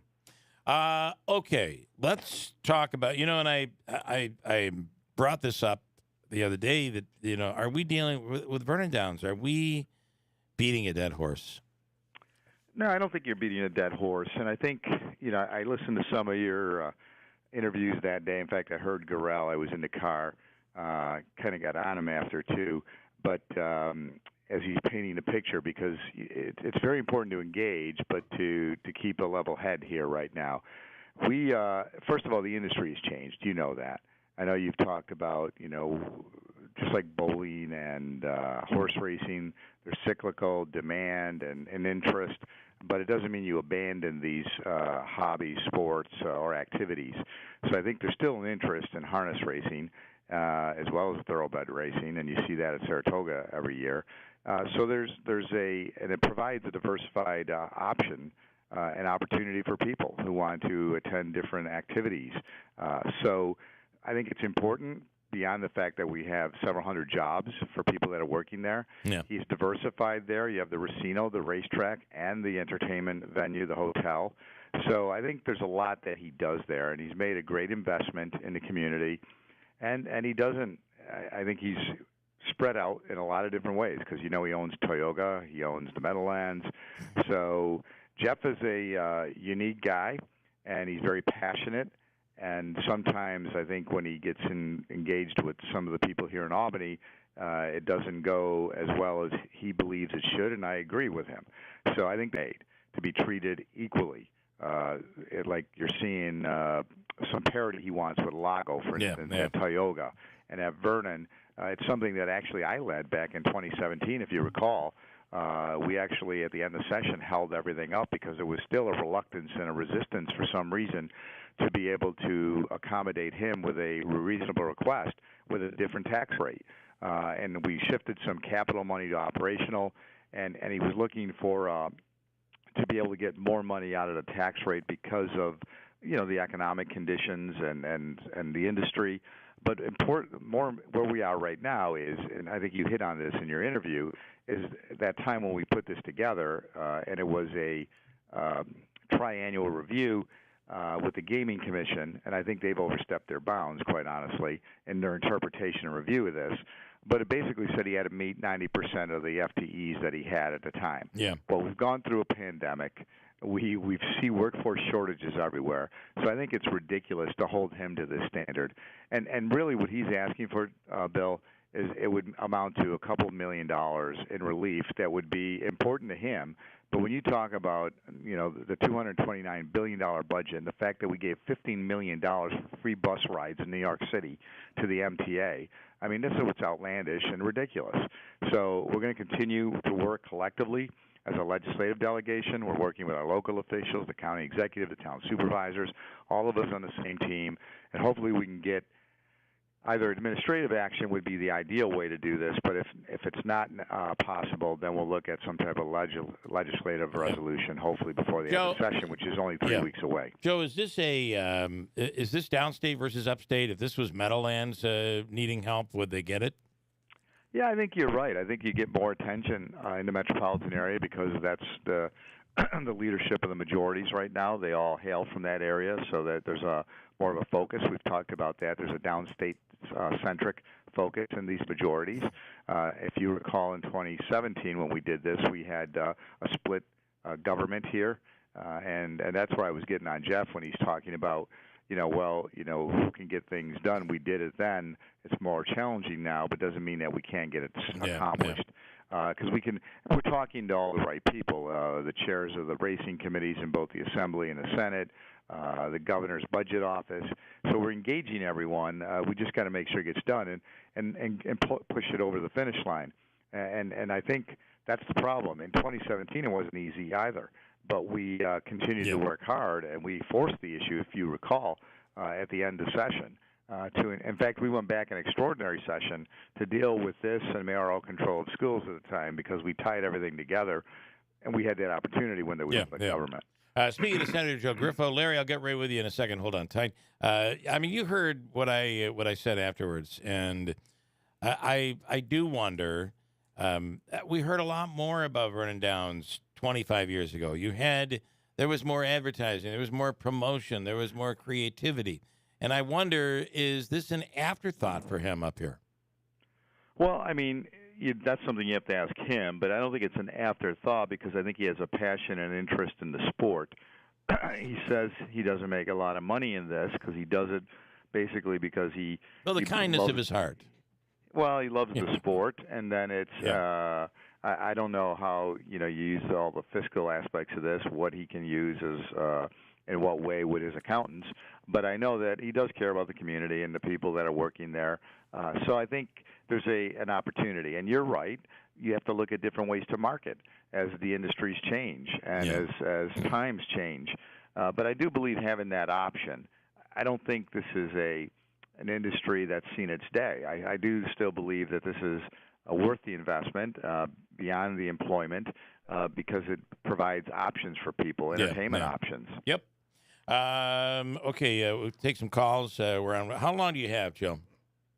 Okay. Let's talk about, and I brought this up the other day that, are we dealing with Vernon Downs? Are we beating a dead horse? No, I don't think you're beating a dead horse. And I think, I listened to some of your interviews that day. In fact, I heard Gorell. I was in the car, kind of got on him after, too. But as he's painting the picture, because it's very important to engage, but to keep a level head here right now. We, first of all, the industry has changed. You know that. I know you've talked about, just like bowling and horse racing, there's cyclical demand and interest, but it doesn't mean you abandon these hobby sports or activities. So I think there's still an interest in harness racing as well as thoroughbred racing, and you see that at Saratoga every year. So and it provides a diversified option, an opportunity for people who want to attend different activities. So I think it's important, beyond the fact that we have several hundred jobs for people that are working there. Yeah. He's diversified there. You have the Racino, the racetrack, and the entertainment venue, the hotel. So I think there's a lot that he does there, and he's made a great investment in the community. And he doesn't, I think he's spread out in a lot of different ways because, he owns Toyota, he owns the Meadowlands. So Jeff is a unique guy, and he's very passionate. And sometimes I think when he gets engaged with some of the people here in Albany, it doesn't go as well as he believes it should, and I agree with him. So I think to be treated equally. Like you're seeing some parity he wants with Lago, for instance, at Toyota. And at Vernon, it's something that actually I led back in 2017, if you recall. We actually, at the end of the session, held everything up because there was still a reluctance and a resistance for some reason to be able to accommodate him with a reasonable request with a different tax rate. And we shifted some capital money to operational, and he was looking for to be able to get more money out of the tax rate because of the economic conditions and the industry. But more where we are right now is, and I think you hit on this in your interview, is that time when we put this together, and it was a triannual review with the Gaming Commission, and I think they've overstepped their bounds, quite honestly, in their interpretation and review of this. But it basically said he had to meet 90% of the FTEs that he had at the time. Yeah. Well, we've gone through a pandemic. We see workforce shortages everywhere. So I think it's ridiculous to hold him to this standard. And really what he's asking for, Bill, is it would amount to a couple $1 million in relief that would be important to him. But when you talk about, the $229 billion budget and the fact that we gave $15 million for free bus rides in New York City to the MTA, I mean, this is what's outlandish and ridiculous. So we're going to continue to work collectively as a legislative delegation. We're working with our local officials, the county executive, the town supervisors, all of us on the same team, and hopefully we can get either administrative action would be the ideal way to do this, but if it's not possible, then we'll look at some type of legislative resolution, hopefully before the end of the session, which is only 3 weeks away. Joe, is this downstate versus upstate? If this was Meadowlands needing help, would they get it? Yeah, I think you're right. I think you get more attention in the metropolitan area because that's the the leadership of the majorities right now. They all hail from that area, so that there's more of a focus. We've talked about that. There's a downstate centric focus in these majorities. If you recall in 2017 when we did this, we had a split government here, and that's where I was getting on Jeff when he's talking about, who can get things done. We did it then. It's more challenging now, but doesn't mean that we can't get it accomplished. Because we're talking to all the right people, the chairs of the racing committees in both the Assembly and the Senate, the governor's budget office. So we're engaging everyone. We just got to make sure it gets done and push it over the finish line. And I think that's the problem. In 2017, it wasn't easy either. But we continued to work hard, and we forced the issue, if you recall, at the end of session. In fact, we went back in extraordinary session to deal with this and mayoral control of schools at the time because we tied everything together, and we had that opportunity when there was the government. Speaking of Senator Joe Griffo, Larry, I'll get right with you in a second. Hold on tight. I mean, you heard what I said afterwards, and I do wonder. We heard a lot more about Vernon Downs 25 years ago. There was more advertising, there was more promotion, there was more creativity. And I wonder, is this an afterthought for him up here? Well, I mean, that's something you have to ask him, but I don't think it's an afterthought because I think he has a passion and interest in the sport. He says he doesn't make a lot of money in this because he does it basically because he... Well, the kindness of his heart. Well, he loves the sport, and then it's... I don't know how you use all the fiscal aspects of this, what he can use as in what way with his accountants. But I know that he does care about the community and the people that are working there. So I think there's an opportunity. And you're right. You have to look at different ways to market as the industries change and as times change. But I do believe having that option. I don't think this is an industry that's seen its day. I do still believe that this is worth the investment beyond the employment because it provides options for people, entertainment options. Yep. Okay, we'll take some calls. We're on. How long do you have, Joe?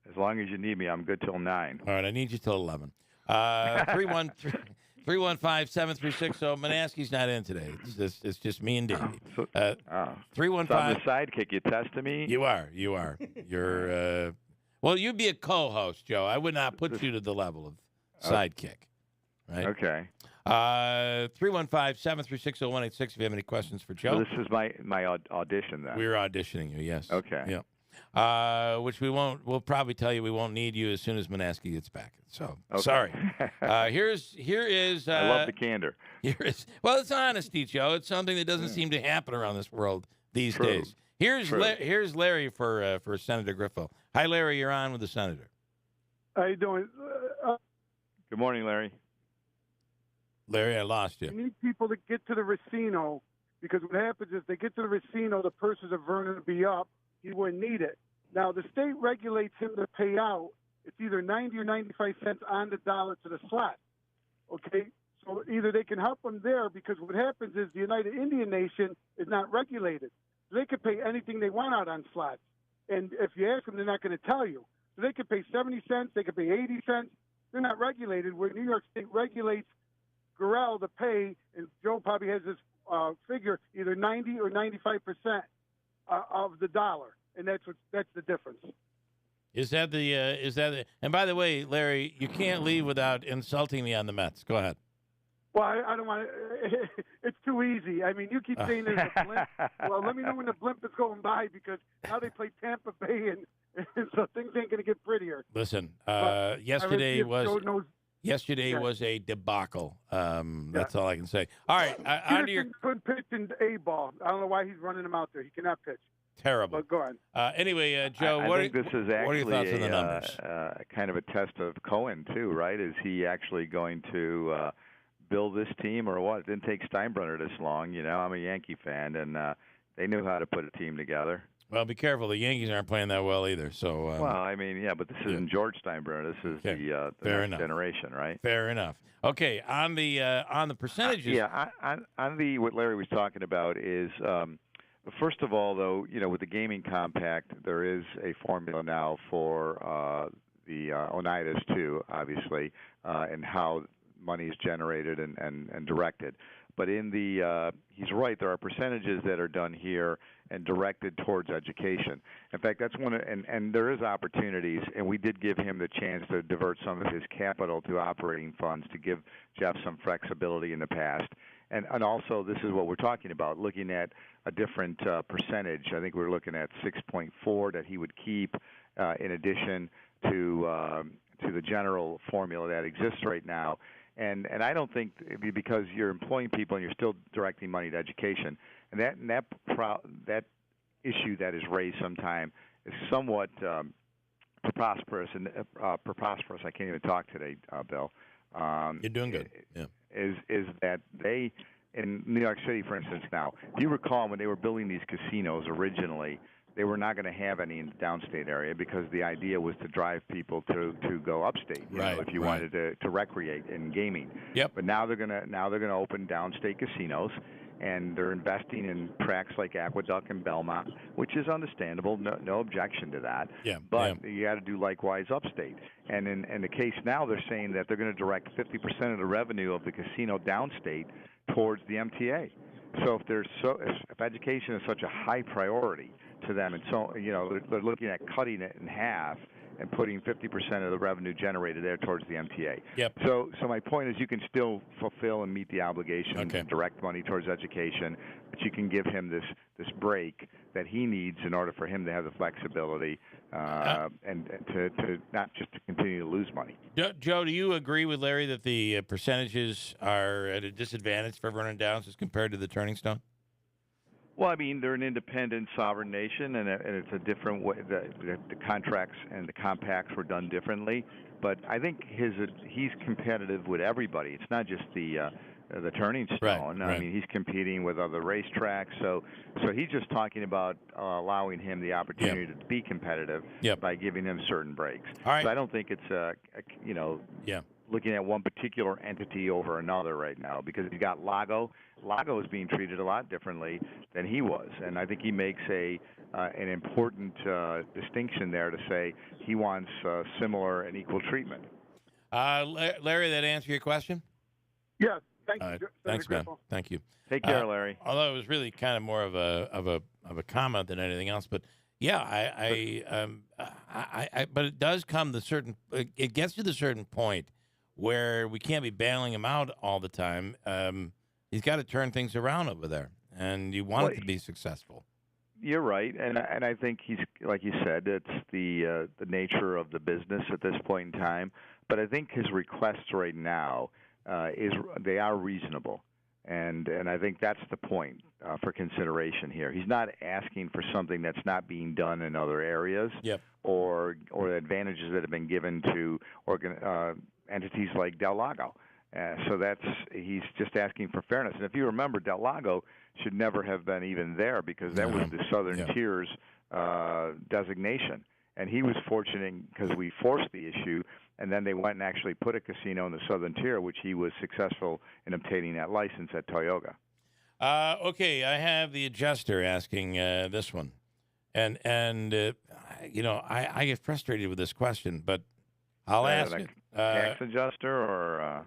As long as you need me, I'm good till 9. All right, I need you till 11. 315-736. So Manaski's not in today. It's just me and Davey. 315. So I'm the sidekick. You testing me? You are. You're. Well, you'd be a co-host, Joe. I would not put you to the level of sidekick. Right. Okay. 315-736-0186 if you have any questions for Joe. So this is my audition then. We're auditioning you, yes. Okay. Yeah. Which we'll probably tell you we won't need you as soon as Manaski gets back. So sorry. Here is. I love the candor. Well, it's honesty, Joe. It's something that doesn't seem to happen around this world these days. Here's Larry for Senator Griffo. Hi, Larry. You're on with the senator. How you doing? Good morning, Larry. Larry, I lost you. We need people to get to the Racino because what happens is they get to the Racino, the purses of Vernon would be up. He wouldn't need it. Now, the state regulates him to pay out. It's either 90 or 95 cents on the dollar to the slot. Okay? So either they can help him there because what happens is the United Indian Nation is not regulated. So they could pay anything they want out on slots. And if you ask them, they're not going to tell you. So they could pay 70 cents. They could pay 80 cents. They're not regulated. Where New York State regulates Gorell to pay, and Joe probably has this figure, either 90 or 95% of the dollar, and that's the difference. Is that the? And by the way, Larry, you can't leave without insulting me on the Mets. Go ahead. Well, I don't want to. It's too easy. I mean, you keep saying there's a blimp. Well, let me know when the blimp is going by because now they play Tampa Bay, and so things ain't going to get prettier. Listen, yesterday was a debacle. That's all I can say. All right, on to your couldn't pitch in A ball. I don't know why he's running him out there. He cannot pitch. Terrible. But go on. Anyway, Joe, I think this is actually what are your thoughts on the numbers? Kind of a test of Cohen too, right? Is he actually going to build this team or what? It didn't take Steinbrenner this long. You know, I'm a Yankee fan, and they knew how to put a team together. Well, be careful. The Yankees aren't playing that well either. So. Well, I mean, yeah, but this isn't George Steinbrenner. This is the next generation, right? Fair enough. Okay, on the percentages. On the what Larry was talking about is. First of all, though, you know, with the gaming compact, there is a formula now for the Oneidas too, obviously, and how money is generated and directed. But in the, he's right. There are percentages that are done here and directed towards education. In fact, that's one, and there is opportunities. And we did give him the chance to divert some of his capital to operating funds to give Jeff some flexibility in the past. And also, this is what we're talking about, looking at a different percentage. I think we're looking at 6.4 that he would keep in addition to the general formula that exists right now. And I don't think because you're employing people and you're still directing money to education, and that issue that is raised sometime is somewhat preposterous. I can't even talk today, Bill. You're doing good. Yeah. Is that they in New York City, for instance, now, if you recall when they were building these casinos originally, they were not going to have any in the downstate area because the idea was to drive people to go upstate. You know, if you wanted to recreate in gaming. Yep. But now they're gonna open downstate casinos, and they're investing in tracks like Aqueduct and Belmont, which is understandable. No objection to that. Yeah. But you got to do likewise upstate. And in the case now, they're saying that they're going to direct 50% of the revenue of the casino downstate towards the MTA. So if education is such a high priority to them, and so they're looking at cutting it in half and putting 50% of the revenue generated there towards the MTA. Yep. So my point is you can still fulfill and meet the obligation and direct money towards education, but you can give him this break that he needs in order for him to have the flexibility and to not just to continue to lose money. Joe, do you agree with Larry that the percentages are at a disadvantage for Vernon Downs as compared to the Turning Stone? Well, I mean, they're an independent sovereign nation, and it's a different way. The contracts and the compacts were done differently, but I think he's competitive with everybody. It's not just the turning stone. Right. I mean, he's competing with other racetracks. So he's just talking about allowing him the opportunity to be competitive by giving him certain breaks. All right. So I don't think it's looking at one particular entity over another right now, because you got Lago. Lago is being treated a lot differently than he was, and I think he makes an important distinction there to say he wants similar and equal treatment. Larry, that answer your question? Yes. Thank you. Thanks, man. Thank you. Take care, Larry. Although it was really kind of more of a comment than anything else, but yeah, but it does come to it gets to the certain point where we can't be bailing him out all the time. He's got to turn things around over there, and you want it to be successful. You're right, and I think he's, like you said, it's the nature of the business at this point in time. But I think his requests right now they are reasonable, and I think that's the point for consideration here. He's not asking for something that's not being done in other areas, or advantages that have been given to entities like Del Lago. So he's just asking for fairness. And if you remember, Del Lago should never have been even there, because that was the Southern Tier's designation. And he was fortunate because we forced the issue, and then they went and actually put a casino in the Southern Tier, which he was successful in obtaining that license at Toyota. Okay, I have the adjuster asking this one. And I get frustrated with this question, but I'll ask it. Tax adjuster or a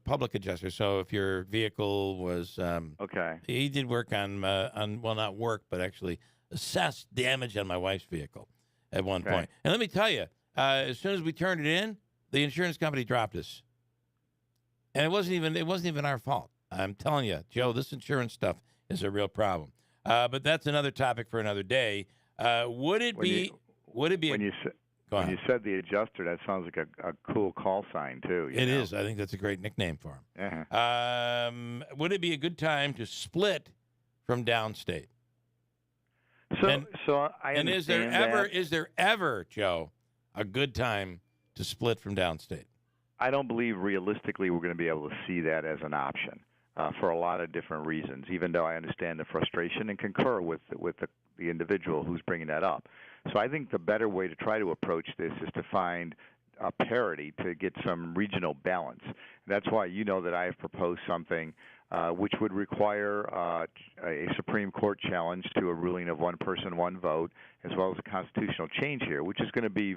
public adjuster. So if your vehicle was okay, he did work on not work, but actually assess damage on my wife's vehicle at one point. And let me tell you, as soon as we turned it in, the insurance company dropped us, and it wasn't even our fault. I'm telling you, Joe, this insurance stuff is a real problem. But that's another topic for another day. Would it be? When you said the adjuster, that sounds like a cool call sign, too. It is. I think that's a great nickname for him. Would it be a good time to split from downstate? So I understand is there ever, Joe, a good time to split from downstate? I don't believe realistically we're going to be able to see that as an option for a lot of different reasons, even though I understand the frustration and concur with the individual who's bringing that up. So I think the better way to try to approach this is to find a parity to get some regional balance. That's why that I have proposed something which would require a Supreme Court challenge to a ruling of one person, one vote, as well as a constitutional change here, which is going to be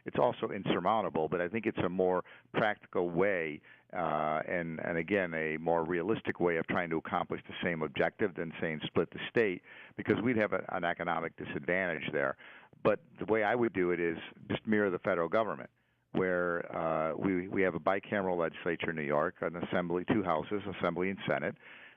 it's also insurmountable, but I think it's a more practical way and again, a more realistic way of trying to accomplish the same objective than saying split the state, because we'd have an economic disadvantage there. But the way I would do it is just mirror the federal government, where we have a bicameral legislature in New York, an assembly, two houses, Assembly and Senate.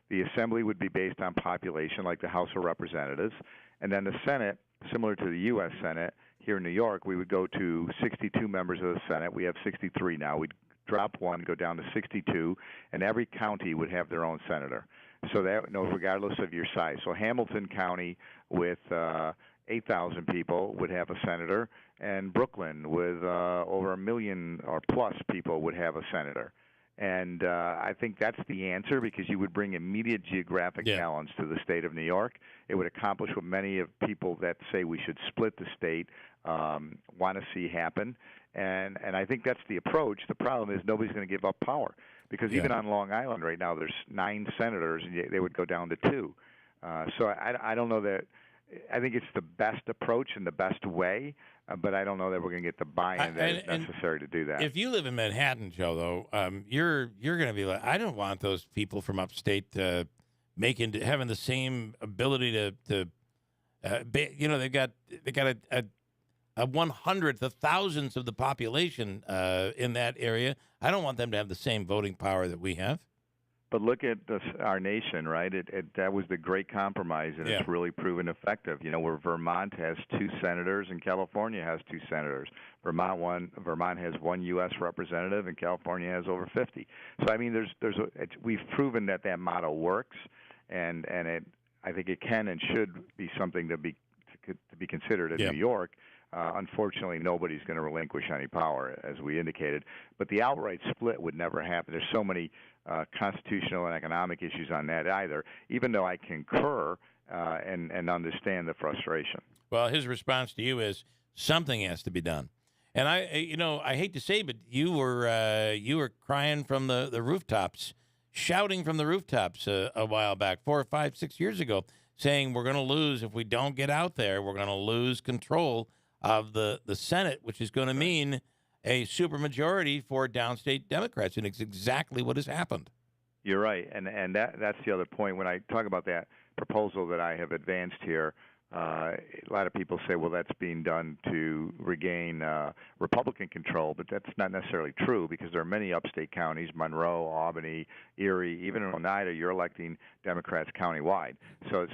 The Assembly would be based on population, like the House of Representatives, and then the Senate, similar to the U.S. Senate here in New York, we would go to 62 members of the Senate. We have 63 now. We'd drop one, go down to 62, and every county would have their own senator. So that, regardless of your size. So Hamilton County with 8,000 people would have a senator, and Brooklyn with over 1 million or plus people would have a senator. And I think that's the answer, because you would bring immediate geographic balance to the state of New York. It would accomplish what many of people that say we should split the state want to see happen. And I think that's the approach. The problem is nobody's going to give up power, because even on Long Island right now there's 9 senators, and they would go down to 2. So I don't know that. I think it's the best approach and the best way, but I don't know that we're going to get the buy-in that is necessary to do that. If you live in Manhattan, Joe, though, you're going to be like, I don't want those people from upstate having the same ability to they've got a 1/100th of thousands of the population in that area. I don't want them to have the same voting power that we have. But look at our nation, right? That was the great compromise, and Yeah. it's really proven effective. Where Vermont has 2 senators and California has 2 senators. Vermont has 1 U.S. representative, and California has over 50. So I mean, we've proven that model works, and I think it can and should be something to be considered in Yeah. New York. Unfortunately, nobody's going to relinquish any power, as we indicated. But the outright split would never happen. There's so many constitutional and economic issues on that either, even though I concur and understand the frustration. Well, his response to you is something has to be done. And I hate to say, but you were crying from the rooftops, shouting from the rooftops a while back, 4 or 5, 6 years ago, saying we're going to lose if we don't get out there. We're going to lose control of the Senate, which is going to mean a supermajority for downstate Democrats, and it's exactly what has happened. You're right, and that's the other point. When I talk about that proposal that I have advanced here, a lot of people say, well, that's being done to regain Republican control, but that's not necessarily true because there are many upstate counties, Monroe, Albany, Erie, even in Oneida, you're electing Democrats countywide. So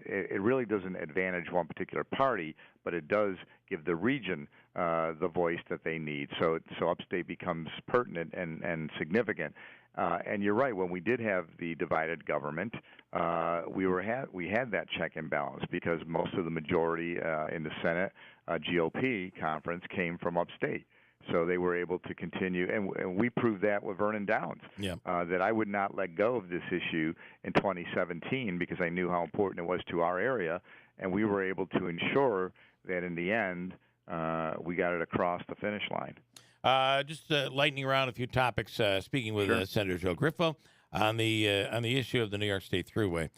it really doesn't advantage one particular party, but it does give the region the voice that they need. So upstate becomes pertinent and significant. And you're right. When we did have the divided government, we had that check and balance because most of the majority in the Senate GOP conference came from upstate. So they were able to continue, and we proved that with Vernon Downs, that I would not let go of this issue in 2017 because I knew how important it was to our area, and we were able to ensure that in the end we got it across the finish line. Just lightning around a few topics. Speaking with Senator Joe Griffo on the issue of the New York State Thruway.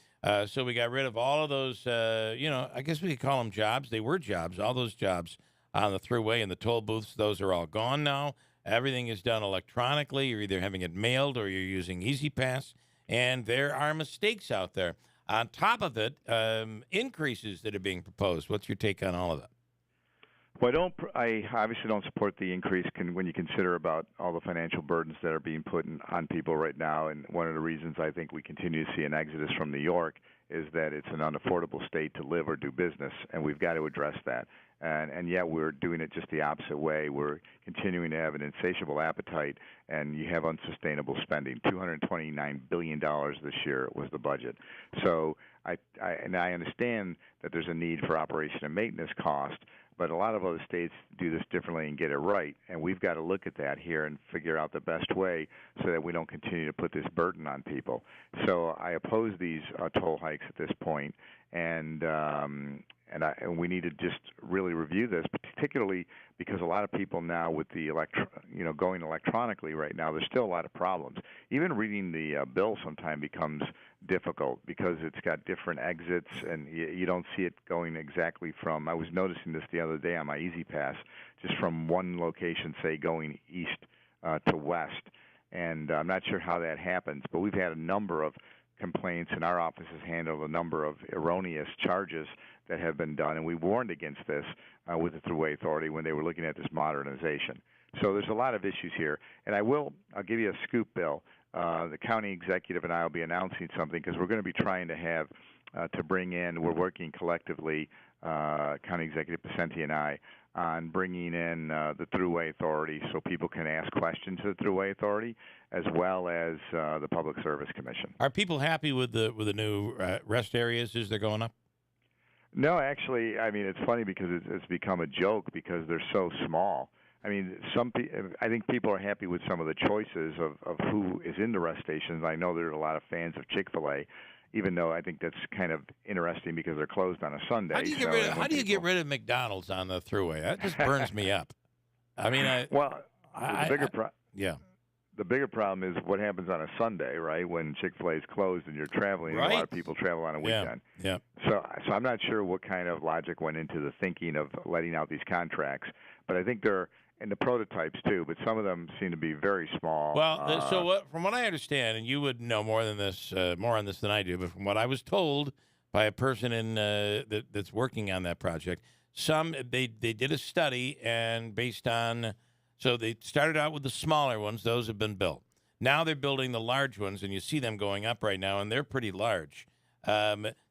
So we got rid of all of those. I guess we could call them jobs. They were jobs. All those jobs on the Thruway and the toll booths. Those are all gone now. Everything is done electronically. You're either having it mailed or you're using Easy Pass. And there are mistakes out there. On top of it, increases that are being proposed. What's your take on all of that? Well, I obviously don't support the increase when you consider about all the financial burdens that are being put on people right now. And one of the reasons I think we continue to see an exodus from New York is that it's an unaffordable state to live or do business, and we've got to address that. And yet we're doing it just the opposite way. We're continuing to have an insatiable appetite, and you have unsustainable spending. $229 billion this year was the budget. So I understand that there's a need for operation and maintenance cost, but a lot of other states do this differently and get it right, and we've got to look at that here and figure out the best way so that we don't continue to put this burden on people. So I oppose these toll hikes at this point, and we need to just really review this, particularly because a lot of people now with the going electronically right now, there's still a lot of problems. Even reading the bill sometimes becomes difficult because it's got different exits and you don't see it going exactly from. I was noticing this the other day on my Easy Pass, just from one location, say going east to west, and I'm not sure how that happens, but we've had a number of complaints, and our office has handled a number of erroneous charges that have been done, and we warned against this with the Thruway Authority when they were looking at this modernization. So there's a lot of issues here, and I'll give you a scoop, Bill. The county executive and I will be announcing something because we're going to be trying to have to bring in. We're working collectively, County Executive Pacenti and I, on bringing in the Thruway Authority so people can ask questions to the Thruway Authority as well as the Public Service Commission. Are people happy with the new rest areas as they're going up? No, actually, I mean, it's funny because it's become a joke because they're so small. I mean, I think people are happy with some of the choices of who is in the rest stations. I know there are a lot of fans of Chick-fil-A, even though I think that's kind of interesting because they're closed on a Sunday. How do you get rid of McDonald's on the Thruway? That just burns me up. I mean, the bigger problem is what happens on a Sunday, right? When Chick-fil-A is closed and you're traveling, right. And a lot of people travel on a weekend. Yeah. So I'm not sure what kind of logic went into the thinking of letting out these contracts, but I think they're in the prototypes too. But some of them seem to be very small. Well, from what I understand, and you would know more on this than I do, but from what I was told by a person that's working on that project, they did a study and based on. So they started out with the smaller ones; those have been built. Now they're building the large ones, and you see them going up right now, and they're pretty large.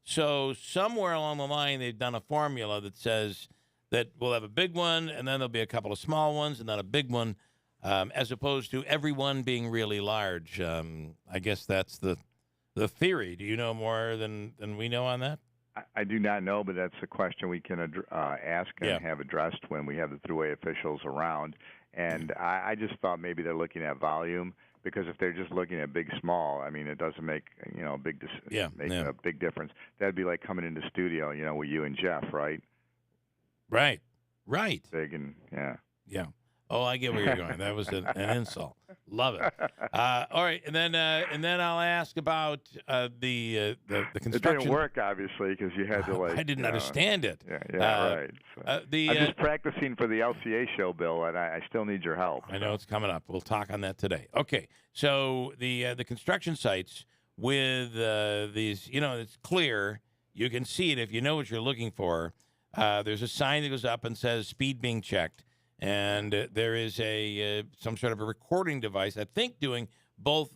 So somewhere along the line, they've done a formula that says that we'll have a big one, and then there'll be a couple of small ones, and then a big one, as opposed to every one being really large. I guess that's the theory. Do you know more than we know on that? I do not know, but that's a question we can ask and have addressed when we have the Thruway officials around. And I just thought maybe they're looking at volume, because if they're just looking at big small, I mean, it doesn't make a big a big difference. That'd be like coming into studio, with you and Jeff, right? Right. Big and yeah. Oh, I get where you're going. That was an insult. Love it. All right, and then I'll ask about the construction. It didn't work, obviously, because you had to I didn't understand it. Right. So I'm just practicing for the LCA show, Bill, and I still need your help. I know it's coming up. We'll talk on that today. Okay, so the construction sites with these, it's clear. You can see it if you know what you're looking for. There's a sign that goes up and says "speed being checked." And there is some sort of a recording device, I think, doing both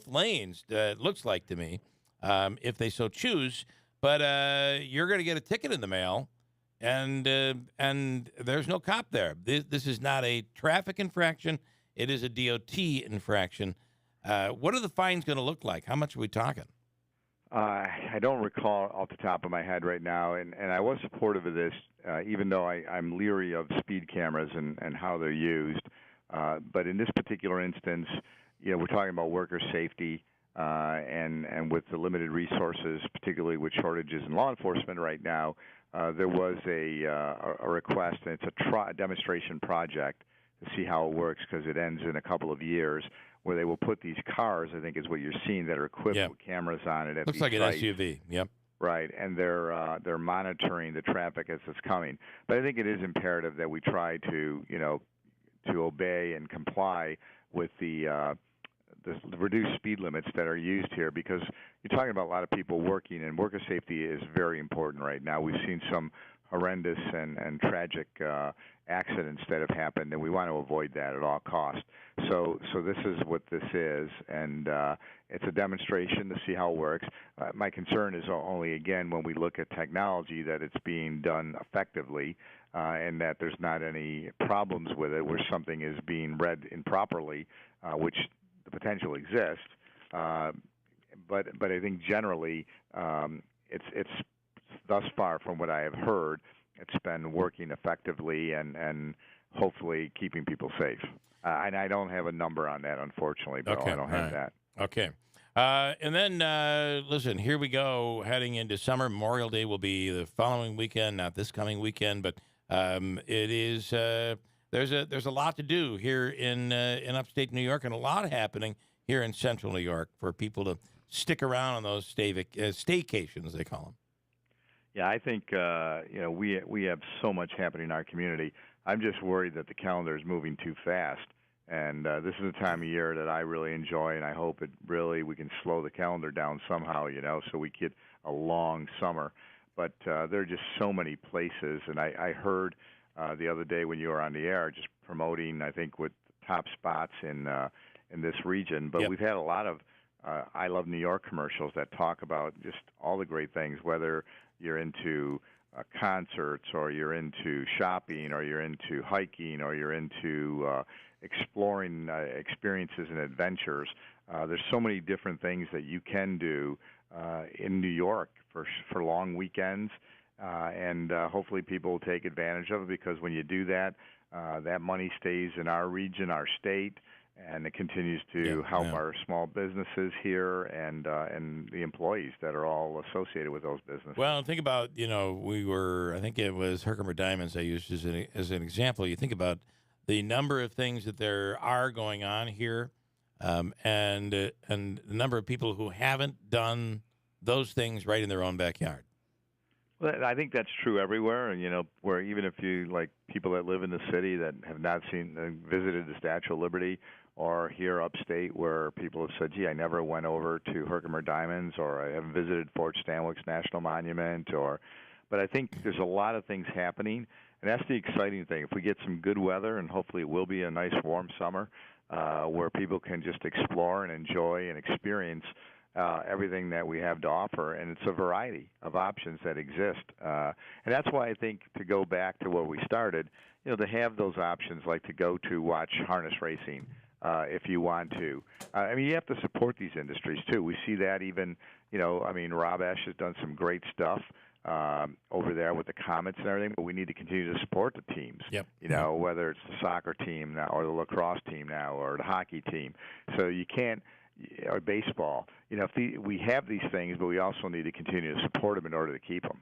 lanes. It looks like to me, if they so choose. But you're going to get a ticket in the mail, and there's no cop there. This is not a traffic infraction; it is a DOT infraction. What are the fines going to look like? How much are we talking? I don't recall off the top of my head right now, and I was supportive of this, even though I'm leery of speed cameras and how they're used. But in this particular instance, we're talking about worker safety, and with the limited resources, particularly with shortages in law enforcement right now, there was a request, and it's a demonstration project to see how it works, because it ends in a couple of years, where they will put these cars, I think is what you're seeing, that are equipped with cameras on it. Looks like an SUV. Yep. Right, and they're monitoring the traffic as it's coming. But I think it is imperative that we try to obey and comply with the reduced speed limits that are used here, because you're talking about a lot of people working, and worker safety is very important right now. We've seen some horrendous and tragic accidents that have happened, and we want to avoid that at all costs. So this is what this is, and it's a demonstration to see how it works. My concern is only, again, when we look at technology, that it's being done effectively, and that there's not any problems with it where something is being read improperly, which the potential exists. But I think generally it's thus far, from what I have heard, it's been working effectively and hopefully keeping people safe. And I don't have a number on that, unfortunately, but I don't have that. Okay. And then, listen, here we go, heading into summer. Memorial Day will be the following weekend, not this coming weekend, but it is there's a lot to do here in upstate New York, and a lot happening here in central New York for people to stick around on those staycations, they call them. Yeah, I think we have so much happening in our community. I'm just worried that the calendar is moving too fast, and this is a time of year that I really enjoy, and I hope we can slow the calendar down somehow, so we get a long summer. But there are just so many places, and I heard the other day when you were on the air just promoting, I think, with top spots in this region. But we've had a lot of I Love New York commercials that talk about just all the great things, whether you're into concerts, or you're into shopping, or you're into hiking, or you're into exploring experiences and adventures. There's so many different things that you can do in New York for long weekends, and hopefully people will take advantage of it, because when you do that, that money stays in our region, our state, and it continues to help our small businesses here and the employees that are all associated with those businesses. Well, think about, I think it was Herkimer Diamonds I used as an example. You think about the number of things that there are going on here, and the number of people who haven't done those things right in their own backyard. Well, I think that's true everywhere, where even if you, like people that live in the city that have not visited the Statue of Liberty, or here upstate where people have said, gee, I never went over to Herkimer Diamonds, or I haven't visited Fort Stanwix National Monument, but I think there's a lot of things happening, and that's the exciting thing. If we get some good weather, and hopefully it will be a nice warm summer, where people can just explore and enjoy and experience everything that we have to offer, and it's a variety of options that exist. And that's why I think, to go back to where we started, to have those options, like to go to watch harness racing if you want to. I mean, you have to support these industries too. We see that even, Rob Esch has done some great stuff over there with the Comets and everything, but we need to continue to support the teams. Yep. Whether it's the soccer team now or the lacrosse team now or the hockey team. So you can't, or baseball. We have these things, but we also need to continue to support them in order to keep them.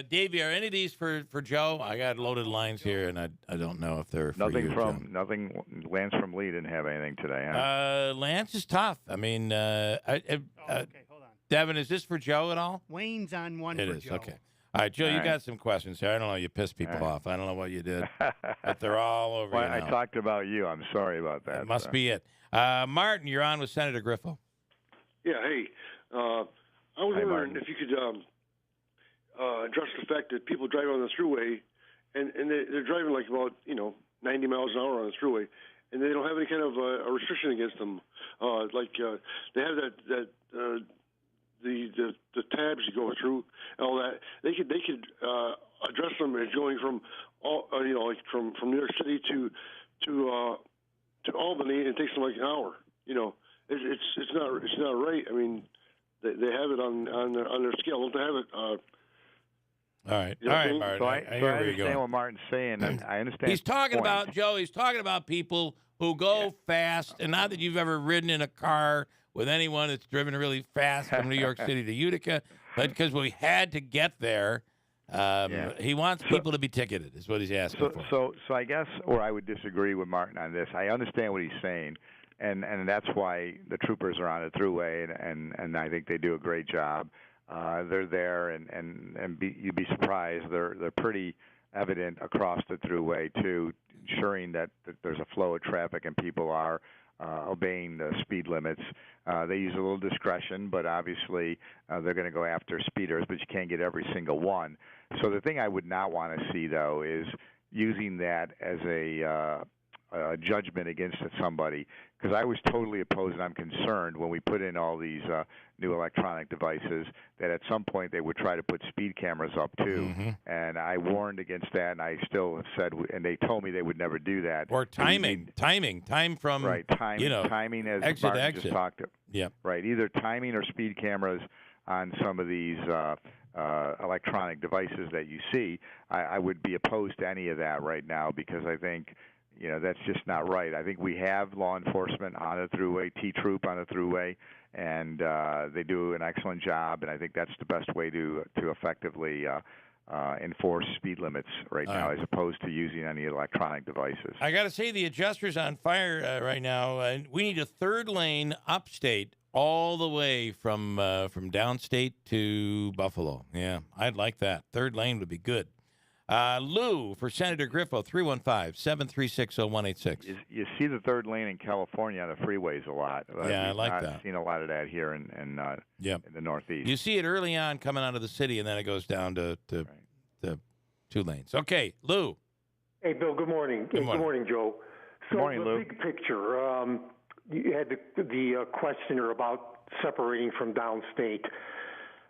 Davey, are any of these for Joe? I got loaded lines here, and I don't know if they're for you, Joe. Nothing. Lance from Lee didn't have anything today, huh? Lance is tough. I mean, okay, hold on. Devin, is this for Joe at all? Wayne's on one It for is, Joe. okay. All right, Joe, All you right. got some questions here. I don't know. You pissed people off. I don't know what you did, but they're all over Well, you now. I talked about you. I'm sorry about that. That must be it. Martin, you're on with Senator Griffo. Yeah, hey. I was wondering Martin. if you could address the fact that people drive on the thruway, and they're driving like about 90 miles an hour on the thruway, and they don't have any kind of a restriction against them. They have the tabs you go through and all that. They could address them as going from from New York City to Albany, and it takes them like an hour. It's not right. I mean, they have it on their scale. Don't they have it? All right, You know what I mean? Martin. So I hear where you're understand going. what Martin's saying. And I understand. He's talking his point. about, Joe, he's talking about people who go fast, and not that you've ever ridden in a car with anyone that's driven really fast from New York City to Utica, but because we had to get there, he wants people to be ticketed, is what he's asking for. So I guess, or I would disagree with Martin on this. I understand what he's saying, and that's why the troopers are on the thruway, and I think they do a great job. They're there, and you'd be surprised. They're pretty evident across the thruway too, ensuring that there's a flow of traffic and people are obeying the speed limits. They use a little discretion, but obviously they're going to go after speeders, but you can't get every single one. So the thing I would not want to see, though, is using that as a judgment against somebody, because I was totally opposed, and I'm concerned when we put in all these new electronic devices that at some point they would try to put speed cameras up too. Mm-hmm. And I warned against that, and I still have said, and they told me they would never do that. Or time from right, timing as exit Martin to exit. just talked. Yep. Right, either timing or speed cameras on some of these electronic devices that you see. I would be opposed to any of that right now, because I think that's just not right. I think we have law enforcement on the thruway, T-Troop on the thruway, and they do an excellent job, and I think that's the best way to effectively enforce speed limits right now, as opposed to using any electronic devices. I got to say, the adjuster's on fire right now. And we need a third lane upstate all the way from downstate to Buffalo. Yeah, I'd like that. Third lane would be good. Lou for Senator Griffo, 315-736-0186. You see the third lane in California on the freeways a lot. Yeah, I We've like not that. seen a lot of that here in the Northeast. You see it early on coming out of the city, and then it goes down to 2 lanes. Okay, Lou. Hey, Bill, good morning. Good morning. Good morning, Joe. So Good morning, the Lou. big picture, you had the questioner about separating from downstate.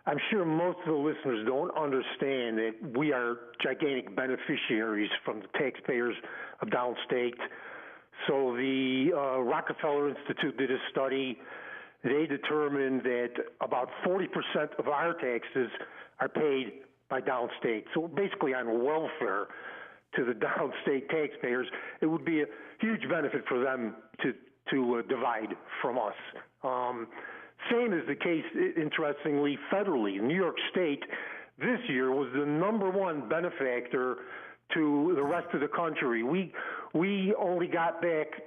I'm sure most of the listeners don't understand that we are gigantic beneficiaries from the taxpayers of downstate. So the Rockefeller Institute did a study. They determined that about 40% of our taxes are paid by downstate. So basically on welfare to the downstate taxpayers, it would be a huge benefit for them to divide from us. Same is the case, interestingly, federally. New York State this year was the number one benefactor to the rest of the country. We only got back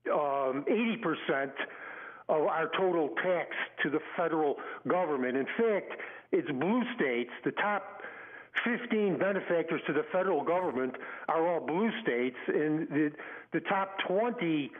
80% of our total tax to the federal government. In fact, it's blue states. The top 15 benefactors to the federal government are all blue states, and the top 20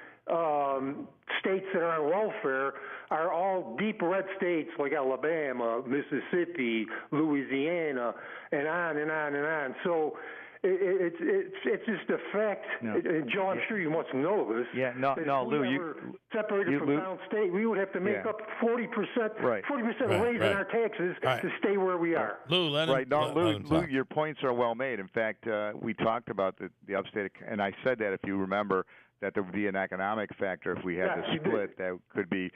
states that are on welfare are all deep red states like Alabama, Mississippi, Louisiana, and on and on and on. So It's just a fact. No. Joe, I'm sure you must know this. Yeah, no, that no, if we Lou, ever separated from Lou, downstate, we would have to make up 40%, Right. 40% raise in our taxes to stay where we are. Lou, let him, right. No, let Lou, him talk. your points are well made. In fact, we talked about the upstate, and I said that, if you remember, that there would be an economic factor if we had the split that could be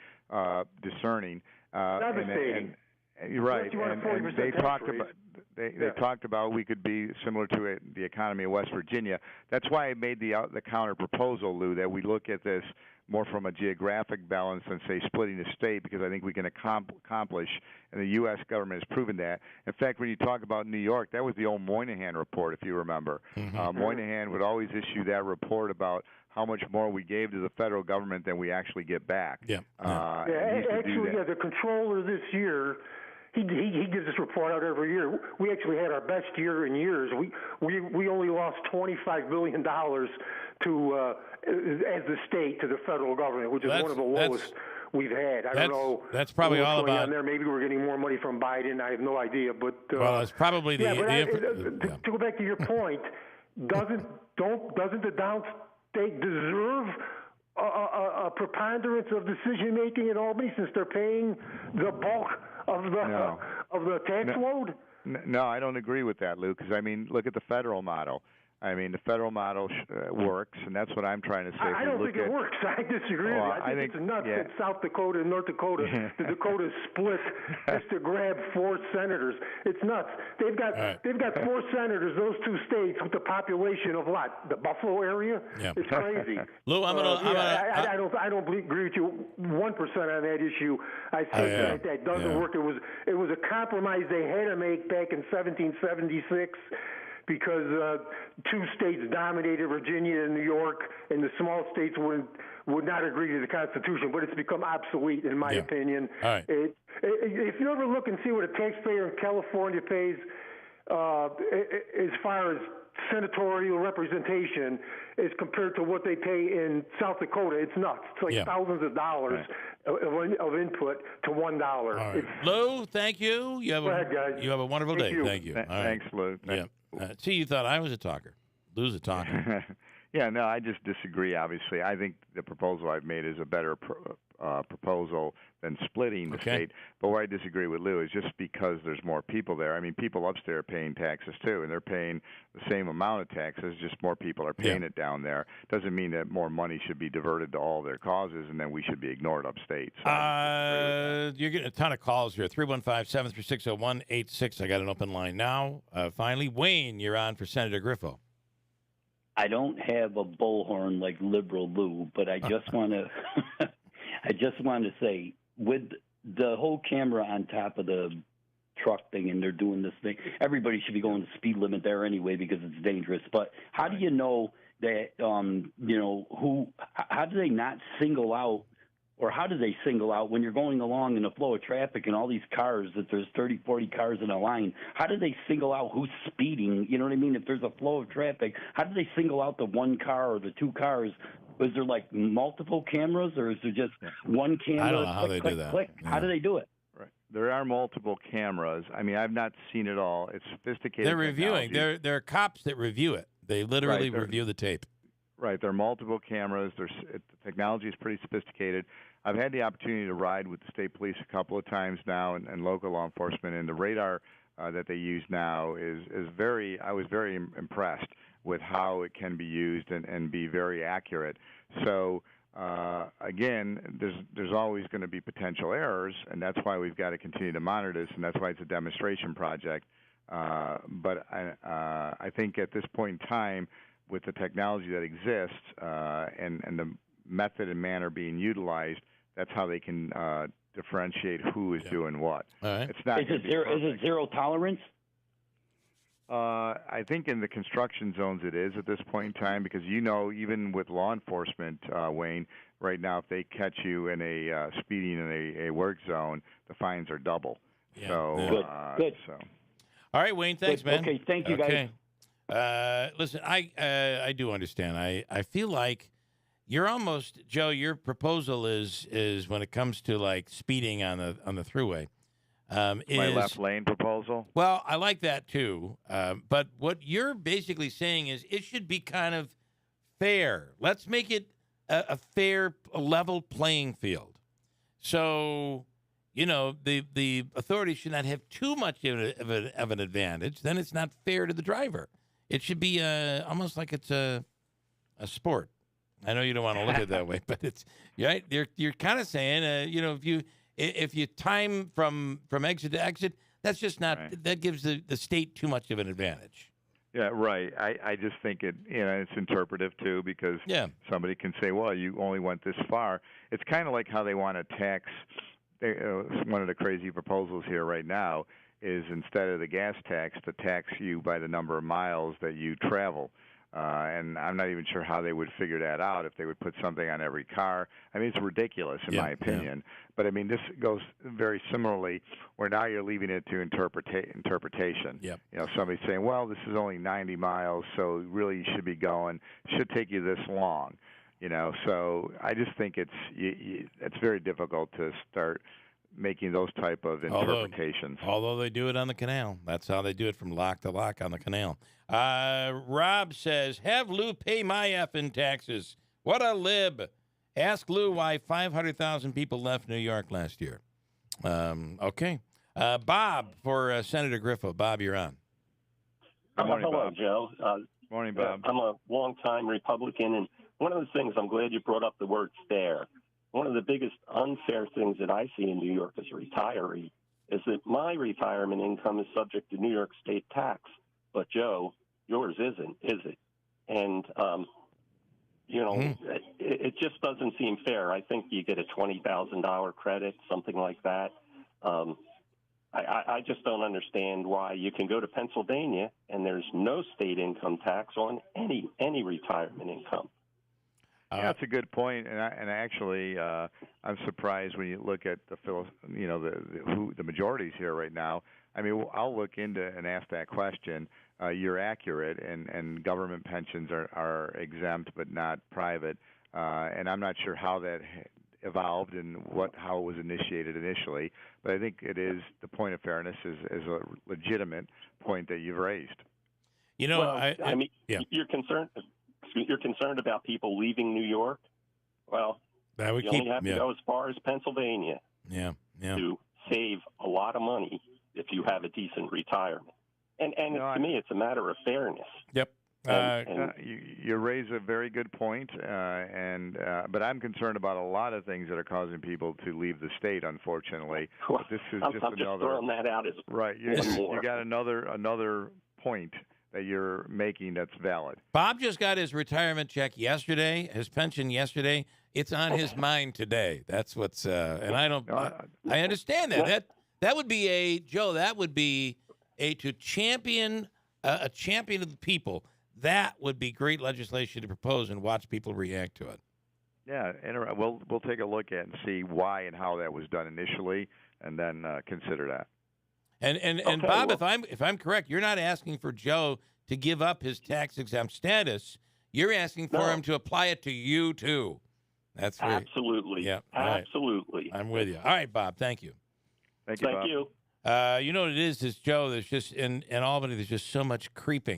discerning. Devastating. You're right. You want a 40% They tax talked raise. about they talked about we could be similar to the economy of West Virginia. That's why I made the counter proposal, Lou, that we look at this more from a geographic balance than, say, splitting the state, because I think we can accomplish, and the U.S. government has proven that. In fact, when you talk about New York, that was the old Moynihan report, if you remember. Moynihan would always issue that report about how much more we gave to the federal government than we actually get back. Yeah. Actually, the controller this year, he gives this report out every year. We actually had our best year in years. We only lost $25 billion to as the state to the federal government, which is one of the lowest we've had. I don't know. That's probably what's all going about. on there. Maybe we're getting more money from Biden. I have no idea. But well, it's probably to go back to your point, doesn't the downstate deserve a preponderance of decision making in Albany, since they're paying the bulk of the tax load? No, I don't agree with that, Lou, because, I mean, look at the federal model. I mean, the federal model works, and that's what I'm trying to say. I don't think it works. I disagree. Well, I think it's nuts that South Dakota and North Dakota, the Dakotas split just to grab 4 senators. It's nuts. They've got 4 senators, those 2 states, with the population of what? The Buffalo area? Yeah. It's crazy. Lou, I don't agree with you 1% on that issue. I think that doesn't work. It was a compromise they had to make back in 1776. Because 2 states dominated, Virginia and New York, and the small states would not agree to the Constitution. But it's become obsolete, in my opinion. All right. If you ever look and see what a taxpayer in California pays as far as senatorial representation as compared to what they pay in South Dakota, it's nuts. It's like thousands of dollars of input to $1. Right. Lou, thank you. You have Go ahead, guys. You have a wonderful day. Thank you. All right. Thanks, Lou. See, you thought I was a talker. Lou's a talker. Yeah, no, I just disagree, obviously. I think the proposal I've made is a better proposal than splitting the state. But where I disagree with Lou is just because there's more people there. I mean, people upstate are paying taxes, too, and they're paying the same amount of taxes, just more people are paying it down there. Doesn't mean that more money should be diverted to all their causes and then we should be ignored upstate. So you're getting a ton of calls here. 315-736-0186. I got an open line now. Finally, Wayne, you're on for Senator Griffo. I don't have a bullhorn like liberal Lou, but I just want to say, with the whole camera on top of the truck thing, and they're doing this thing, everybody should be going the speed limit there anyway because it's dangerous. But how do you know that how do they not single out, or how do they single out when you're going along in the flow of traffic and all these cars, that there's 30, 40 cars in a line? How do they single out who's speeding? You know what I mean? If there's a flow of traffic, how do they single out the 1 car or the 2 cars? Is there like multiple cameras, or is there just one camera? I don't know how they do that. Click. Yeah. How do they do it? Right. There are multiple cameras. I mean, I've not seen it all. It's sophisticated. They're reviewing. There are cops that review it. They literally review the tape. Right. There are multiple cameras. The technology is pretty sophisticated. I've had the opportunity to ride with the state police a couple of times now, and local law enforcement, and the radar that they use now is very. I was very impressed with how it can be used and be very accurate. So again, there's always going to be potential errors, and that's why we've got to continue to monitor this, and that's why it's a demonstration project. But I think at this point in time, with the technology that exists and the method and manner being utilized, that's how they can differentiate who is doing what. All right. It's not. Is it zero tolerance? I think in the construction zones it is at this point in time, because even with law enforcement, Wayne, right now if they catch you in a speeding in a work zone, the fines are double. Yeah. So Good. So. All right, Wayne. Thanks, man. Okay, thank you, guys. Listen, I do understand. I feel like you're almost, Joe. Your proposal is when it comes to like speeding on the thruway. is my left lane proposal. Well, I like that too. But what you're basically saying is it should be kind of fair. Let's make it a fair, level playing field. So, the authorities should not have too much of an advantage. Then it's not fair to the driver. It should be almost like it's a sport. I know you don't want to look at it that way, but it's right. You're kind of saying, if you time from exit to exit, that's just not that gives the state too much of an advantage. Yeah, right. I just think it's interpretive too, because somebody can say, well, you only went this far. It's kind of like how they want to tax. One of the crazy proposals here right now is instead of the gas tax, to tax you by the number of miles that you travel. And I'm not even sure how they would figure that out, if they would put something on every car. I mean, it's ridiculous in my opinion. But, I mean, this goes very similarly where now you're leaving it to interpretation. Yep. Somebody's saying, well, this is only 90 miles, so really you should be going. It should take you this long. So I just think it's very difficult to start making those type of interpretations. Although they do it on the canal. That's how they do it, from lock to lock on the canal. Rob says, have Lou pay my effing taxes. What a lib. Ask Lou why 500,000 people left New York last year. Okay. Bob for Senator Griffo. Bob, you're on. Morning, hello, Bob. Joe. Morning, Bob. I'm a longtime Republican, and one of the things, I'm glad you brought up the word fair. One of the biggest unfair things that I see in New York as a retiree is that my retirement income is subject to New York state tax. But, Joe, yours isn't, is it? And, it just doesn't seem fair. I think you get a $20,000 credit, something like that. I just don't understand why you can go to Pennsylvania and there's no state income tax on any retirement income. Yeah, that's a good point, and actually, I'm surprised when you look at the majorities here right now. I mean, I'll look into and ask that question. You're accurate, and government pensions are exempt but not private, and I'm not sure how that evolved and how it was initiated initially. But I think it is the point of fairness is a legitimate point that you've raised. I mean, you're concerned. You're concerned about people leaving New York? Well, you only have to go as far as Pennsylvania to save a lot of money if you have a decent retirement. And to me, it's a matter of fairness. Yep. You raise a very good point, but I'm concerned about a lot of things that are causing people to leave the state, unfortunately. But this is I'm just throwing that out as right. You got another point that you're making that's valid. Bob just got his retirement check yesterday, his pension yesterday. It's on his mind today. That's what's, and I understand that. That would be to champion a champion of the people. That would be great legislation to propose and watch people react to it. Yeah, we'll take a look at and see why and how that was done initially, and then consider that. And Bob, if I'm correct, you're not asking for Joe to give up his tax exempt status. You're asking for him to apply it to you too. That's right. Absolutely. Yeah. Absolutely. Right. I'm with you. All right, Bob. Thank you. Thank you. Thank you. You know what it is Joe. There's just in Albany. There's just so much creep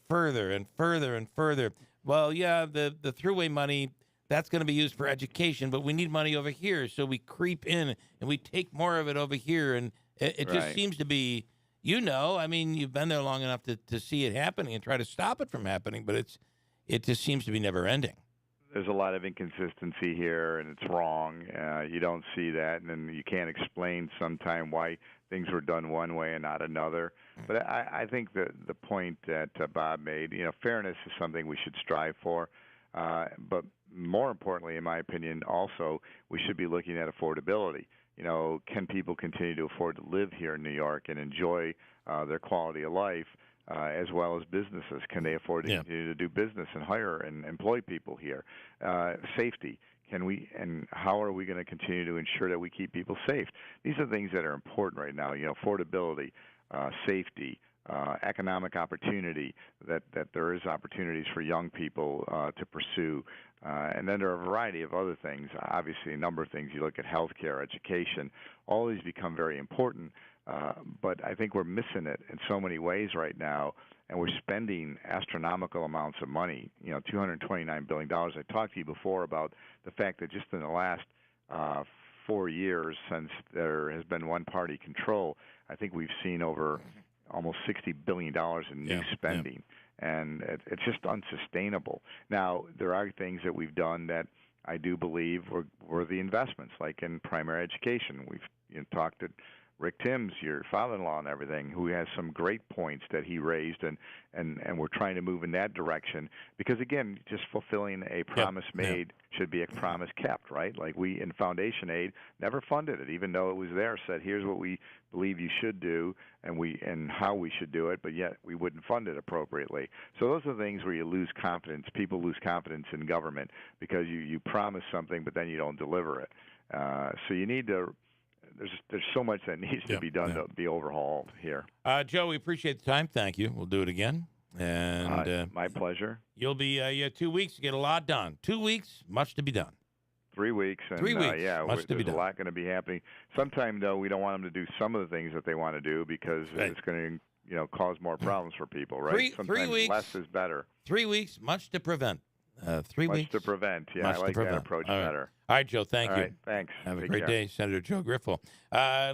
further and further and further. Well, yeah, the throughway money, that's going to be used for education, but we need money over here, so we creep in and we take more of it over here, and it just seems to be, I mean, you've been there long enough to see it happening and try to stop it from happening, but it just seems to be never ending. There's a lot of inconsistency here, and it's wrong. You don't see that, and then you can't explain sometime why things were done one way and not another. But I think the point that Bob made, fairness is something we should strive for. But more importantly, in my opinion, also, we should be looking at affordability. Can people continue to afford to live here in New York and enjoy their quality of life? As well as businesses. Can they afford to continue to do business and hire and employ people here? Safety. And how are we going to continue to ensure that we keep people safe? These are things that are important right now. Affordability, safety, economic opportunity, that there is opportunities for young people to pursue. And then there are a variety of other things, obviously a number of things. You look at healthcare, education, all these become very important, but I think we're missing it in so many ways right now, and we're spending astronomical amounts of money, $229 billion. I talked to you before about the fact that just in the last 4 years since there has been one-party control, I think we've seen over almost $60 billion in new spending. And it's just unsustainable. Now, there are things that we've done that I do believe were the investments, like in primary education. We've talked to Rick Timms, your father-in-law, and everything, who has some great points that he raised, and we're trying to move in that direction. Because, again, just fulfilling a promise made should be a promise kept, right? Like we, in foundation aid, never funded it, even though it was there, said, here's what we believe you should do and how we should do it, but yet we wouldn't fund it appropriately. So those are things where you lose confidence. People lose confidence in government because you promise something, but then you don't deliver it. So you need to... There's so much that needs to be done to be overhauled here. Joe, we appreciate the time. Thank you. We'll do it again. And my pleasure. You'll be you have 2 weeks to get a lot done. 2 weeks, much to be done. 3 weeks. And, 3 weeks. There's a lot going to be happening. Sometime, though, we don't want them to do some of the things that they want to do because it's going to cause more problems for people, right? Sometimes 3 weeks, less is better. 3 weeks, much to prevent. 3 weeks. Much to prevent. Yeah, I like that approach better. All right, Joe, thank you. All right, thanks. Have a Take great care. day, Senator Joe Griffel.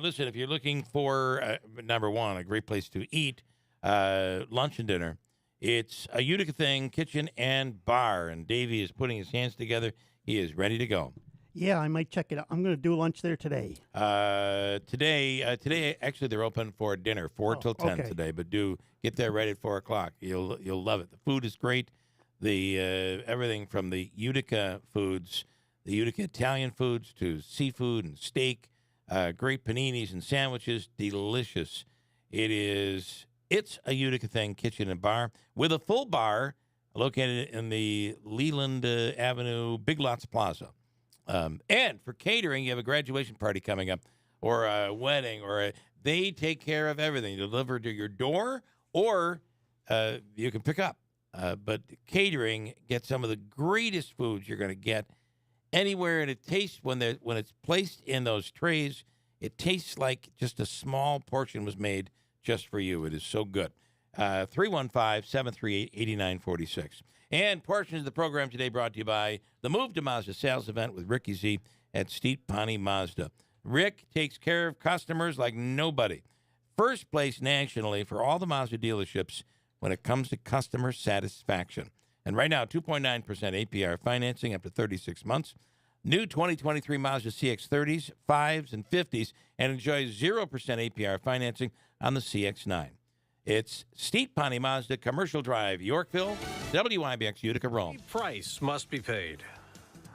Listen, if you're looking for, number one, a great place to eat lunch and dinner, it's a Utica Thing kitchen and bar, and Davey is putting his hands together. He is ready to go. Yeah, I might check it out. I'm going to do lunch there today. Today, actually, they're open for dinner, 4 till 10 today, but do get there right at 4 o'clock. You'll love it. The food is great. The everything from the Utica foods, the Utica Italian foods to seafood and steak, great paninis and sandwiches, delicious. It's a Utica Thing kitchen and bar with a full bar located in the Leland Avenue Big Lots Plaza. And for catering, you have a graduation party coming up or a wedding they take care of everything, delivered to your door or you can pick up. But catering gets some of the greatest foods you're going to get anywhere, and it tastes when it's placed in those trays, it tastes like just a small portion was made just for you. It is so good. 315-738-8946. And portions of the program today brought to you by the Move to Mazda sales event with Ricky Z at Steep Pawnee Mazda. Rick takes care of customers like nobody. First place nationally for all the Mazda dealerships when it comes to customer satisfaction. And right now, 2.9% APR financing up to 36 months. New 2023 Mazda CX-30s, 5s, and 50s, and enjoy 0% APR financing on the CX-9. It's Steep Pawnee Mazda, Commercial Drive, Yorkville, WIBX, Utica, Rome. Price must be paid.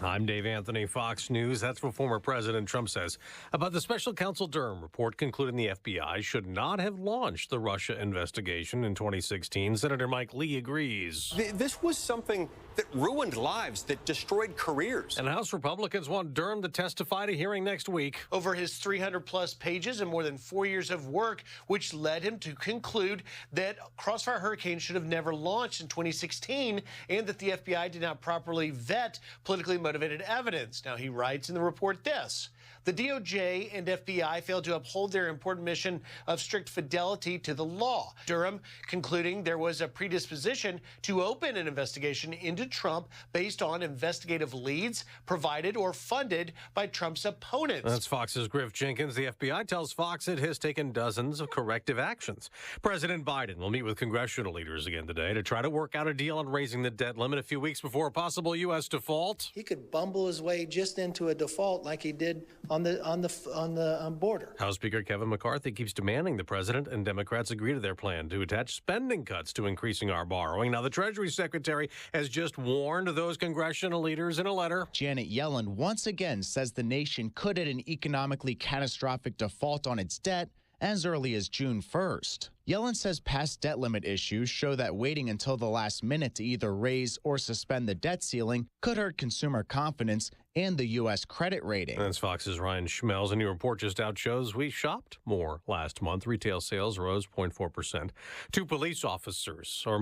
I'm Dave Anthony, Fox News. That's what former President Trump says about the special counsel Durham report concluding the FBI should not have launched the Russia investigation in 2016. Senator Mike Lee agrees. This was something that ruined lives, that destroyed careers. And House Republicans want Durham to testify at a hearing next week. Over his 300-plus pages and more than 4 years of work, which led him to conclude that Crossfire Hurricane should have never launched in 2016 and that the FBI did not properly vet politically motivated evidence. Now, he writes in the report this: the DOJ and FBI failed to uphold their important mission of strict fidelity to the law. Durham concluding there was a predisposition to open an investigation into Trump based on investigative leads provided or funded by Trump's opponents. That's Fox's Griff Jenkins. The FBI tells Fox it has taken dozens of corrective actions. President Biden will meet with congressional leaders again today to try to work out a deal on raising the debt limit a few weeks before a possible U.S. default. He could bumble his way just into a default like he did on the border. House Speaker Kevin McCarthy keeps demanding the president and Democrats agree to their plan to attach spending cuts to increasing our borrowing. Now, the Treasury Secretary has just warned those congressional leaders in a letter. Janet Yellen once again says the nation could hit an economically catastrophic default on its debt as early as June 1st. Yellen says past debt limit issues show that waiting until the last minute to either raise or suspend the debt ceiling could hurt consumer confidence and the U.S. credit rating. That's Fox's Ryan Schmelz. A new report just out shows we shopped more last month. Retail sales rose 0.4%. Two police officers are